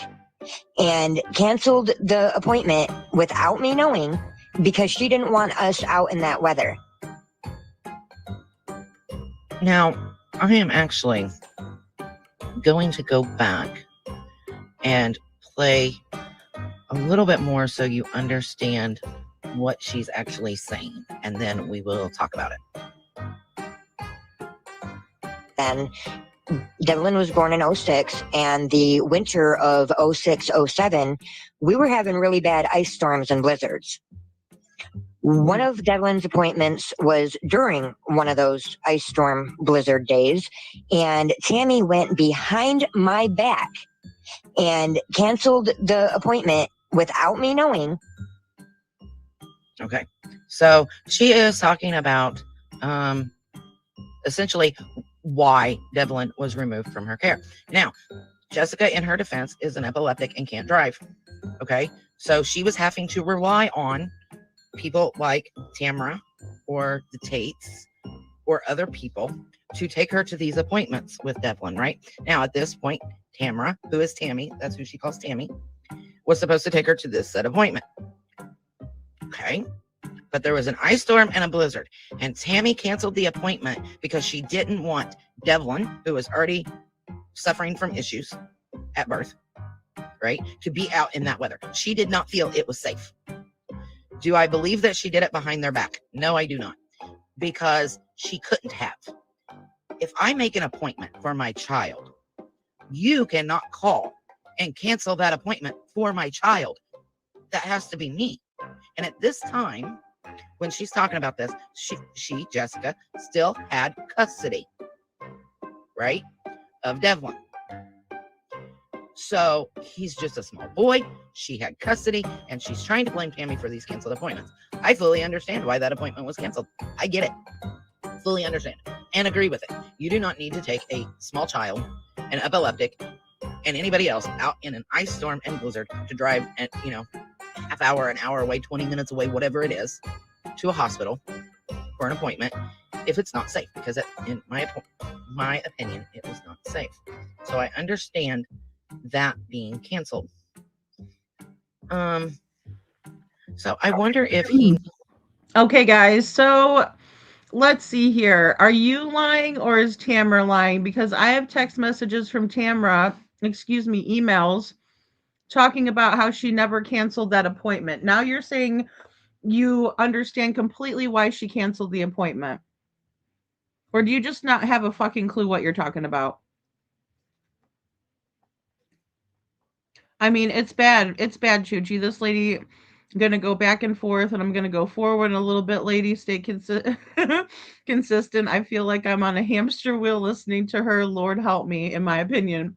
and canceled the appointment without me knowing because she didn't want us out in that weather. Now, I am actually going to go back and play a little bit more so you understand what she's actually saying, and then we will talk about it. And Devlin was born in 06, and the winter of 06, 07, we were having really bad ice storms and blizzards. One of Devlin's appointments was during one of those ice storm blizzard days, and Tammy went behind my back and canceled the appointment without me knowing. Okay, so she is talking about essentially why Devlin was removed from her care. Now, Jessica, in her defense, is an epileptic and can't drive. Okay, so she was having to rely on people like Tamara or the Taits or other people to take her to these appointments with Devlin, right? Now, at this point, Tamara, who is Tammy, that's who she calls Tammy, was supposed to take her to this said appointment. Okay, but there was an ice storm and a blizzard, and Tammy canceled the appointment because she didn't want Devlin, who was already suffering from issues at birth, right, to be out in that weather. She did not feel it was safe. Do I believe that she did it behind their back? No, I do not, because she couldn't have. If I make an appointment for my child, you cannot call and cancel that appointment for my child. That has to be me. And at this time, when she's talking about this, she, Jessica, still had custody, right, of Devlin. So he's just a small boy. She had custody, and she's trying to blame Tammy for these canceled appointments. I fully understand why that appointment was canceled. I get it. Fully understand and agree with it. You do not need to take a small child, an epileptic, and anybody else out in an ice storm and blizzard to drive at, half hour, an hour away, 20 minutes away, whatever it is, to a hospital for an appointment if it's not safe, because in my opinion, it was not safe. So I understand that being canceled. So I wonder if he... Okay, guys, so let's see here. Are you lying or is Tamara lying? Because I have text messages from Tamara, emails, talking about how she never canceled that appointment. Now you're saying you understand completely why she canceled the appointment. Or do you just not have a fucking clue what you're talking about? I mean, it's bad. It's bad, Chuchi. This lady gonna go back and forth, and I'm gonna go forward a little bit, lady. Stay consistent. I feel like I'm on a hamster wheel listening to her. Lord help me, in my opinion.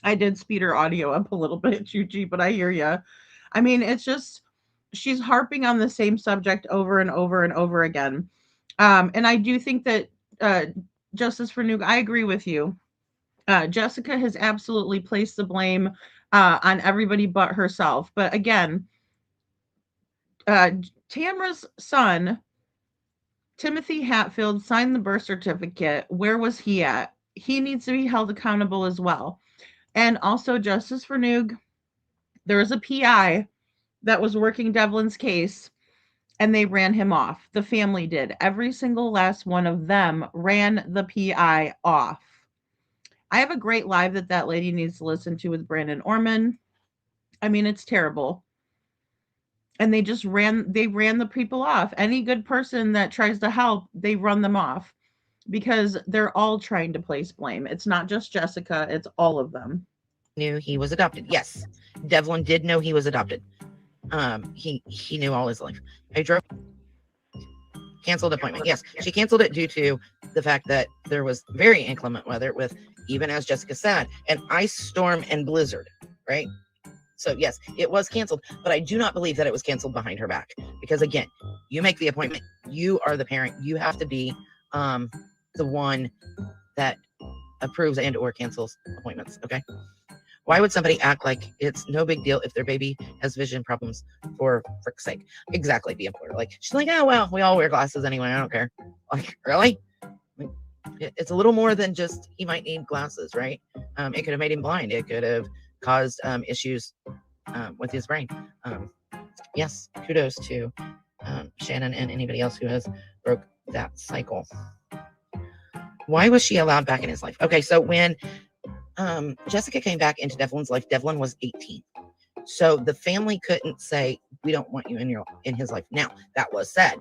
I did speed her audio up a little bit, Chuchi, but I hear ya. I mean, it's just she's harping on the same subject over and over and over again. And I do think that uh, Justice for Nuke, I agree with you. Jessica has absolutely placed the blame on everybody but herself. But again, uh, Tamara's son, Timothy Hatfield, signed the birth certificate. Where was he at? He needs to be held accountable as well. And also, Justice for Noog, there was a PI that was working Devlin's case and they ran him off. The family did. Every single last one of them ran the PI off. I have a great live that lady needs to listen to with Brandon Orman. I mean, it's terrible. And they ran the people off. Any good person that tries to help, they run them off because they're all trying to place blame. It's not just Jessica, it's all of them. Knew he was adopted. Yes. Devlin did know he was adopted. He knew all his life. I drove canceled appointment. Yes, she canceled it due to the fact that there was very inclement weather with, even as Jessica said, an ice storm and blizzard, right? So yes, it was canceled, but I do not believe that it was canceled behind her back because again, you make the appointment, you are the parent, you have to be the one that approves and or cancels appointments, okay? Why would somebody act like it's no big deal if their baby has vision problems for frick's sake? Exactly, the employer. Like, she's like, oh, well, we all wear glasses anyway. I don't care. Like, really? It's a little more than just he might need glasses, right? It could have made him blind. It could have caused issues with his brain. Yes, kudos to Shannon and anybody else who has broke that cycle. Why was she allowed back in his life? Okay, so when Jessica came back into Devlin's life, Devlin was 18. So the family couldn't say, we don't want you in his life. Now, that was said.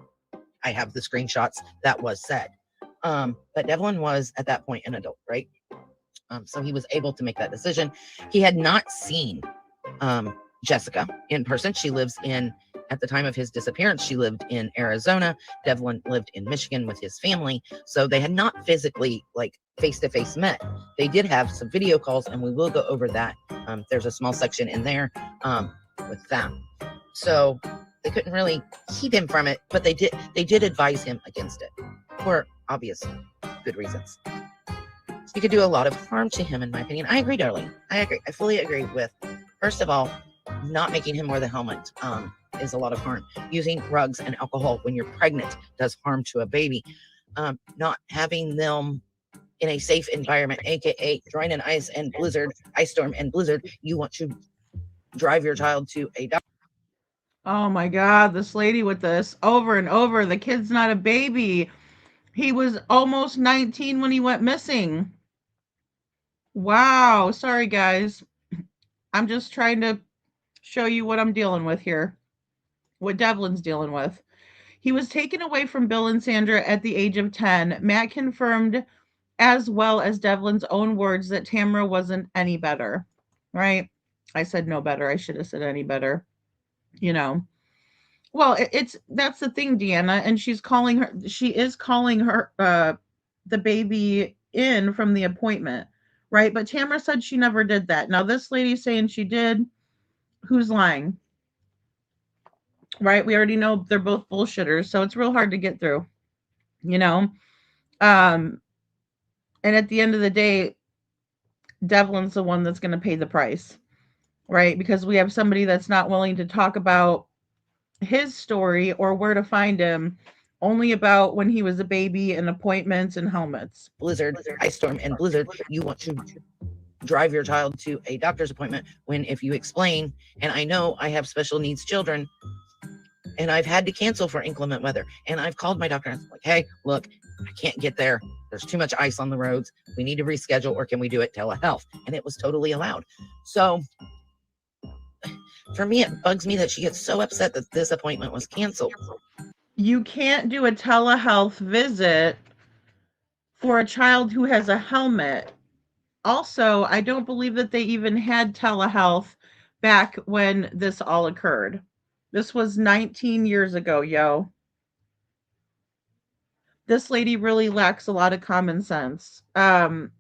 I have the screenshots. That was said. But Devlin was at that point an adult, right? So he was able to make that decision. He had not seen Jessica in person. She lives at the time of his disappearance, she lived in Arizona. Devlin lived in Michigan with his family. So they had not physically, like, face-to-face met. They did have some video calls, and we will go over that. There's a small section in there with that. So they couldn't really keep him from it, but they did advise him against it for obvious good reasons. You could do a lot of harm to him, in my opinion. I agree, darling. I agree. I fully agree with, first of all, not making him wear the helmet is a lot of harm. Using drugs and alcohol when you're pregnant does harm to a baby. Not having them in a safe environment, aka during an ice storm and blizzard, you want to drive your child to a doctor. Oh my God, this lady with this over and over. The kid's not a baby. He was almost 19 when he went missing. Wow. Sorry, guys. I'm just trying to show you what I'm dealing with here. What Devlin's dealing with. He was taken away from Bill and Sandra at the age of 10. Matt confirmed, as well as Devlin's own words, that Tamara wasn't any better. Right? I said no better. I should have said any better. You know. Well, that's the thing, Deanna, and she is calling her the baby in from the appointment, right? But Tamara said she never did that. Now this lady's saying she did. Who's lying? Right? We already know they're both bullshitters, so it's real hard to get through, you know? And at the end of the day, Devlin's the one that's going to pay the price, right? Because we have somebody that's not willing to talk about his story or where to find him, only about when he was a baby and appointments and helmets. Blizzard, ice storm, and blizzard, you want to drive your child to a doctor's appointment when, if you explain, and I know I have special needs children, and I've had to cancel for inclement weather, and I've called my doctor and I'm like, hey, look, I can't get there. There's too much ice on the roads. We need to reschedule, or can we do it telehealth? And it was totally allowed. So for me, it bugs me that she gets so upset that this appointment was canceled. You can't do a telehealth visit for a child who has a helmet. Also, I don't believe that they even had telehealth back when this all occurred. This was 19 years ago, yo. This lady really lacks a lot of common sense. So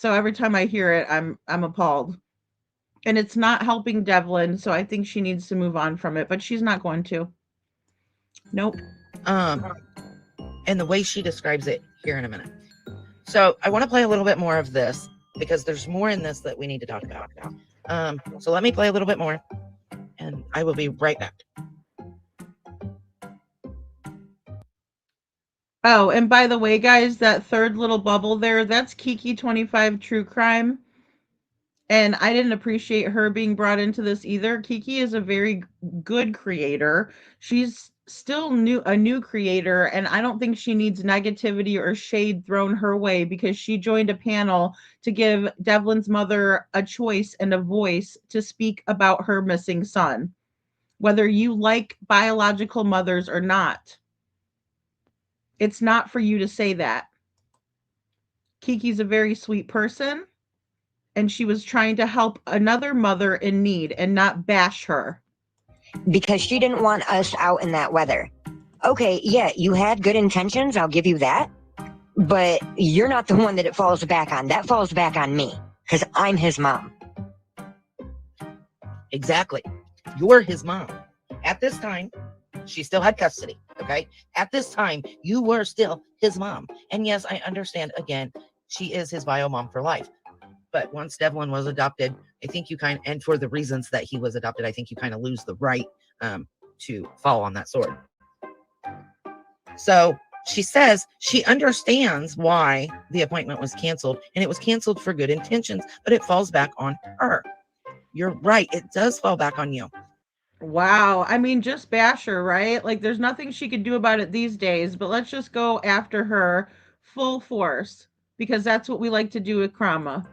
every time I hear it, I'm appalled. And it's not helping Devlin, so I think she needs to move on from it, but she's not going to. Nope. And the way she describes it here in a minute. So I want to play a little bit more of this because there's more in this that we need to talk about. So let me play a little bit more and I will be right back. Oh, and by the way, guys, that third little bubble there, that's Kiki25 True Crime. And I didn't appreciate her being brought into this either. Kiki is a very good creator. She's still a new creator, and I don't think she needs negativity or shade thrown her way because she joined a panel to give Devlin's mother a choice and a voice to speak about her missing son, whether you like biological mothers or not. It's not for you to say that. Kiki's a very sweet person, and she was trying to help another mother in need and not bash her. Because she didn't want us out in that weather. Okay, yeah, you had good intentions, I'll give you that. But you're not the one that it falls back on. That falls back on me, because I'm his mom. Exactly. You're his mom. At this time, she still had custody, okay? At this time, you were still his mom. And yes, I understand, again, she is his bio mom for life. But once Devlin was adopted, I think you and for the reasons that he was adopted, I think you kind of lose the right to fall on that sword. So she says she understands why the appointment was canceled, and it was canceled for good intentions, but it falls back on her. You're right. It does fall back on you. Wow. I mean, just bash her, right? Like, there's nothing she could do about it these days, but let's just go after her full force because that's what we like to do with Krama.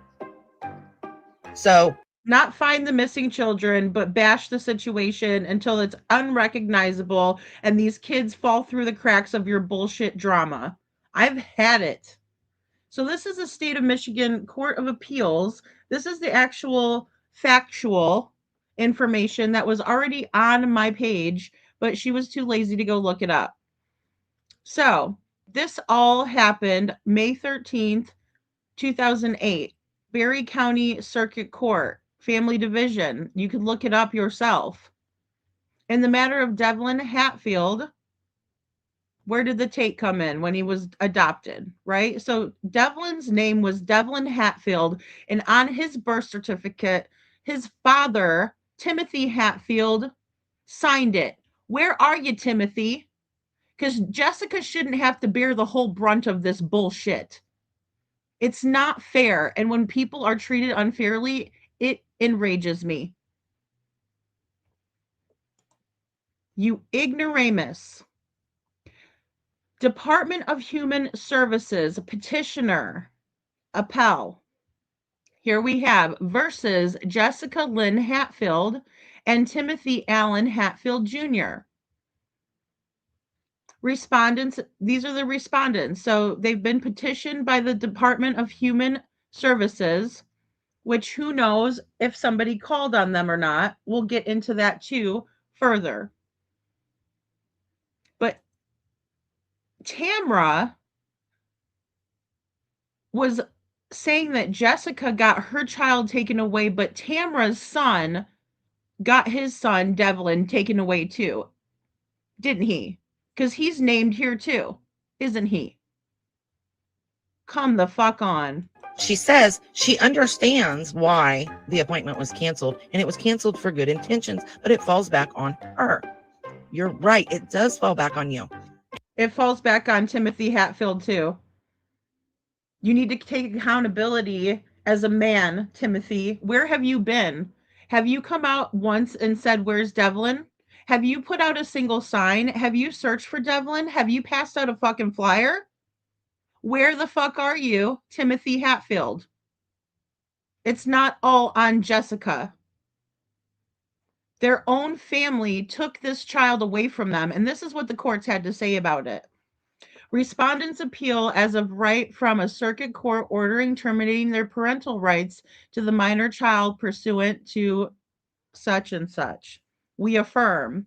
So, not find the missing children, but bash the situation until it's unrecognizable and these kids fall through the cracks of your bullshit drama. I've had it. So this is the State of Michigan Court of Appeals. This is the actual factual information that was already on my page, but she was too lazy to go look it up. So this all happened May 13th, 2008, Berry County Circuit Court, Family Division. You could look it up yourself. In the matter of Devlin Hatfield, where did the Tait come in when he was adopted, right? So Devlin's name was Devlin Hatfield, and on his birth certificate, his father, Timothy Hatfield, signed it. Where are you, Timothy? Because Jessica shouldn't have to bear the whole brunt of this bullshit. It's not fair, and when people are treated unfairly, it enrages me. You ignoramus. Department of Human Services petitioner, appel. Here we have versus Jessica Lynn Hatfield and Timothy Allen Hatfield Jr. Respondents, these are the respondents. So they've been petitioned by the Department of Human Services, which who knows if somebody called on them or not. We'll get into that too further. But Tamra was saying that Jessica got her child taken away, but Tamra's son got his son, Devlin, taken away too. Didn't he? Because he's named here too, isn't he? Come the fuck on. She says she understands why the appointment was canceled, and it was canceled for good intentions, but it falls back on her. You're right. It does fall back on you. It falls back on Timothy Hatfield too. You need to take accountability as a man, Timothy. Where have you been? Have you come out once and said, "Where's Devlin?" Have you put out a single sign? Have you searched for Devlin? Have you passed out a fucking flyer? Where the fuck are you, Timothy Hatfield? It's not all on Jessica. Their own family took this child away from them, and this is what the courts had to say about it. Respondents appeal as of right from a circuit court ordering terminating their parental rights to the minor child pursuant to such and such. We affirm.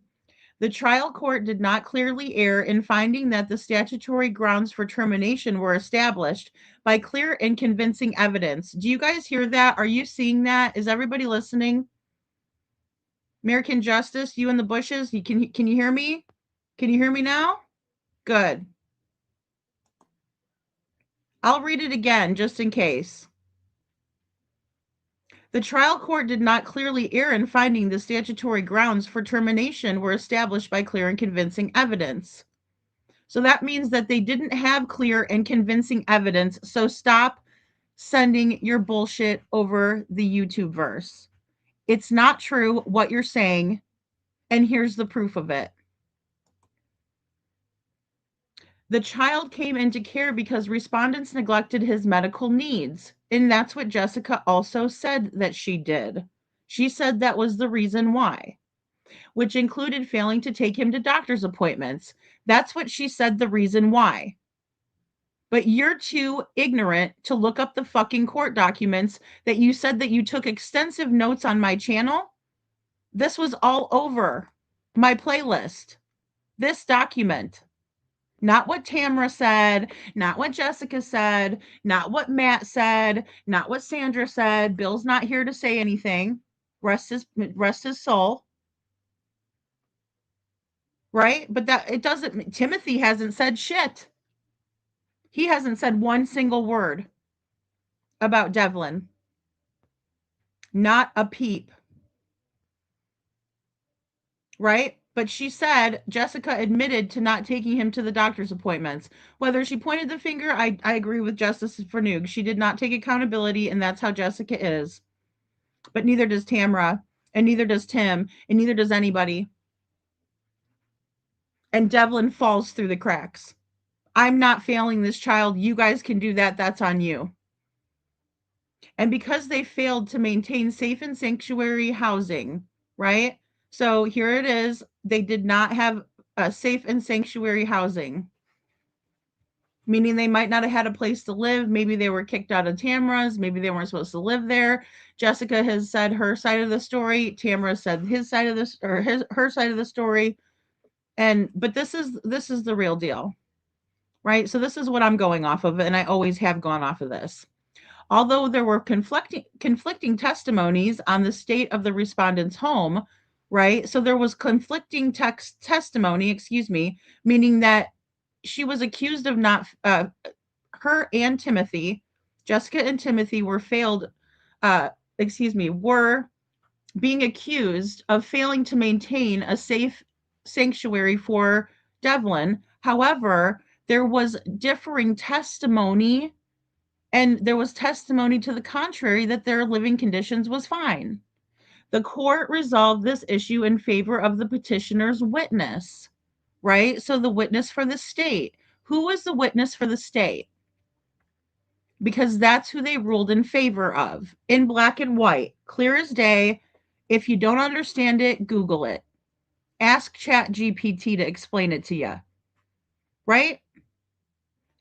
The trial court did not clearly err in finding that the statutory grounds for termination were established by clear and convincing evidence. Do you guys hear that? Are you seeing that? Is everybody listening? American Justice, you in the bushes, can you hear me? Can you hear me now? Good. I'll read it again just in case. The trial court did not clearly err in finding the statutory grounds for termination were established by clear and convincing evidence. So that means that they didn't have clear and convincing evidence. So stop sending your bullshit over the YouTube verse. It's not true what you're saying, and here's the proof of it. The child came into care because respondents neglected his medical needs. And that's what Jessica also said that she did. She said that was the reason why, which included failing to take him to doctor's appointments. That's what she said the reason why. But you're too ignorant to look up the fucking court documents that you said that you took extensive notes on my channel. This was all over my playlist. This document. Not what Tamara said, not what Jessica said, not what Matt said, not what Sandra said. Bill's not here to say anything. Rest his soul. Right? But that it doesn't, Timothy hasn't said shit. He hasn't said one single word about Devlin. Not a peep. Right? But she said Jessica admitted to not taking him to the doctor's appointments. Whether she pointed the finger, I agree with Justice Fernoog. She did not take accountability, and that's how Jessica is. But neither does Tamara, and neither does Tim, and neither does anybody. And Devlin falls through the cracks. I'm not failing this child. You guys can do that. That's on you. And because they failed to maintain safe and sanctuary housing, right? So here it is. They did not have a safe and sanctuary housing, meaning they might not have had a place to live. Maybe they were kicked out of Tamara's. Maybe they weren't supposed to live there. Jessica has said her side of the story. Tamara said his side of this, or her side of the story. But this is the real deal, right? So this is what I'm going off of, and I always have gone off of this. Although there were conflicting testimonies on the state of the respondent's home, right? So there was conflicting testimony, meaning that she was accused of not, her and Timothy, Jessica and Timothy were being accused of failing to maintain a safe sanctuary for Devlin. However, there was differing testimony, and there was testimony to the contrary that their living conditions was fine. The court resolved this issue in favor of the petitioner's witness, right? So the witness for the state. Who was the witness for the state? Because that's who they ruled in favor of, in black and white, clear as day. If you don't understand it, Google it. Ask ChatGPT to explain it to you, right?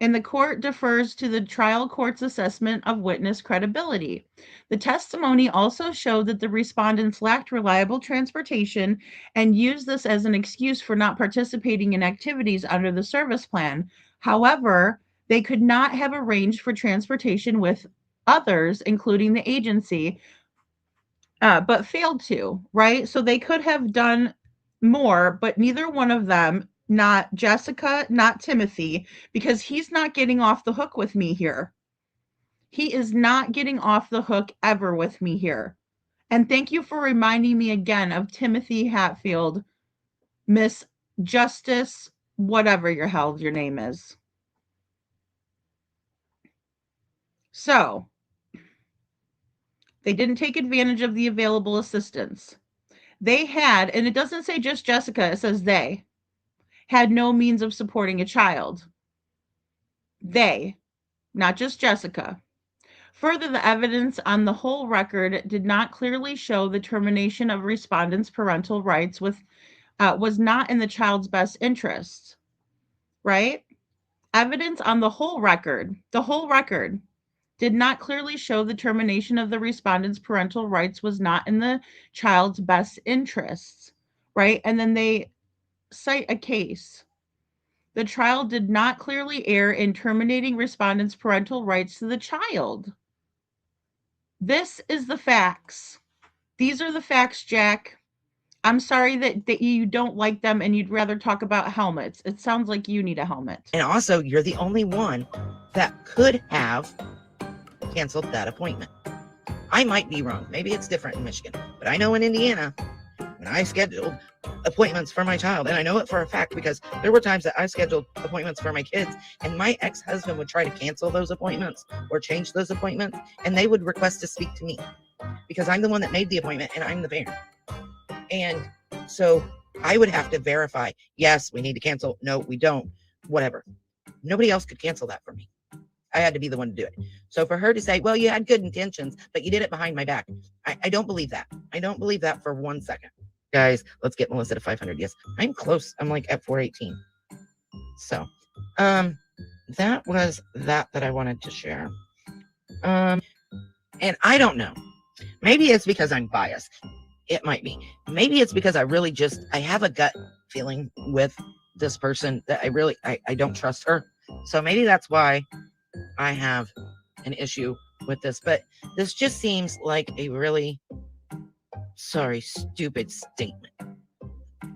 And the court defers to the trial court's assessment of witness credibility. The testimony also showed that the respondents lacked reliable transportation and used this as an excuse for not participating in activities under the service plan. However, they could not have arranged for transportation with others, including the agency, but failed to, right? So they could have done more, but neither one of them, not Jessica, not Timothy, because he's not getting off the hook with me here. He is not getting off the hook ever with me here. And thank you for reminding me again of Timothy Hatfield, Miss Justice, whatever your hell your name is. So, they didn't take advantage of the available assistance. They had, and it doesn't say just Jessica, it says they had no means of supporting a child. They, not just Jessica. Further, the evidence on the whole record did not clearly show the termination of respondents' parental rights was not in the child's best interests, right? Evidence on the whole record did not clearly show the termination of the respondent's parental rights was not in the child's best interests, right? And then they cite a case. The trial did not clearly err in terminating respondent's parental rights to the child. This is the facts. These are the facts, Jack. I'm sorry that you don't like them and you'd rather talk about helmets. It sounds like you need a helmet. And also, you're the only one that could have canceled that appointment. I might be wrong. Maybe it's different in Michigan. But I know in Indiana, when I scheduled appointments for my child, and I know it for a fact because there were times that I scheduled appointments for my kids, and my ex-husband would try to cancel those appointments or change those appointments, and they would request to speak to me because I'm the one that made the appointment and I'm the parent. And so I would have to verify, yes, we need to cancel. No, we don't. Whatever. Nobody else could cancel that for me. I had to be the one to do it. So for her to say, well, you had good intentions, but you did it behind my back. I don't believe that. I don't believe that for 1 second. Guys, let's get Melissa to 500. Yes, I'm close. I'm like at 418. So, that was that I wanted to share. And I don't know. Maybe it's because I'm biased. It might be. Maybe it's because I have a gut feeling with this person that I don't trust her. So maybe that's why I have an issue with this. But this just seems like a really, stupid statement.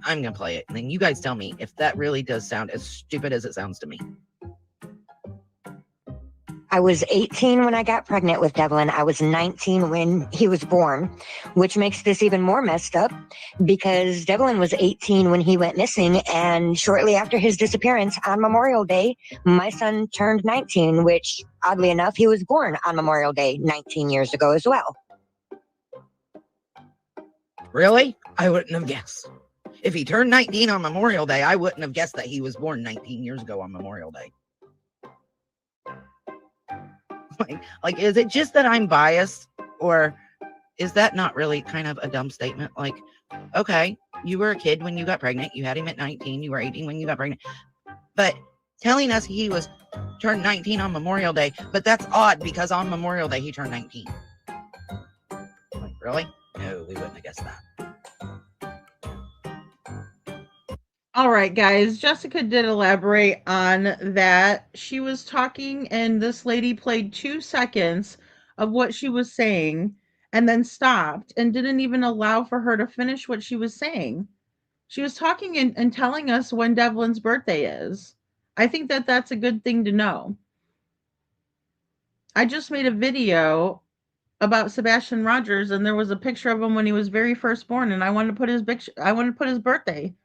I'm going to play it. And then you guys tell me if that really does sound as stupid as it sounds to me. I was 18 when I got pregnant with Devlin. I was 19 when he was born, which makes this even more messed up because Devlin was 18 when he went missing. And shortly after his disappearance on Memorial Day, my son turned 19, which oddly enough, he was born on Memorial Day 19 years ago as well. Really? I wouldn't have guessed. If he turned 19 on Memorial Day, I wouldn't have guessed that he was born 19 years ago on Memorial Day. Like, is it just that I'm biased, or is that not really kind of a dumb statement? Like, okay, you were a kid when you got pregnant. You had him at 19. You were 18 when you got pregnant. But telling us he was turned 19 on Memorial Day, but that's odd because on Memorial Day he turned 19. Like, really? No, we wouldn't have guessed that. All right, guys. Jessica did elaborate on that. She was talking, and this lady played 2 seconds of what she was saying and then stopped and didn't even allow for her to finish what she was saying. She was talking and telling us when Devlin's birthday is. I think that that's a good thing to know. I just made a video about Sebastian Rogers, and there was a picture of him when he was very first born, and I wanted to put his birthday.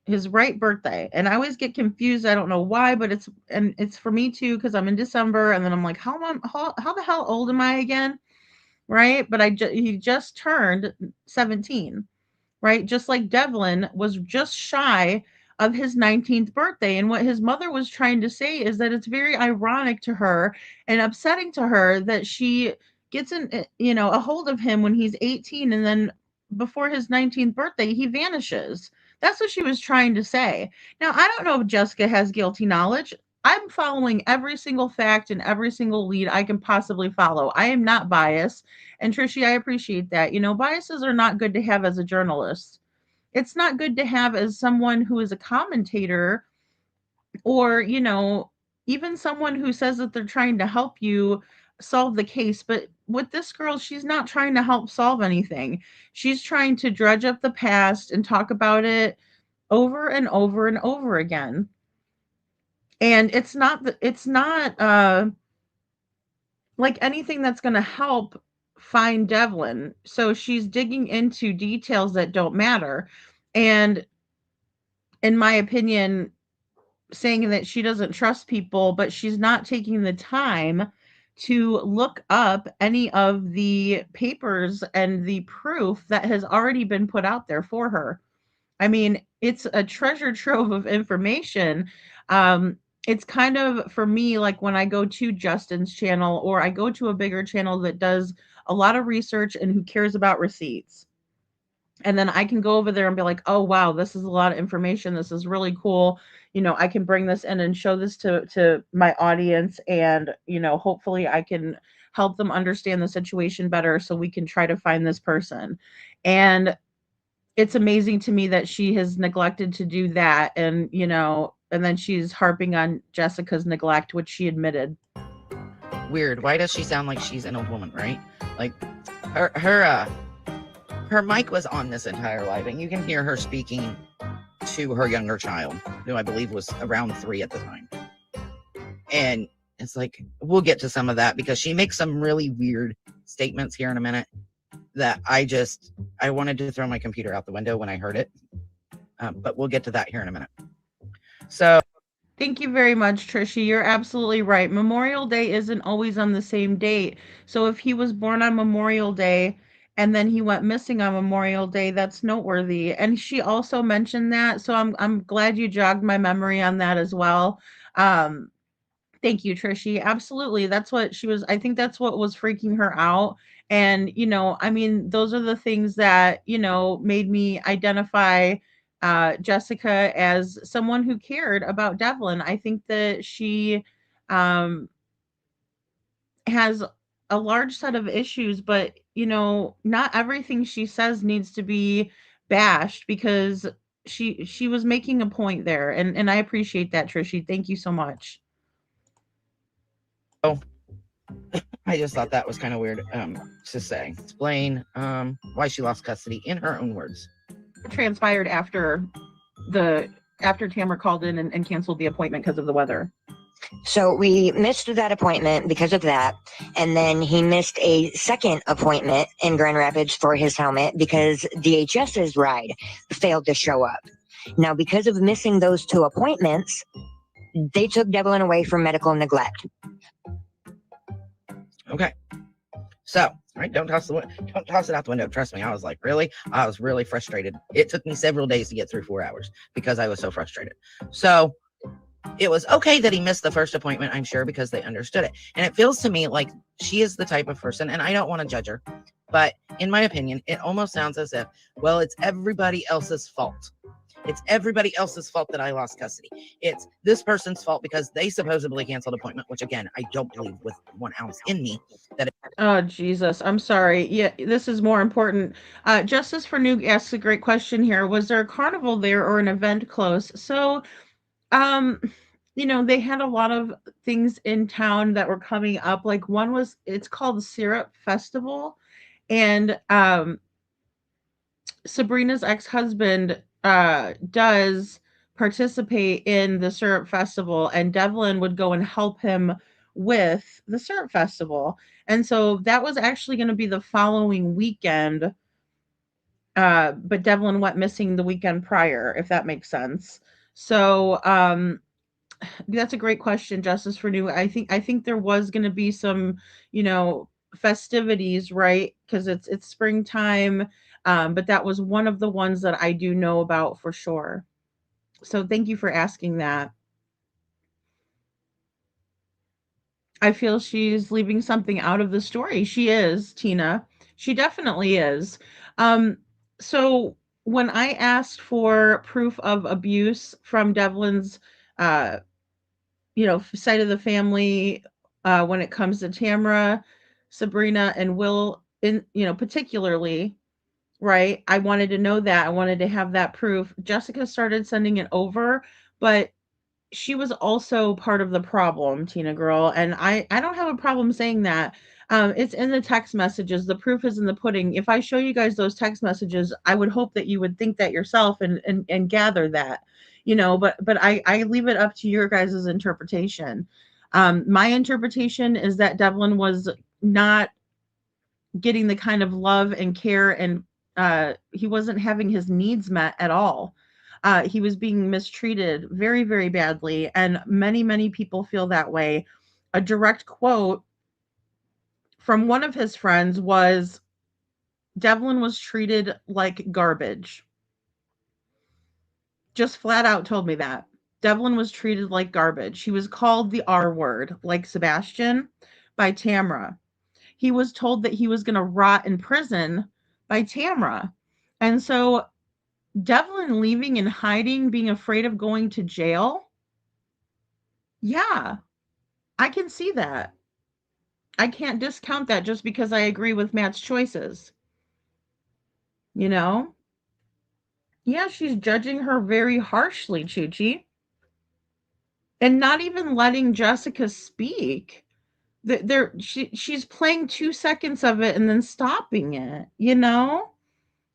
His right birthday, and I always get confused. I don't know why, but it's for me too because I'm in December, and then I'm like, how the hell old am I again, right? But he just turned 17, right? Just like Devlin was just shy of his 19th birthday, and what his mother was trying to say is that it's very ironic to her and upsetting to her that she gets a hold of him when he's 18, and then before his 19th birthday he vanishes. That's what she was trying to say. Now, I don't know if Jessica has guilty knowledge. I'm following every single fact and every single lead I can possibly follow. I am not biased. And Trishy, I appreciate that. Biases are not good to have as a journalist. It's not good to have as someone who is a commentator or, even someone who says that they're trying to help you solve the case. But with this girl, she's not trying to help solve anything. She's trying to dredge up the past and talk about it over and over and over again. And it's not like anything that's going to help find Devlin. So she's digging into details that don't matter. And in my opinion, saying that she doesn't trust people, but she's not taking the time to look up any of the papers and the proof that has already been put out there for her. I mean, it's a treasure trove of information. It's kind of, for me, like when I go to Justin's channel or I go to a bigger channel that does a lot of research and who cares about receipts. And then I can go over there and be like, oh wow, this is a lot of information. This is really cool. I can bring this in and show this to my audience, and hopefully I can help them understand the situation better so we can try to find this person. And it's amazing to me that she has neglected to do that, and then she's harping on Jessica's neglect, which she admitted. Weird. Why does she sound like she's an old woman, right? Like her mic was on this entire live, and you can hear her speaking to her younger child, who I believe was around 3 at the time. And it's like, we'll get to some of that because she makes some really weird statements here in a minute that I wanted to throw my computer out the window when I heard it. But we'll get to that here in a minute. So thank you very much, Trishy. You're absolutely right. Memorial Day isn't always on the same date. So if he was born on Memorial Day and then he went missing on Memorial Day, that's noteworthy. And she also mentioned that. So I'm glad you jogged my memory on that as well. Thank you, Trishy. Absolutely. That's what she was. I think that's what was freaking her out. And, those are the things that, made me identify Jessica as someone who cared about Devlin. I think that she has a large set of issues, but, not everything she says needs to be bashed, because she was making a point there. And I appreciate that, Trishy. Thank you so much. I just thought that was kind of weird to say. Explain why she lost custody in her own words. It transpired after Tamara called in and canceled the appointment because of the weather. So we missed that appointment because of that. And then he missed a second appointment in Grand Rapids for his helmet because DHS's ride failed to show up. Now, because of missing those 2 appointments, they took Devlin away for medical neglect. Okay. So, right, don't toss it out the window. Trust me, I was like, really? I was really frustrated. It took me several days to get through 4 hours because I was so frustrated. So it was okay that he missed the first appointment, I'm sure, because they understood it. And it feels to me like she is the type of person, and I don't want to judge her, but in my opinion, it almost sounds as if, well, it's everybody else's fault. It's everybody else's fault that I lost custody. It's this person's fault because they supposedly canceled appointment, which again, I don't believe with 1 ounce in me that it. Oh, Jesus. I'm sorry. Yeah, this is more important. Justice for New asks a great question here. Was there a carnival there or an event close? So, they had a lot of things in town that were coming up. Like it's called the Syrup Festival. And Sabrina's ex-husband does participate in the Syrup Festival, and Devlin would go and help him with the Syrup Festival. And so that was actually going to be the following weekend, but Devlin went missing the weekend prior, if that makes sense. So that's a great question, Justice for New. I think there was going to be some, festivities, right? Because it's springtime. But that was one of the ones that I do know about for sure. So thank you for asking that. I feel she's leaving something out of the story. She is, Tina. She definitely is. So when I asked for proof of abuse from Devlin's, side of the family, when it comes to Tamara, Sabrina, and Will, particularly, right? I wanted to know that. I wanted to have that proof. Jessica started sending it over, but she was also part of the problem, Tina girl. And I don't have a problem saying that. It's in the text messages. The proof is in the pudding. If I show you guys those text messages, I would hope that you would think that yourself and gather that, but I leave it up to your guys' interpretation. My interpretation is that Devlin was not getting the kind of love and care, and he wasn't having his needs met at all. He was being mistreated very, very badly, and many, many people feel that way. A direct quote from one of his friends was, Devlin was treated like garbage. Just flat out told me that. Devlin was treated like garbage. He was called the R word, like Sebastian, by Tamara. He was told that he was going to rot in prison by Tamara. And so Devlin leaving and hiding, being afraid of going to jail. Yeah, I can see that. I can't discount that just because I agree with Matt's choices. You know? Yeah, she's judging her very harshly, Chuchi, and not even letting Jessica speak. She's playing 2 seconds of it and then stopping it, you know?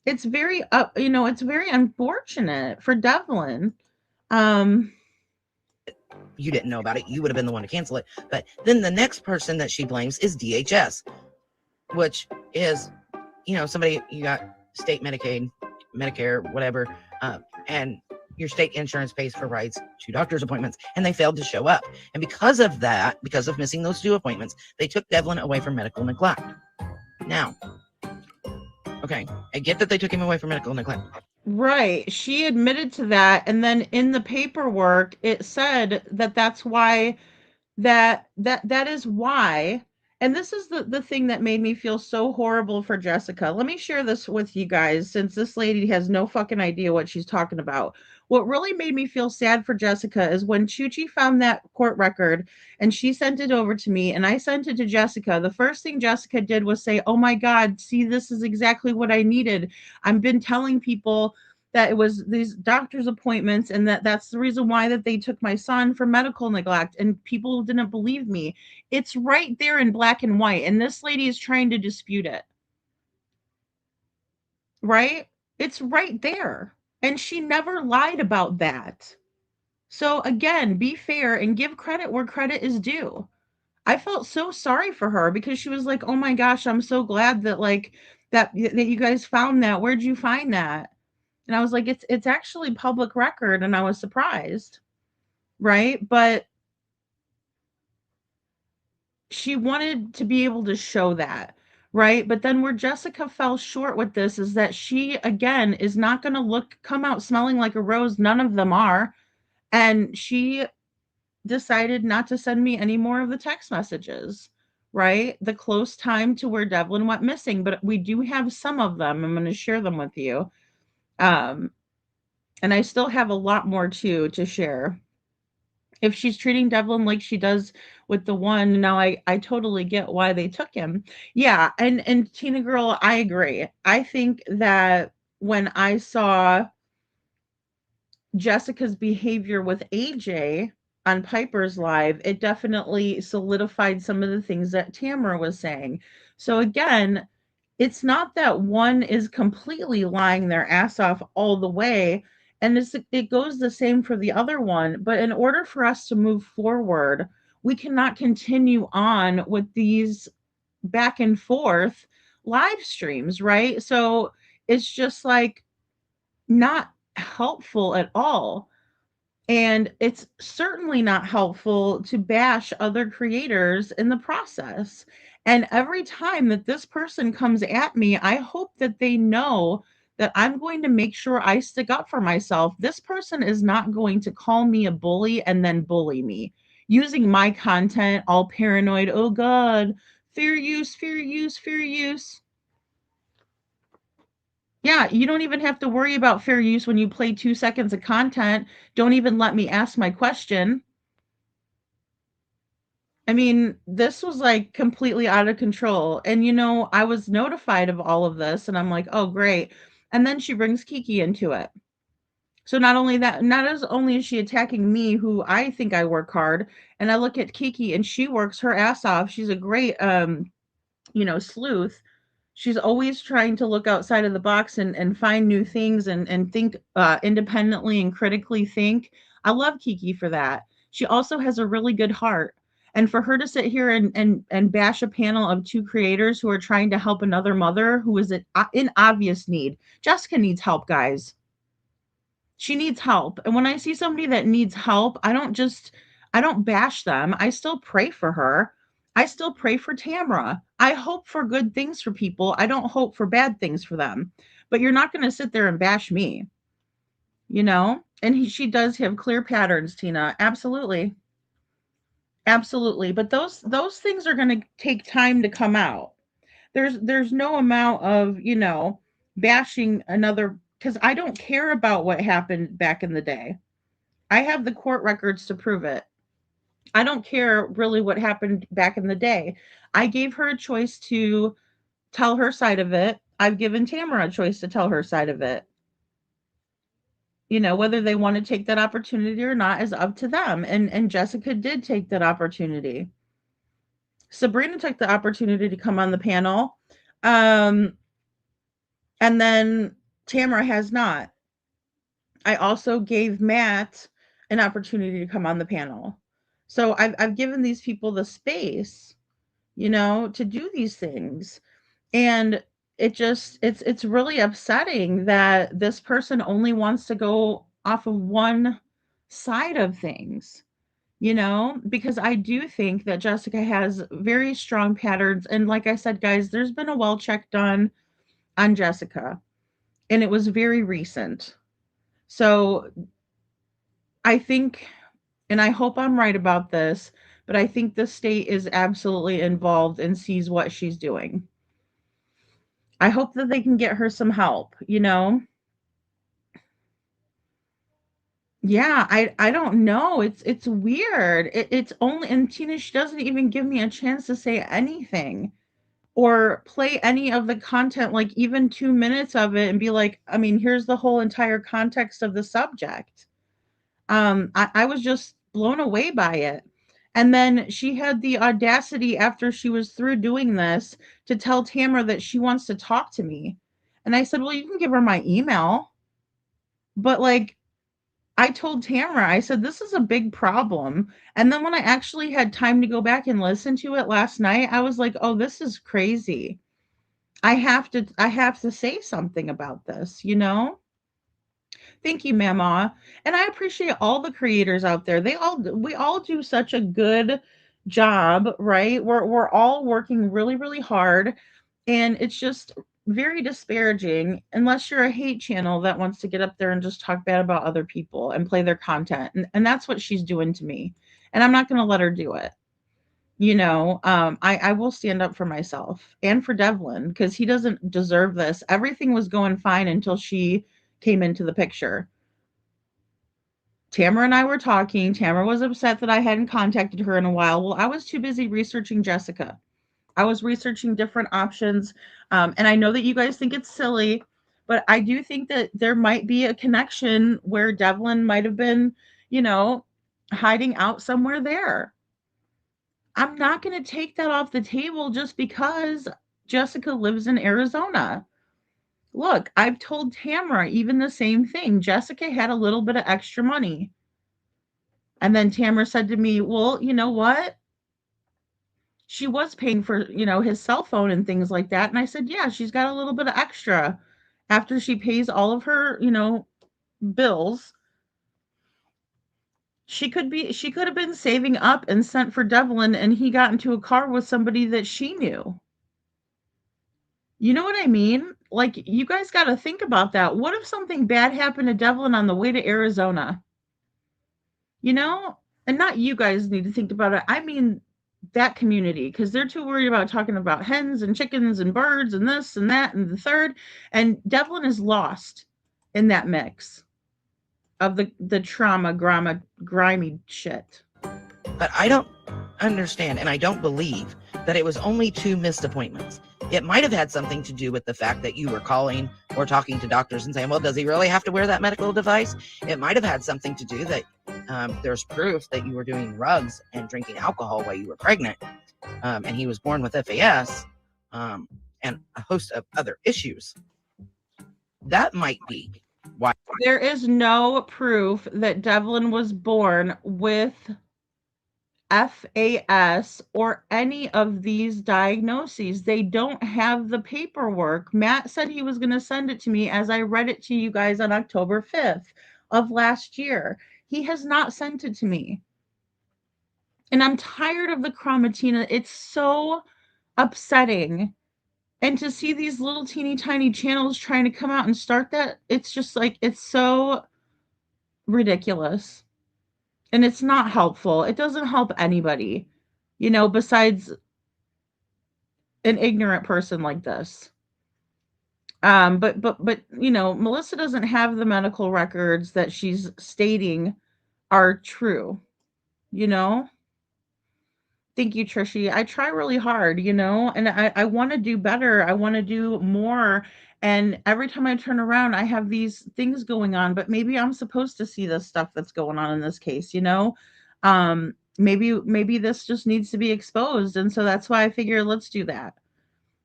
It's very it's very unfortunate for Devlin. You didn't know about it. You would have been the one to cancel it. But then the next person that she blames is DHS, which is, somebody, you got state Medicaid, Medicare, whatever, and your state insurance pays for rights to doctor's appointments, and they failed to show up. And because of that, because of missing those 2 appointments, they took Devlin away for medical neglect. Now, okay, I get that they took him away for medical neglect. Right. She admitted to that. And then in the paperwork, it said that that's why that is why. And this is the thing that made me feel so horrible for Jessica. Let me share this with you guys since this lady has no fucking idea what she's talking about. What really made me feel sad for Jessica is when Chuchi found that court record and she sent it over to me and I sent it to Jessica. The first thing Jessica did was say, "Oh my God, see, this is exactly what I needed. I've been telling people that it was these doctor's appointments and that's the reason why that they took my son for medical neglect, and people didn't believe me." It's right there in black and white, and this lady is trying to dispute it. Right? It's right there. And she never lied about that. So again, be fair and give credit where credit is due. I felt so sorry for her because she was like, "Oh my gosh, I'm so glad that that you guys found that. Where'd you find that?" And I was like, "It's actually public record," and I was surprised. Right? But she wanted to be able to show that, right? But then where Jessica fell short with this is that she again is not going to come out smelling like a rose. None of them are. And she decided not to send me any more of the text messages, right? The close time to where Devlin went missing, but we do have some of them. I'm going to share them with you. And I still have a lot more too to share. If she's treating Devlin like she does with the one, now I totally get why they took him. Yeah, and Tina Girl, I agree. I think that when I saw Jessica's behavior with AJ on Piper's Live, it definitely solidified some of the things that Tamara was saying. So again, it's not that one is completely lying their ass off all the way, and it goes the same for the other one. But in order for us to move forward, we cannot continue on with these back and forth live streams, right? So it's just like not helpful at all. And it's certainly not helpful to bash other creators in the process. And every time that this person comes at me, I hope that they know that I'm going to make sure I stick up for myself. This person is not going to call me a bully and then bully me using my content all paranoid. Oh God, fair use, fair use, fair use. Yeah, you don't even have to worry about fair use when you play 2 seconds of content. Don't even let me ask my question. I mean, this was like completely out of control. And I was notified of all of this and I'm like, "Oh, great." And then she brings Kiki into it. So not only that, not as only is she attacking me, who I think I work hard, and I look at Kiki and she works her ass off. She's a great sleuth. She's always trying to look outside of the box and find new things and think independently and critically think. I love Kiki for that. She also has a really good heart. And for her to sit here and bash a panel of 2 creators who are trying to help another mother who is in obvious need. Jessica needs help, guys. She needs help. And when I see somebody that needs help, I don't bash them. I still pray for her. I still pray for Tamara. I hope for good things for people. I don't hope for bad things for them. But you're not going to sit there and bash me, And she does have clear patterns, Tina. Absolutely. Absolutely. But those things are going to take time to come out. There's no amount of, bashing another, because I don't care about what happened back in the day. I have the court records to prove it. I don't care really what happened back in the day. I gave her a choice to tell her side of it. I've given Tamara a choice to tell her side of it. You know, whether they want to take that opportunity or not is up to them. And Jessica did take that opportunity. Sabrina took the opportunity to come on the panel. And then Tamara has not. I also gave Matt an opportunity to come on the panel. So I've given these people the space, you know, to do these things. And it's really upsetting that this person only wants to go off of one side of things, you know, because I do think that Jessica has very strong patterns. And like I said, guys, there's been a well check done on Jessica, and it was very recent. So I think, and I hope I'm right about this, but I think the state is absolutely involved and sees what she's doing. I hope that they can get her some help, you know? Yeah, I don't know. It's weird. It's only, and Tina, she doesn't even give me a chance to say anything or play any of the content, like even 2 minutes of it, and be like, I mean, here's the whole entire context of the subject. I was just blown away by it. And then she had the audacity after she was through doing this to tell Tamara that she wants to talk to me. And I said, well, you can give her my email. But like, I told Tamara, I said, this is a big problem. And then when I actually had time to go back and listen to it last night, I was like, oh, this is crazy. I have to say something about this, you know? Thank you, Mama. And I appreciate all the creators out there. We all do such a good job, right? We're all working really, really hard. And it's just very disparaging unless you're a hate channel that wants to get up there and just talk bad about other people and play their content. And that's what she's doing to me. And I'm not gonna let her do it. You know, I will stand up for myself and for Devlin because he doesn't deserve this. Everything was going fine until she came into the picture. Tamara and I were talking. Tamara was upset that I hadn't contacted her in a while. Well, I was too busy researching Jessica. I was researching different options. And I know that you guys think it's silly, but I do think that there might be a connection where Devlin might have been, you know, hiding out somewhere there. I'm not going to take that off the table just because Jessica lives in Arizona. Look, I've told Tamara even the same thing. Jessica had a little bit of extra money. And then Tamara said to me, well, you know what? She was paying for, you know, his cell phone and things like that. And I said, yeah, she's got a little bit of extra after she pays all of her, you know, bills. She could have been saving up and sent for Devlin, and he got into a car with somebody that she knew. You know what I mean? Like, you guys got to think about that. What if something bad happened to Devlin on the way to Arizona? You know? And not you guys need to think about it. I mean, that community, because they're too worried about talking about hens and chickens and birds and this and that and the third. And Devlin is lost in that mix of the trauma, grimy shit. But I don't understand, and I don't believe that it was only 2 missed appointments. It might have had something to do with the fact that you were calling or talking to doctors and saying, well, does he really have to wear that medical device? It might have had something to do that there's proof that you were doing drugs and drinking alcohol while you were pregnant, and he was born with FAS, and a host of other issues. That might be why. There is no proof that Devlin was born with FAS or any of these diagnoses. They don't have the paperwork. Matt said he was going to send it to me as I read it to you guys on October 5th of last year. He has not sent it to me. And I'm tired of the chromatina. It's so upsetting. And to see these little teeny tiny channels trying to come out and start that, it's just like, it's so ridiculous. And it's not helpful. It doesn't help anybody, you know, besides an ignorant person like this. But you know, Melissa doesn't have the medical records that she's stating are true, you know? Thank you, Trishy. I try really hard, you know, and I want to do better. I want to do more. And every time I turn around, I have these things going on, but maybe I'm supposed to see the stuff that's going on in this case, you know? Maybe this just needs to be exposed. And so that's why I figure let's do that.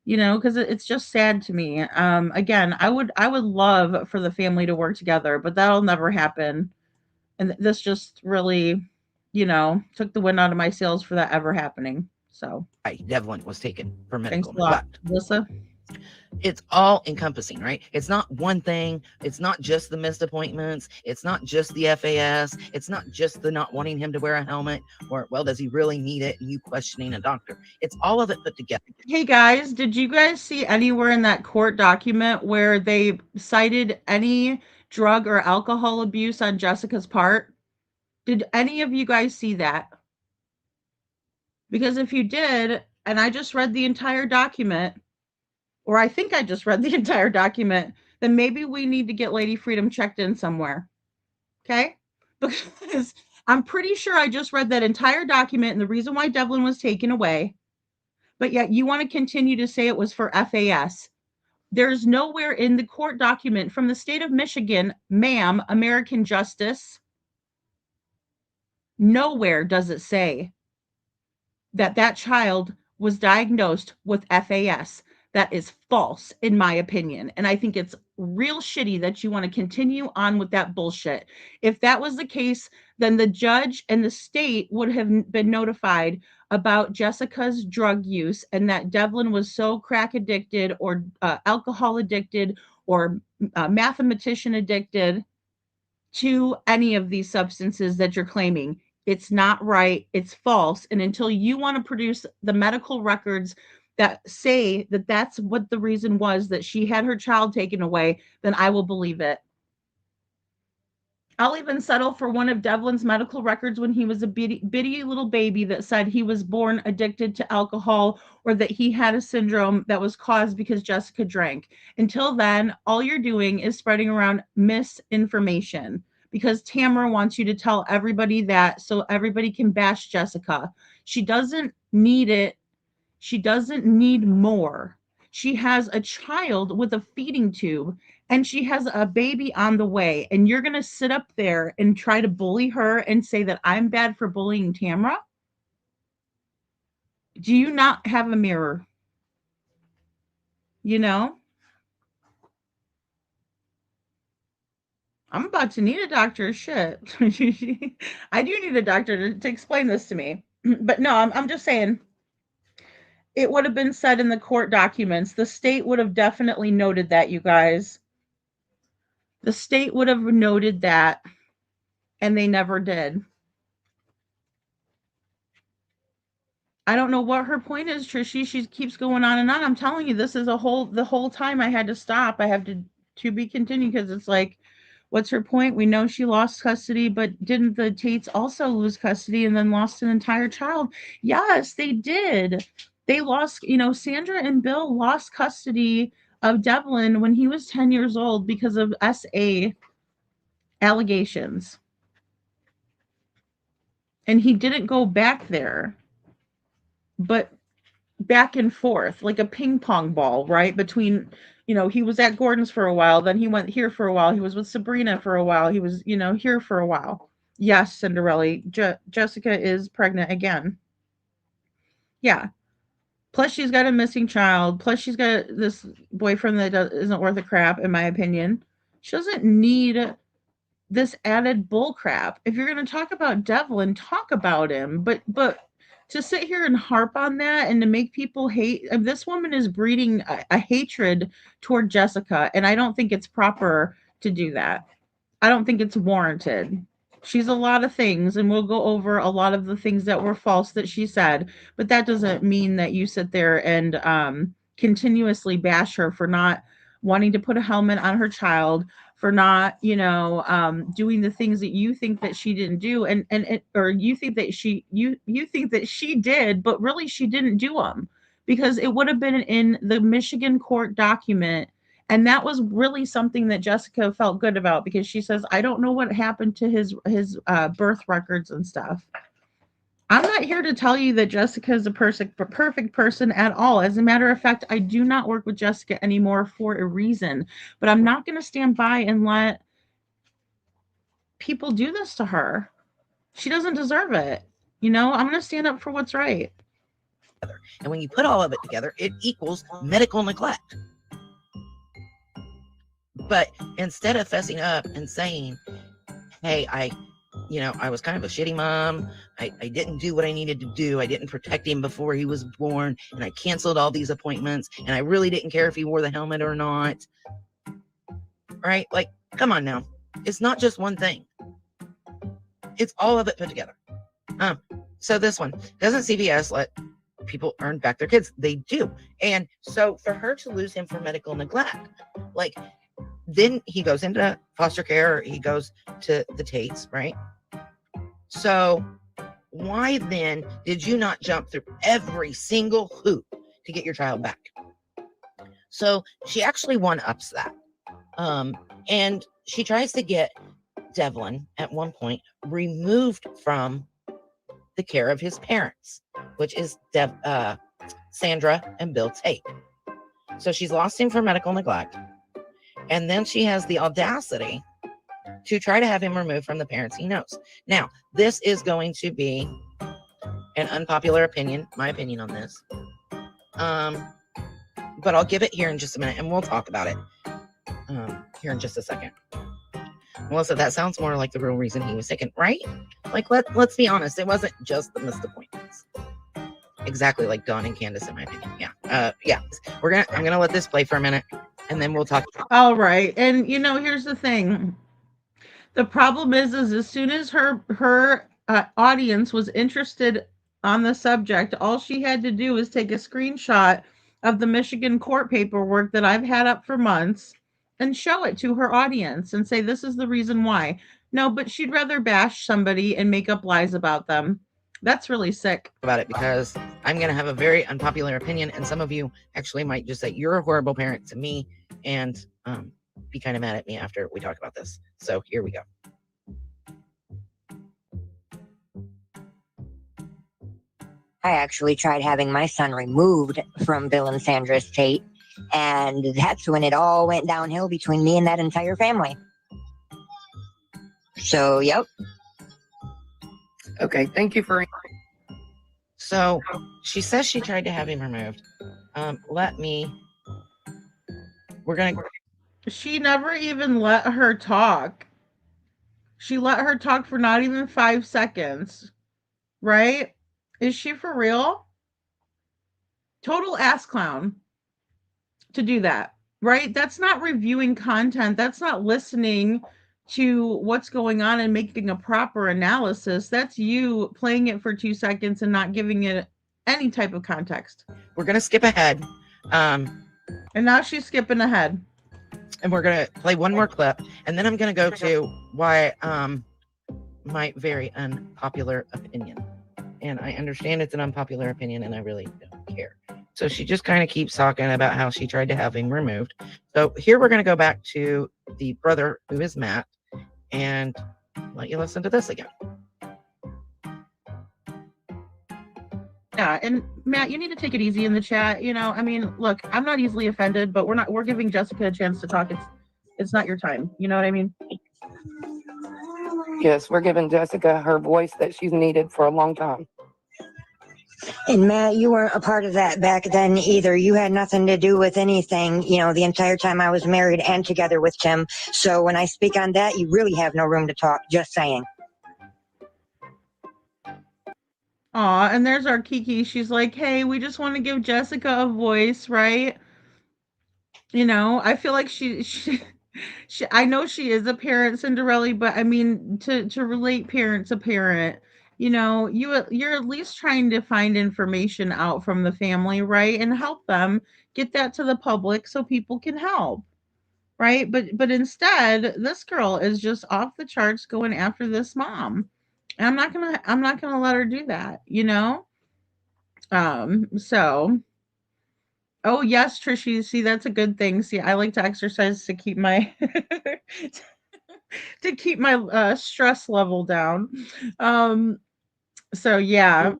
You know, because it's just sad to me. Again, I would love for the family to work together, but that'll never happen. And this just really, you know, took the wind out of my sails for that ever happening. So Devlin was taken for thanks medical a lot, neglect. Melissa. It's all encompassing, right? It's not one thing. It's not just the missed appointments. It's not just the FAS. It's not just the not wanting him to wear a helmet, or, well, does he really need it? And you questioning a doctor. It's all of it put together. Hey guys, did you guys see anywhere in that court document where they cited any drug or alcohol abuse on Jessica's part? Did any of you guys see that? Because if you did, and I just read the entire document, or I think I just read the entire document, then maybe we need to get Lady Freedom checked in somewhere. Okay? Because I'm pretty sure I just read that entire document and the reason why Devlin was taken away, but yet you want to continue to say it was for FAS. There's nowhere in the court document from the state of Michigan, ma'am, American Justice, nowhere does it say that that child was diagnosed with FAS. That is false, in my opinion. And I think it's real shitty that you want to continue on with that bullshit. If that was the case, then the judge and the state would have been notified about Jessica's drug use and that Devlin was so crack addicted or alcohol addicted or mathematician addicted to any of these substances that you're claiming. It's not right. It's false. And until you want to produce the medical records that say that that's what the reason was that she had her child taken away, then I will believe it. I'll even settle for one of Devlin's medical records when he was a bitty little baby that said he was born addicted to alcohol or that he had a syndrome that was caused because Jessica drank. Until then, all you're doing is spreading around misinformation because Tamara wants you to tell everybody that so everybody can bash Jessica. She doesn't need it. She doesn't need more. She has a child with a feeding tube and she has a baby on the way. And you're going to sit up there and try to bully her and say that I'm bad for bullying Tamara? Do you not have a mirror? You know? I'm about to need a doctor. Shit. I do need a doctor to explain this to me. But no, I'm just saying it would have been said in the court documents. The state would have definitely noted that, you guys. The state would have noted that, and they never did. I don't know what her point is, Trishy. She keeps going on and on. I'm telling you, this is the whole time I had to stop. I have to be continued because it's like, what's her point? We know she lost custody, but didn't the Tates also lose custody and then lost an entire child? Yes, they did. They lost, you know, Sandra and Bill lost custody of Devlin when he was 10 years old because of SA allegations. And he didn't go back there, but back and forth like a ping pong ball, right? Between, you know, he was at Gordon's for a while, then he went here for a while, he was with Sabrina for a while, he was, you know, here for a while. Yes, Cinderella, Jessica is pregnant again. Yeah. Plus she's got a missing child. Plus she's got this boyfriend that isn't worth a crap, in my opinion. She doesn't need this added bull crap. If you're going to talk about Devlin, talk about him. But to sit here and harp on that and to make people hate, this woman is breeding a hatred toward Jessica, and I don't think it's proper to do that. I don't think it's warranted. She's a lot of things, and we'll go over a lot of the things that were false that she said, but that doesn't mean that you sit there and continuously bash her for not wanting to put a helmet on her child, for not, you know, doing the things that you think that she didn't do, or you think that you think that she did, but really she didn't do them, because it would have been in the Michigan court document And that was really something that Jessica felt good about, because she says, I don't know what happened to his birth records and stuff. I'm not here to tell you that Jessica is a perfect person at all. As a matter of fact, I do not work with Jessica anymore for a reason. But I'm not going to stand by and let people do this to her. She doesn't deserve it. I'm going to stand up for what's right. And when you put all of it together, it equals medical neglect. But instead of fessing up and saying, hey, I was kind of a shitty mom. I didn't do what I needed to do. I didn't protect him before he was born. And I canceled all these appointments. And I really didn't care if he wore the helmet or not. Right? Like, come on now. It's not just one thing. It's all of it put together. So this one, doesn't CVS let people earn back their kids? They do. And so for her to lose him for medical neglect, like, then he goes into foster care, he goes to the Taits, right? So why then did you not jump through every single hoop to get your child back? So she actually one-ups that. And she tries to get Devlin at one point removed from the care of his parents, which is Sandra and Bill Tait. So she's lost him for medical neglect. And then she has the audacity to try to have him removed from the parents he knows. Now, this is going to be an unpopular opinion, my opinion on this. But I'll give it here in just a minute and we'll talk about it here in just a second. Melissa, that sounds more like the real reason he was taken, right? Like, let's be honest. It wasn't just the missed appointments. Exactly like Dawn and Candace, in my opinion. Yeah. I'm gonna let this play for a minute and then we'll talk. All right. And here's the thing. The problem is as soon as her audience was interested on the subject, all she had to do was take a screenshot of the Michigan court paperwork that I've had up for months and show it to her audience and say, this is the reason why. No, but she'd rather bash somebody and make up lies about them. That's really sick. About it, because I'm going to have a very unpopular opinion, and some of you actually might just say you're a horrible parent to me and be kind of mad at me after we talk about this. So here we go. I actually tried having my son removed from Bill and Sandra's Tait, and that's when it all went downhill between me and that entire family. So, yep. Okay, thank you for... So, she says she tried to have him removed. We're going to... She never even let her talk. She let her talk for not even 5 seconds. Right? Is she for real? Total ass clown to do that, right? That's not reviewing content. That's not listening to what's going on and making a proper analysis. That's you playing it for 2 seconds and not giving it any type of context. We're going to skip ahead. And now she's skipping ahead. And we're going to play one more clip. And then I'm going to go to why my very unpopular opinion. And I understand it's an unpopular opinion and I really don't care. So she just kind of keeps talking about how she tried to have him removed. So here we're going to go back to the brother who is Matt and let you listen to this again. Yeah, and Matt, you need to take it easy in the chat. Look, I'm not easily offended, but we're giving Jessica a chance to talk. It's not your time. You know what I mean? Yes, we're giving Jessica her voice that she's needed for a long time. And Matt, you weren't a part of that back then either. You had nothing to do with anything, the entire time I was married and together with Tim. So when I speak on that, you really have no room to talk. Just saying. Aw, and there's our Kiki. She's like, hey, we just want to give Jessica a voice, right? I feel like she I know she is a parent, Cinderella, but I mean, to relate parent to parent, you're at least trying to find information out from the family, right? And help them get that to the public so people can help, right? But instead, this girl is just off the charts going after this mom. And I'm not gonna let her do that, So Oh yes, Trishy. See, that's a good thing. See, I like to exercise to keep my to keep my stress level down. Um, so yeah,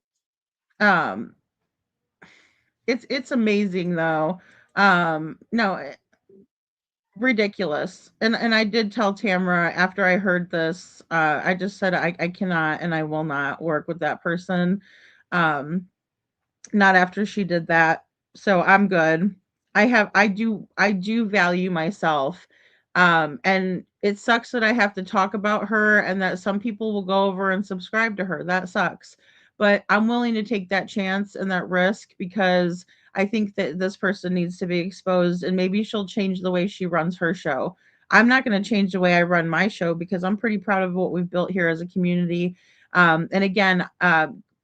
um, it's amazing though. No, ridiculous. And I did tell Tamara after I heard this, I just said I cannot and I will not work with that person. Um, not after she did that. So I'm good. I do value myself. And it sucks that I have to talk about her and that some people will go over and subscribe to her. That sucks. But I'm willing to take that chance and that risk because I think that this person needs to be exposed and maybe she'll change the way she runs her show. I'm not going to change the way I run my show because I'm pretty proud of what we've built here as a community. And again,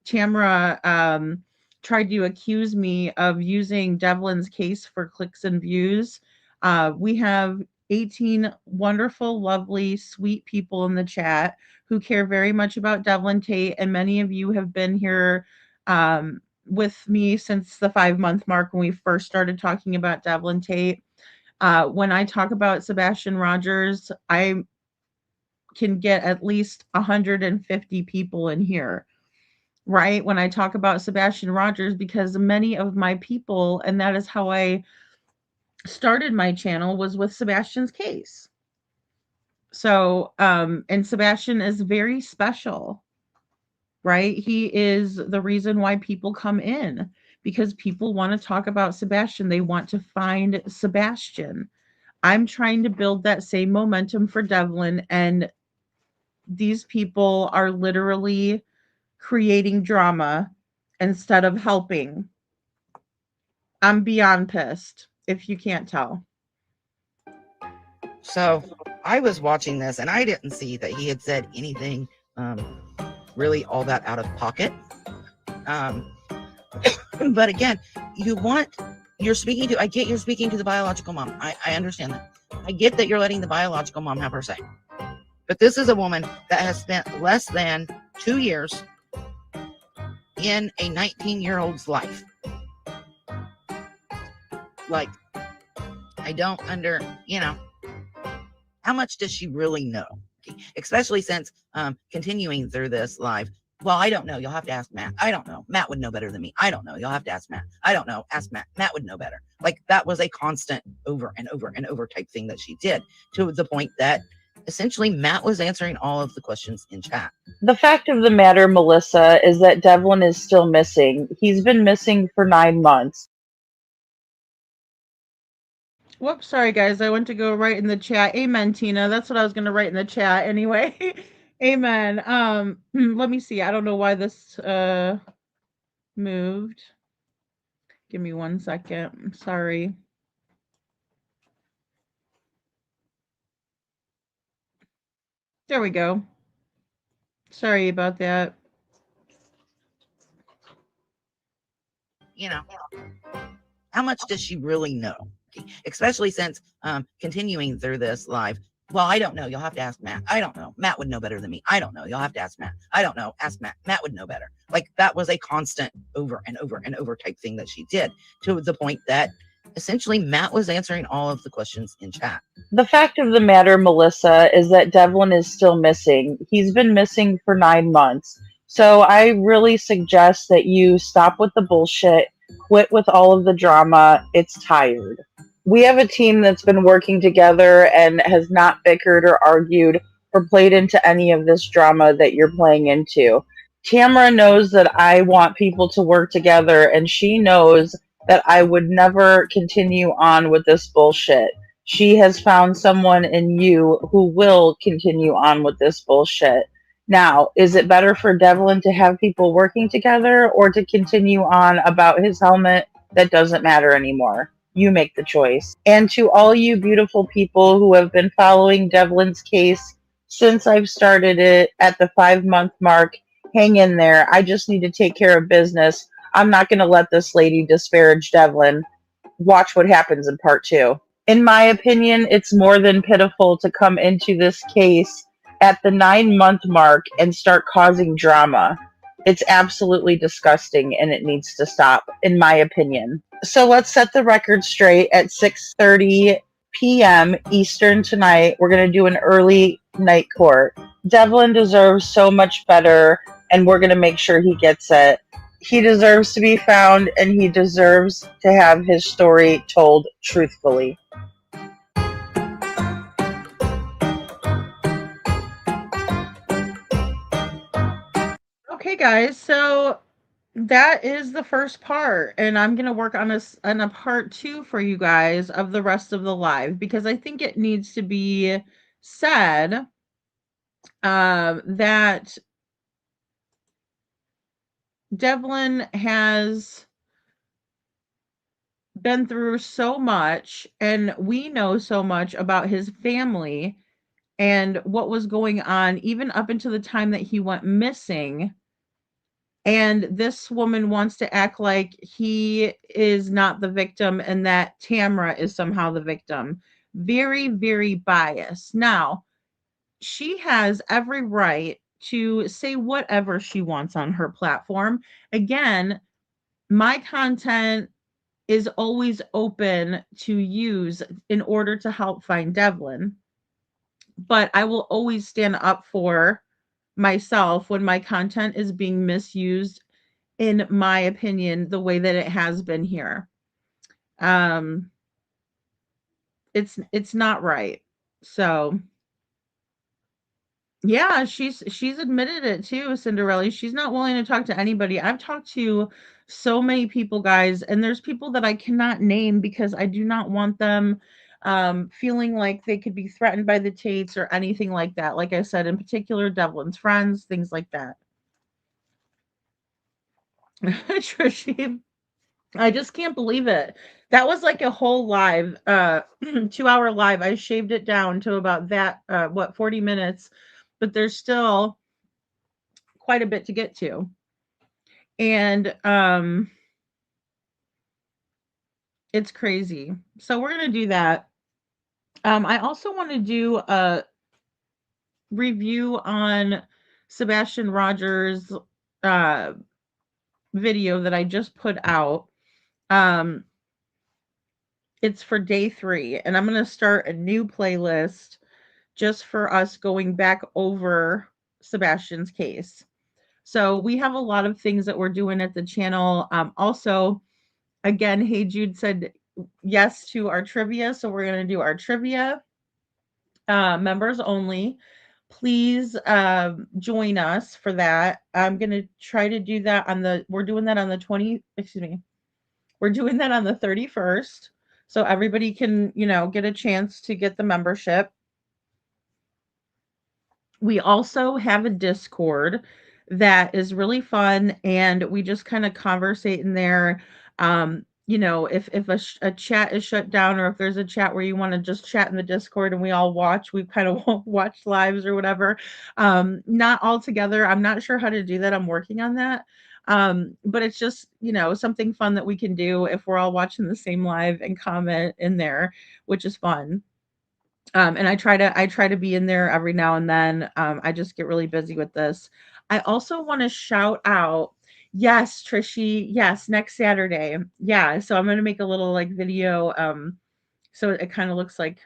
Tamara tried to accuse me of using Devlin's case for clicks and views. We have 18 wonderful, lovely, sweet people in the chat who care very much about Devlin Tait, and many of you have been here with me since the 5-month mark when we first started talking about Devlin Tait. When I talk about Sebastian Rogers, I can get at least 150 people in here, right? When I talk about Sebastian Rogers, because many of my people, and that is how I started my channel, was with Sebastian's case. So, and Sebastian is very special, right? He is the reason why people come in because people want to talk about Sebastian. They want to find Sebastian. I'm trying to build that same momentum for Devlin, and these people are literally creating drama instead of helping. I'm beyond pissed, if you can't tell. So I was watching this and I didn't see that he had said anything really all that out of pocket. But again, you're speaking to, I get you're speaking to the biological mom. I understand that. I get that you're letting the biological mom have her say. But this is a woman that has spent less than 2 years in a 19-year-old's life. Like, I don't how much does she really know? Especially since continuing through this live. Well, I don't know. You'll have to ask Matt. I don't know. Matt would know better than me. I don't know. You'll have to ask Matt. I don't know. Ask Matt. Matt would know better. Like, that was a constant over and over and over type thing that she did, to the point that essentially Matt was answering all of the questions in chat. The fact of the matter, Melissa, is that Devlin is still missing. He's been missing for 9 months. Whoops, sorry guys. I went to go right in the chat. Amen, Tina. That's what I was going to write in the chat anyway. Amen. Let me see. I don't know why this moved. Give me 1 second. Sorry. There we go. Sorry about that. How much does she really know? Especially since continuing through this live. Well, I don't know. You'll have to ask Matt. I don't know. Matt would know better than me. I don't know. You'll have to ask Matt. I don't know. Ask Matt. Matt would know better. Like, that was a constant over and over and over type thing that she did, to the point that essentially Matt was answering all of the questions in chat. The fact of the matter, Melissa, is that Devlin is still missing. He's been missing for 9 months. So I really suggest that you stop with the bullshit, quit with all of the drama. It's tired. We have a team that's been working together and has not bickered or argued or played into any of this drama that you're playing into. Tamara knows that I want people to work together, and she knows that I would never continue on with this bullshit. She has found someone in you who will continue on with this bullshit. Now, is it better for Devlin to have people working together or to continue on about his helmet that doesn't matter anymore? You make the choice. And to all you beautiful people who have been following Devlin's case since I've started it at the 5-month mark, hang in there. I just need to take care of business. I'm not going to let this lady disparage Devlin. Watch what happens in part 2. In my opinion, it's more than pitiful to come into this case at the 9-month mark and start causing drama. It's absolutely disgusting and it needs to stop, in my opinion. So let's set the record straight. At 6:30 p.m. Eastern tonight, we're going to do an early night court. Devlin deserves so much better, and we're going to make sure he gets it. He deserves to be found, and he deserves to have his story told truthfully. Okay, guys, so that is the first part, and I'm gonna work on a part 2 for you guys of the rest of the live, because I think it needs to be said that Devlin has been through so much, and we know so much about his family and what was going on even up until the time that he went missing. And this woman wants to act like he is not the victim and that Tamara is somehow the victim. Very, very biased. Now, she has every right to say whatever she wants on her platform. Again, my content is always open to use in order to help find Devlin. But I will always stand up for myself when my content is being misused, in my opinion, the way that it has been here. It's not right. So yeah, she's admitted it too, Cinderella. She's not willing to talk to anybody. I've talked to so many people, guys, and there's people that I cannot name because I do not want them feeling like they could be threatened by the Tates or anything like that. Like I said, in particular, Devlin's friends, things like that. Trishy, I just can't believe it. That was like a whole live, 2-hour live. I shaved it down to about that, 40 minutes, but there's still quite a bit to get to. And it's crazy. So we're going to do that. I also want to do a review on Sebastian Rogers' uh, video that I just put out. It's for day 3, and I'm going to start a new playlist just for us going back over Sebastian's case. So we have a lot of things that we're doing at the channel. Also, again, Hey Jude said yes to our trivia, so we're going to do our trivia, members only. Please join us for that. I'm going to try to do that we're doing that on the 31st. So everybody can, get a chance to get the membership. We also have a Discord that is really fun, and we just kind of conversate in there. If a chat is shut down, or if there's a chat where you want to just chat in the Discord and we all watch, we kind of watch lives or whatever. Not all together. I'm not sure how to do that. I'm working on that. But it's just, something fun that we can do if we're all watching the same live and comment in there, which is fun. And I try to be in there every now and then. I just get really busy with this. I also want to shout out, yes, Trishy, yes, next Saturday. Yeah, so I'm gonna make a little like video. So it kind of looks like,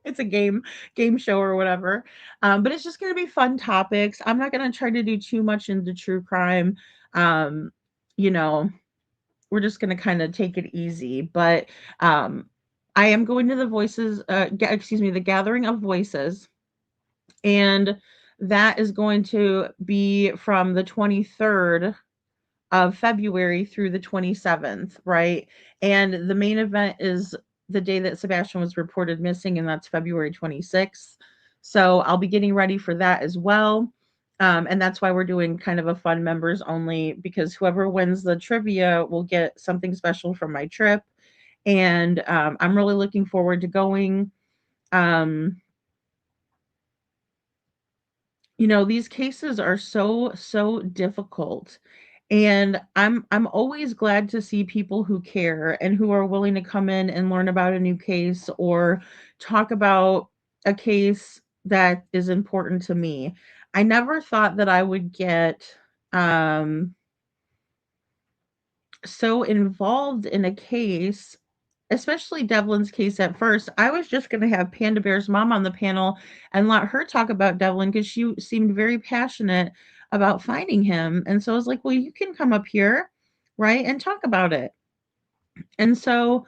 it's a game show or whatever. But it's just gonna be fun topics. I'm not gonna try to do too much into true crime. Um, you know, we're just gonna kind of take it easy. But I am going to the the Gathering of Voices, and that is going to be from the 23rd of February through the 27th, right? And the main event is the day that Sebastian was reported missing, and that's February 26th. So I'll be getting ready for that as well. And that's why we're doing kind of a fun members only, because whoever wins the trivia will get something special from my trip. And I'm really looking forward to going. Um, these cases are so difficult, and I'm always glad to see people who care and who are willing to come in and learn about a new case or talk about a case that is important to me. I never thought that I would get so involved in a case, especially Devlin's case at first. I was just going to have Panda Bear's mom on the panel and let her talk about Devlin because she seemed very passionate about finding him. And so I was like, well, you can come up here, right, and talk about it. And so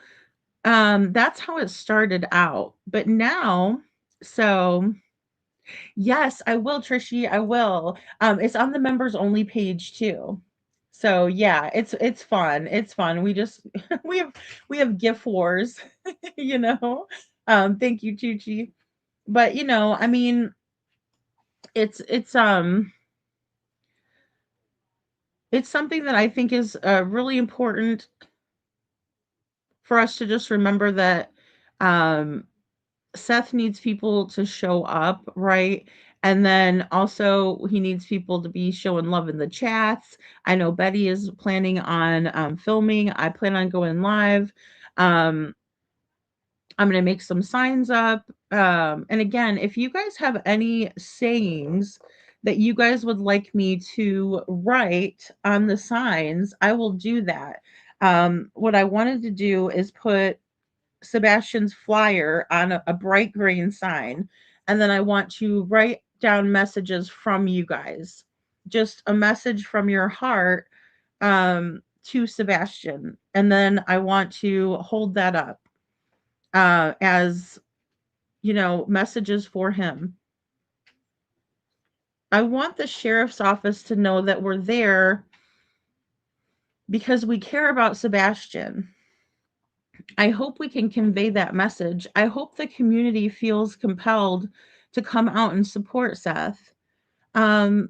that's how it started out. But now, so yes, I will, Trishy, I will. It's on the members only page too. So yeah, it's fun. It's fun. We just we have we have gift wars, you know. Thank you, Chuchi. But you know, I mean, it's it's something that I think is really important for us to just remember that um Seth needs people to show up, right? And then also he needs people to be showing love in the chats. I know Betty is planning on filming. I plan on going live. Um, I'm going to make some signs up. And again, if you guys have any sayings that you guys would like me to write on the signs, I will do that. What I wanted to do is put Sebastian's flyer on a bright green sign. And then I want to write down messages from you guys. Just a message from your heart to Sebastian. And then I want to hold that up as, you know, messages for him. I want the sheriff's office to know that we're there because we care about Sebastian. I hope we can convey that message. I hope the community feels compelled to come out and support Seth. In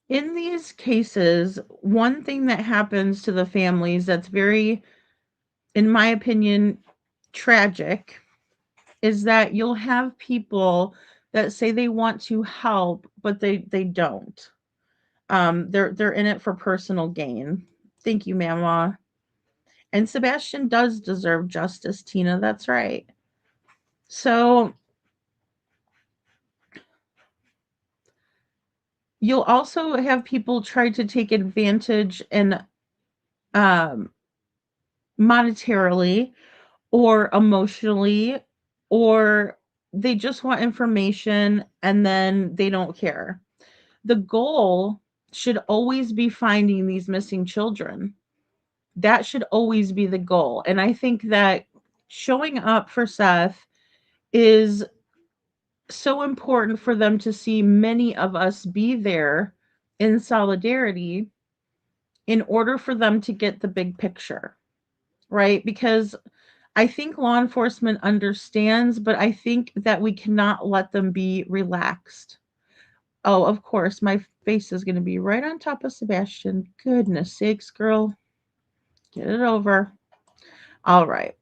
these cases, one thing that happens to the families that's very, in my opinion, tragic is that you'll have people that say they want to help, but they don't. They're in it for personal gain. Thank you, Mama. And Sebastian does deserve justice, Tina. That's right. So you'll also have people try to take advantage and um, monetarily or emotionally, or they just want information and then they don't care. The goal should always be finding these missing children. That should always be the goal. And I think that showing up for Seth is so important for them to see many of us be there in solidarity in order for them to get the big picture, right? Because I think law enforcement understands, but I think that we cannot let them be relaxed. Oh, of course, my face is going to be right on top of Sebastian. Goodness sakes, girl. Get it over. All right.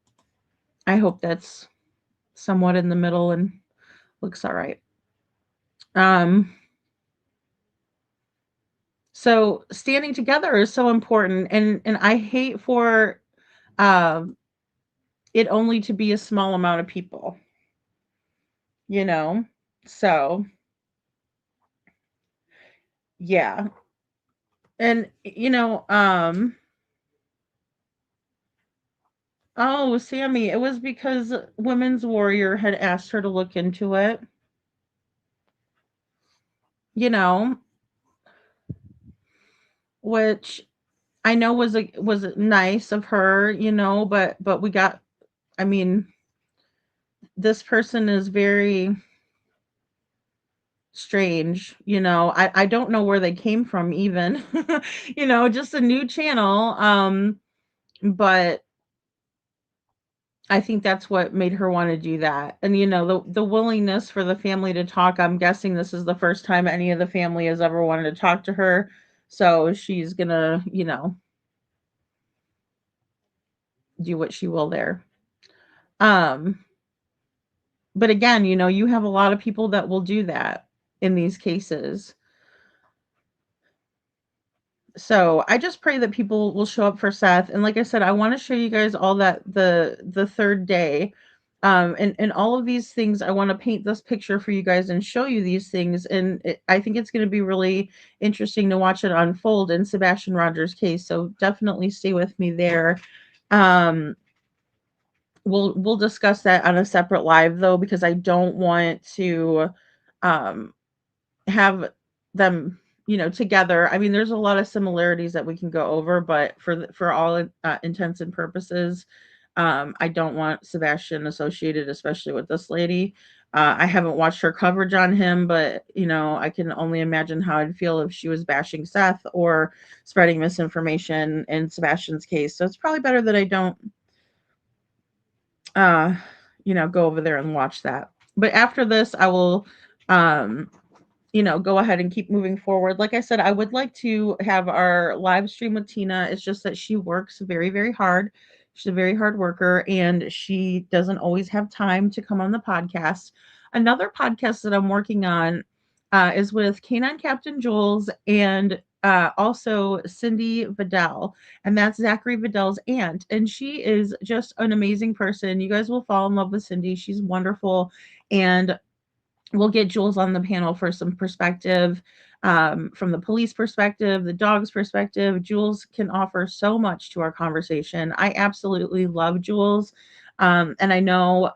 I hope that's somewhat in the middle and looks all right. So standing together is so important, and I hate for um it only to be a small amount of people, you know. So yeah. And you know, oh, Sammy, it was because Women's Warrior had asked her to look into it. You know, which I know was nice of her, you know, but we got, I mean, this person is very strange, you know. I don't know where they came from even. You know, just a new channel. But I think that's what made her want to do that. And you know, the willingness for the family to talk, I'm guessing this is the first time any of the family has ever wanted to talk to her. So she's gonna, you know, do what she will there. Um, but again, you know, you have a lot of people that will do that in these cases. So I just pray that people will show up for Seth. And like I said, I want to show you guys all that the third day. And all of these things, I want to paint this picture for you guys and show you these things. And I think it's going to be really interesting to watch it unfold in Sebastian Rogers' case. So definitely stay with me there. Um, we'll discuss that on a separate live though, because I don't want to um, have them, together. I mean, there's a lot of similarities that we can go over, but for all intents and purposes, I don't want Sebastian associated, especially with this lady. I haven't watched her coverage on him, but I can only imagine how I'd feel if she was bashing Seth or spreading misinformation in Sebastian's case. So it's probably better that I don't, go over there and watch that. But after this, I will, um, go ahead and keep moving forward. Like I said, I would like to have our live stream with Tina. It's just that she works very, very hard. She's a very hard worker and she doesn't always have time to come on the podcast. Another podcast that I'm working on is with Canine Captain Jules and also Cindy Vidal, and that's Zachary Vidal's aunt. And she is just an amazing person. You guys will fall in love with Cindy. She's wonderful. And we'll get Jules on the panel for some perspective from the police perspective, the dog's perspective. Jules can offer so much to our conversation. I absolutely love Jules. And I know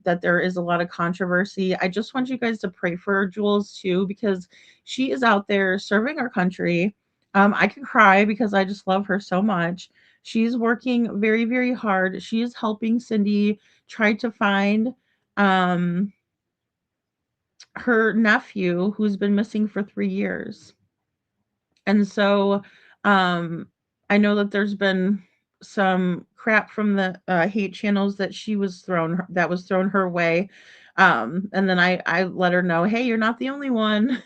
that there is a lot of controversy. I just want you guys to pray for Jules too, because she is out there serving our country. I can cry because I just love her so much. She's working very, very hard. She is helping Cindy try to find her nephew who's been missing for 3 years. And so I know that there's been some crap from the hate channels that was thrown her way. And then I let her know, hey, you're not the only one.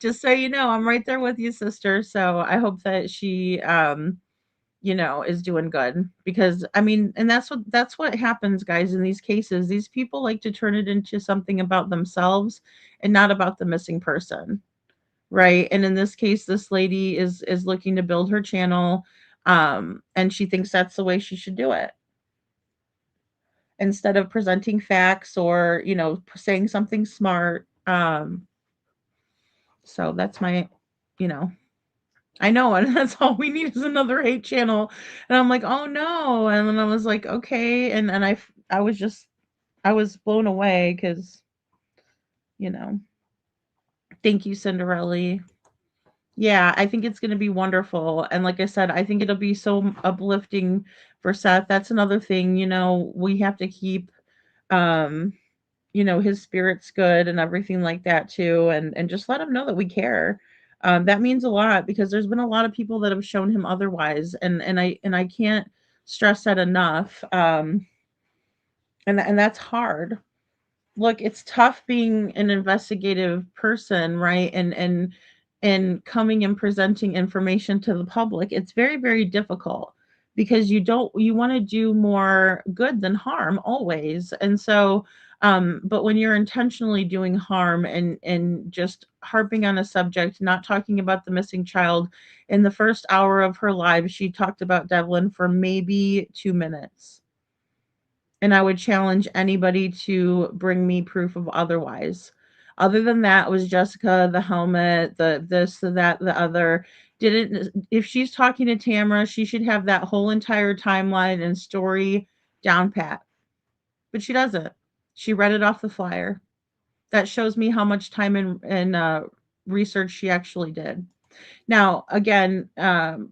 Just so you know, I'm right there with you, sister. So I hope that she is doing good, because I mean, and that's what happens, guys, in these cases. These people like to turn it into something about themselves and not about the missing person, right? And in this case, this lady is looking to build her channel, and she thinks that's the way she should do it, instead of presenting facts or saying something smart. So that's my you know I know, and that's all we need is another hate channel. And I'm like, oh no. And then I was like, okay. And I was blown away because, you know, thank you, Cinderella. Yeah, I think it's going to be wonderful. And like I said, I think it'll be so uplifting for Seth. That's another thing, we have to keep, um, his spirit's good and everything like that too. And just let him know that we care. That means a lot, because there's been a lot of people that have shown him otherwise. And I can't stress that enough. And that's hard. Look, it's tough being an investigative person, right? And coming and presenting information to the public. It's very, very difficult, because you want to do more good than harm always. And so but when you're intentionally doing harm and just harping on a subject, not talking about the missing child, in the first hour of her live, she talked about Devlin for maybe 2 minutes. And I would challenge anybody to bring me proof of otherwise. Other than that, it was Jessica, the helmet, the this, the that, the other. Didn't If she's talking to Tamara, she should have that whole entire timeline and story down pat. But she doesn't. She read it off the flyer. That shows me how much time and research she actually did. Now, again, I'm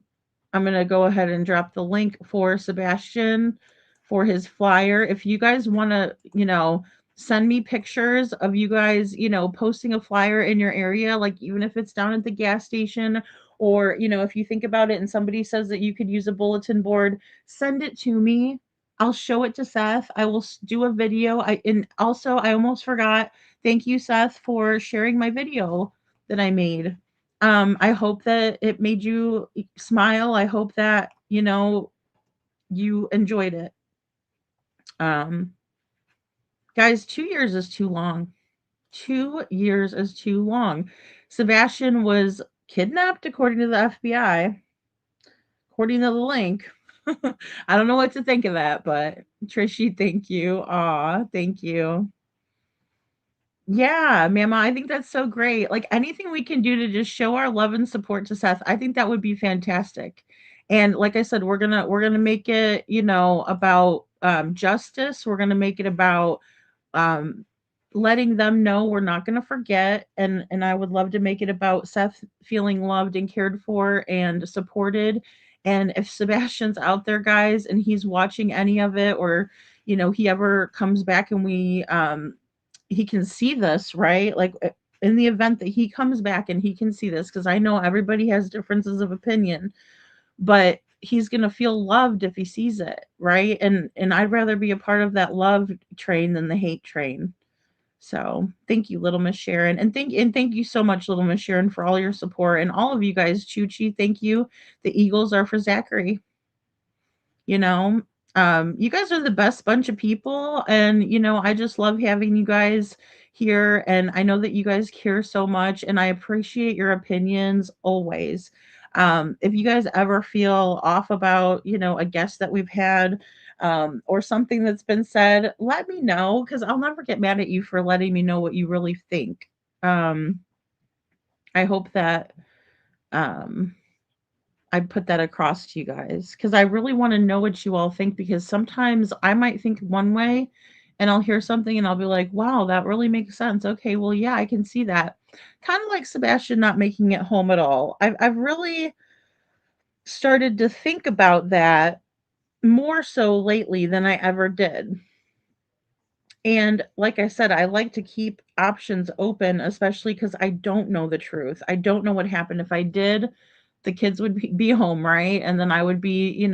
going to go ahead and drop the link for Sebastian for his flyer. If you guys want to, send me pictures of you guys, posting a flyer in your area, like even if it's down at the gas station, or, if you think about it and somebody says that you could use a bulletin board, send it to me. I'll show it to Seth. I will do a video. And also, I almost forgot. Thank you, Seth, for sharing my video that I made. I hope that it made you smile. I hope that, you enjoyed it. Guys, 2 years is too long. 2 years is too long. Sebastian was kidnapped, according to the FBI, according to the link. I don't know what to think of that, but Trishy, thank you. Aw, thank you. Yeah, Mama, I think that's so great. Like anything we can do to just show our love and support to Seth, I think that would be fantastic. And like I said, we're gonna make it, about justice. We're gonna make it about um letting them know we're not gonna forget. And I would love to make it about Seth feeling loved and cared for and supported. And if Sebastian's out there, guys, and he's watching any of it, or he ever comes back and he can see this, right? Like in the event that he comes back and he can see this, because I know everybody has differences of opinion, but he's going to feel loved if he sees it, right? And I'd rather be a part of that love train than the hate train. So thank you, Little Miss Sharon, and thank you so much, Little Miss Sharon, for all your support, and all of you guys. Chuchi, thank you. The Eagles are for Zachary. you know you guys are the best bunch of people, and I just love having you guys here, and I know that you guys care so much, and I appreciate your opinions always. If you guys ever feel off about a guest that we've had, or something that's been said, let me know, because I'll never get mad at you for letting me know what you really think. I hope that um I put that across to you guys, because I really want to know what you all think, because sometimes I might think one way and I'll hear something and I'll be like, wow, that really makes sense. Okay, well, yeah, I can see that. Kind of like Sebastian not making it home at all. I've really started to think about that more so lately than I ever did. And like I said, I like to keep options open, especially because I don't know the truth. I don't know what happened. If I did, the kids would be home, right? And then I would be,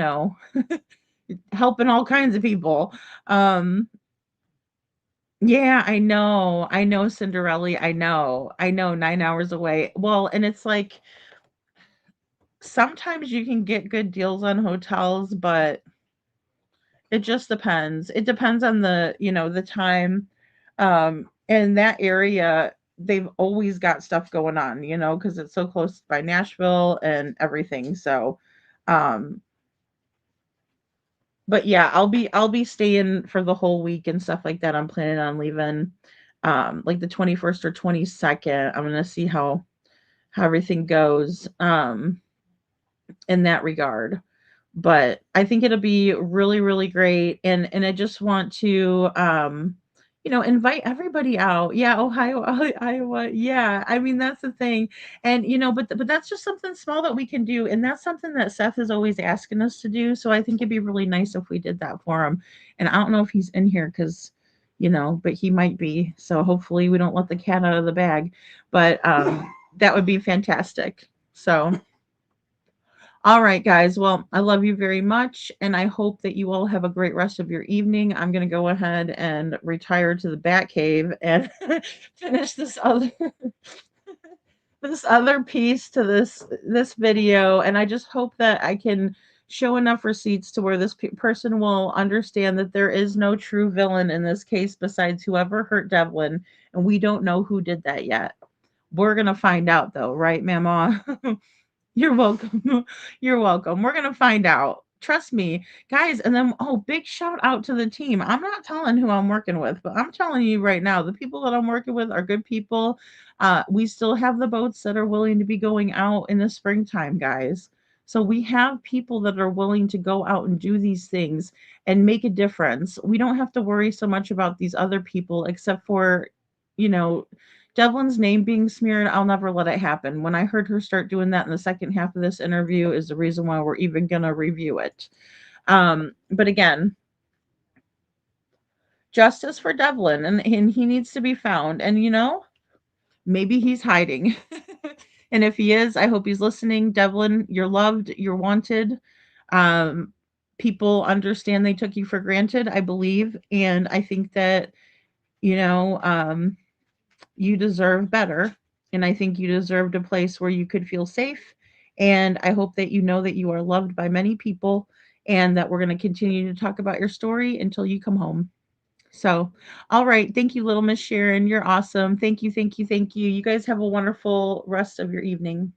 helping all kinds of people. Um, yeah, I know. I know, Cinderella. I know. I know, 9 hours away. Well, and it's like sometimes you can get good deals on hotels, but it just depends. It depends on the time. In that area, they've always got stuff going on, because it's so close by Nashville and everything. So, um, but yeah, I'll be staying for the whole week and stuff like that. I'm planning on leaving like the 21st or 22nd. I'm gonna see how everything goes in that regard. But I think it'll be really, really great, and I just want to, invite everybody out. Yeah, Ohio, Iowa. Yeah, I mean that's the thing, and but that's just something small that we can do, and that's something that Seth is always asking us to do. So I think it'd be really nice if we did that for him. And I don't know if he's in here because, but he might be. So hopefully we don't let the cat out of the bag. But that would be fantastic. So. All right, guys. Well, I love you very much, and I hope that you all have a great rest of your evening. I'm going to go ahead and retire to the Bat Cave and finish this other piece to this video, and I just hope that I can show enough receipts to where this person will understand that there is no true villain in this case besides whoever hurt Devlin, and we don't know who did that yet. We're going to find out though, right, Mama? You're welcome. You're welcome. We're gonna find out. Trust me, guys. And then, oh, big shout out to the team. I'm not telling who I'm working with, but I'm telling you right now, the people that I'm working with are good people. We still have the boats that are willing to be going out in the springtime, guys. So we have people that are willing to go out and do these things and make a difference. We don't have to worry so much about these other people, except for, you know, Devlin's name being smeared. I'll never let it happen. When I heard her start doing that in the second half of this interview is the reason why we're even going to review it. But again, justice for Devlin, and he needs to be found. And maybe he's hiding. And if he is, I hope he's listening. Devlin, you're loved, you're wanted. Um, People understand they took you for granted, I believe. And I think that, you know, um, you deserve better. And I think you deserved a place where you could feel safe. And I hope that you know that you are loved by many people, and that we're going to continue to talk about your story until you come home. So, all right. Thank you, little Miss Sharon. You're awesome. Thank you. Thank you. Thank you. You guys have a wonderful rest of your evening.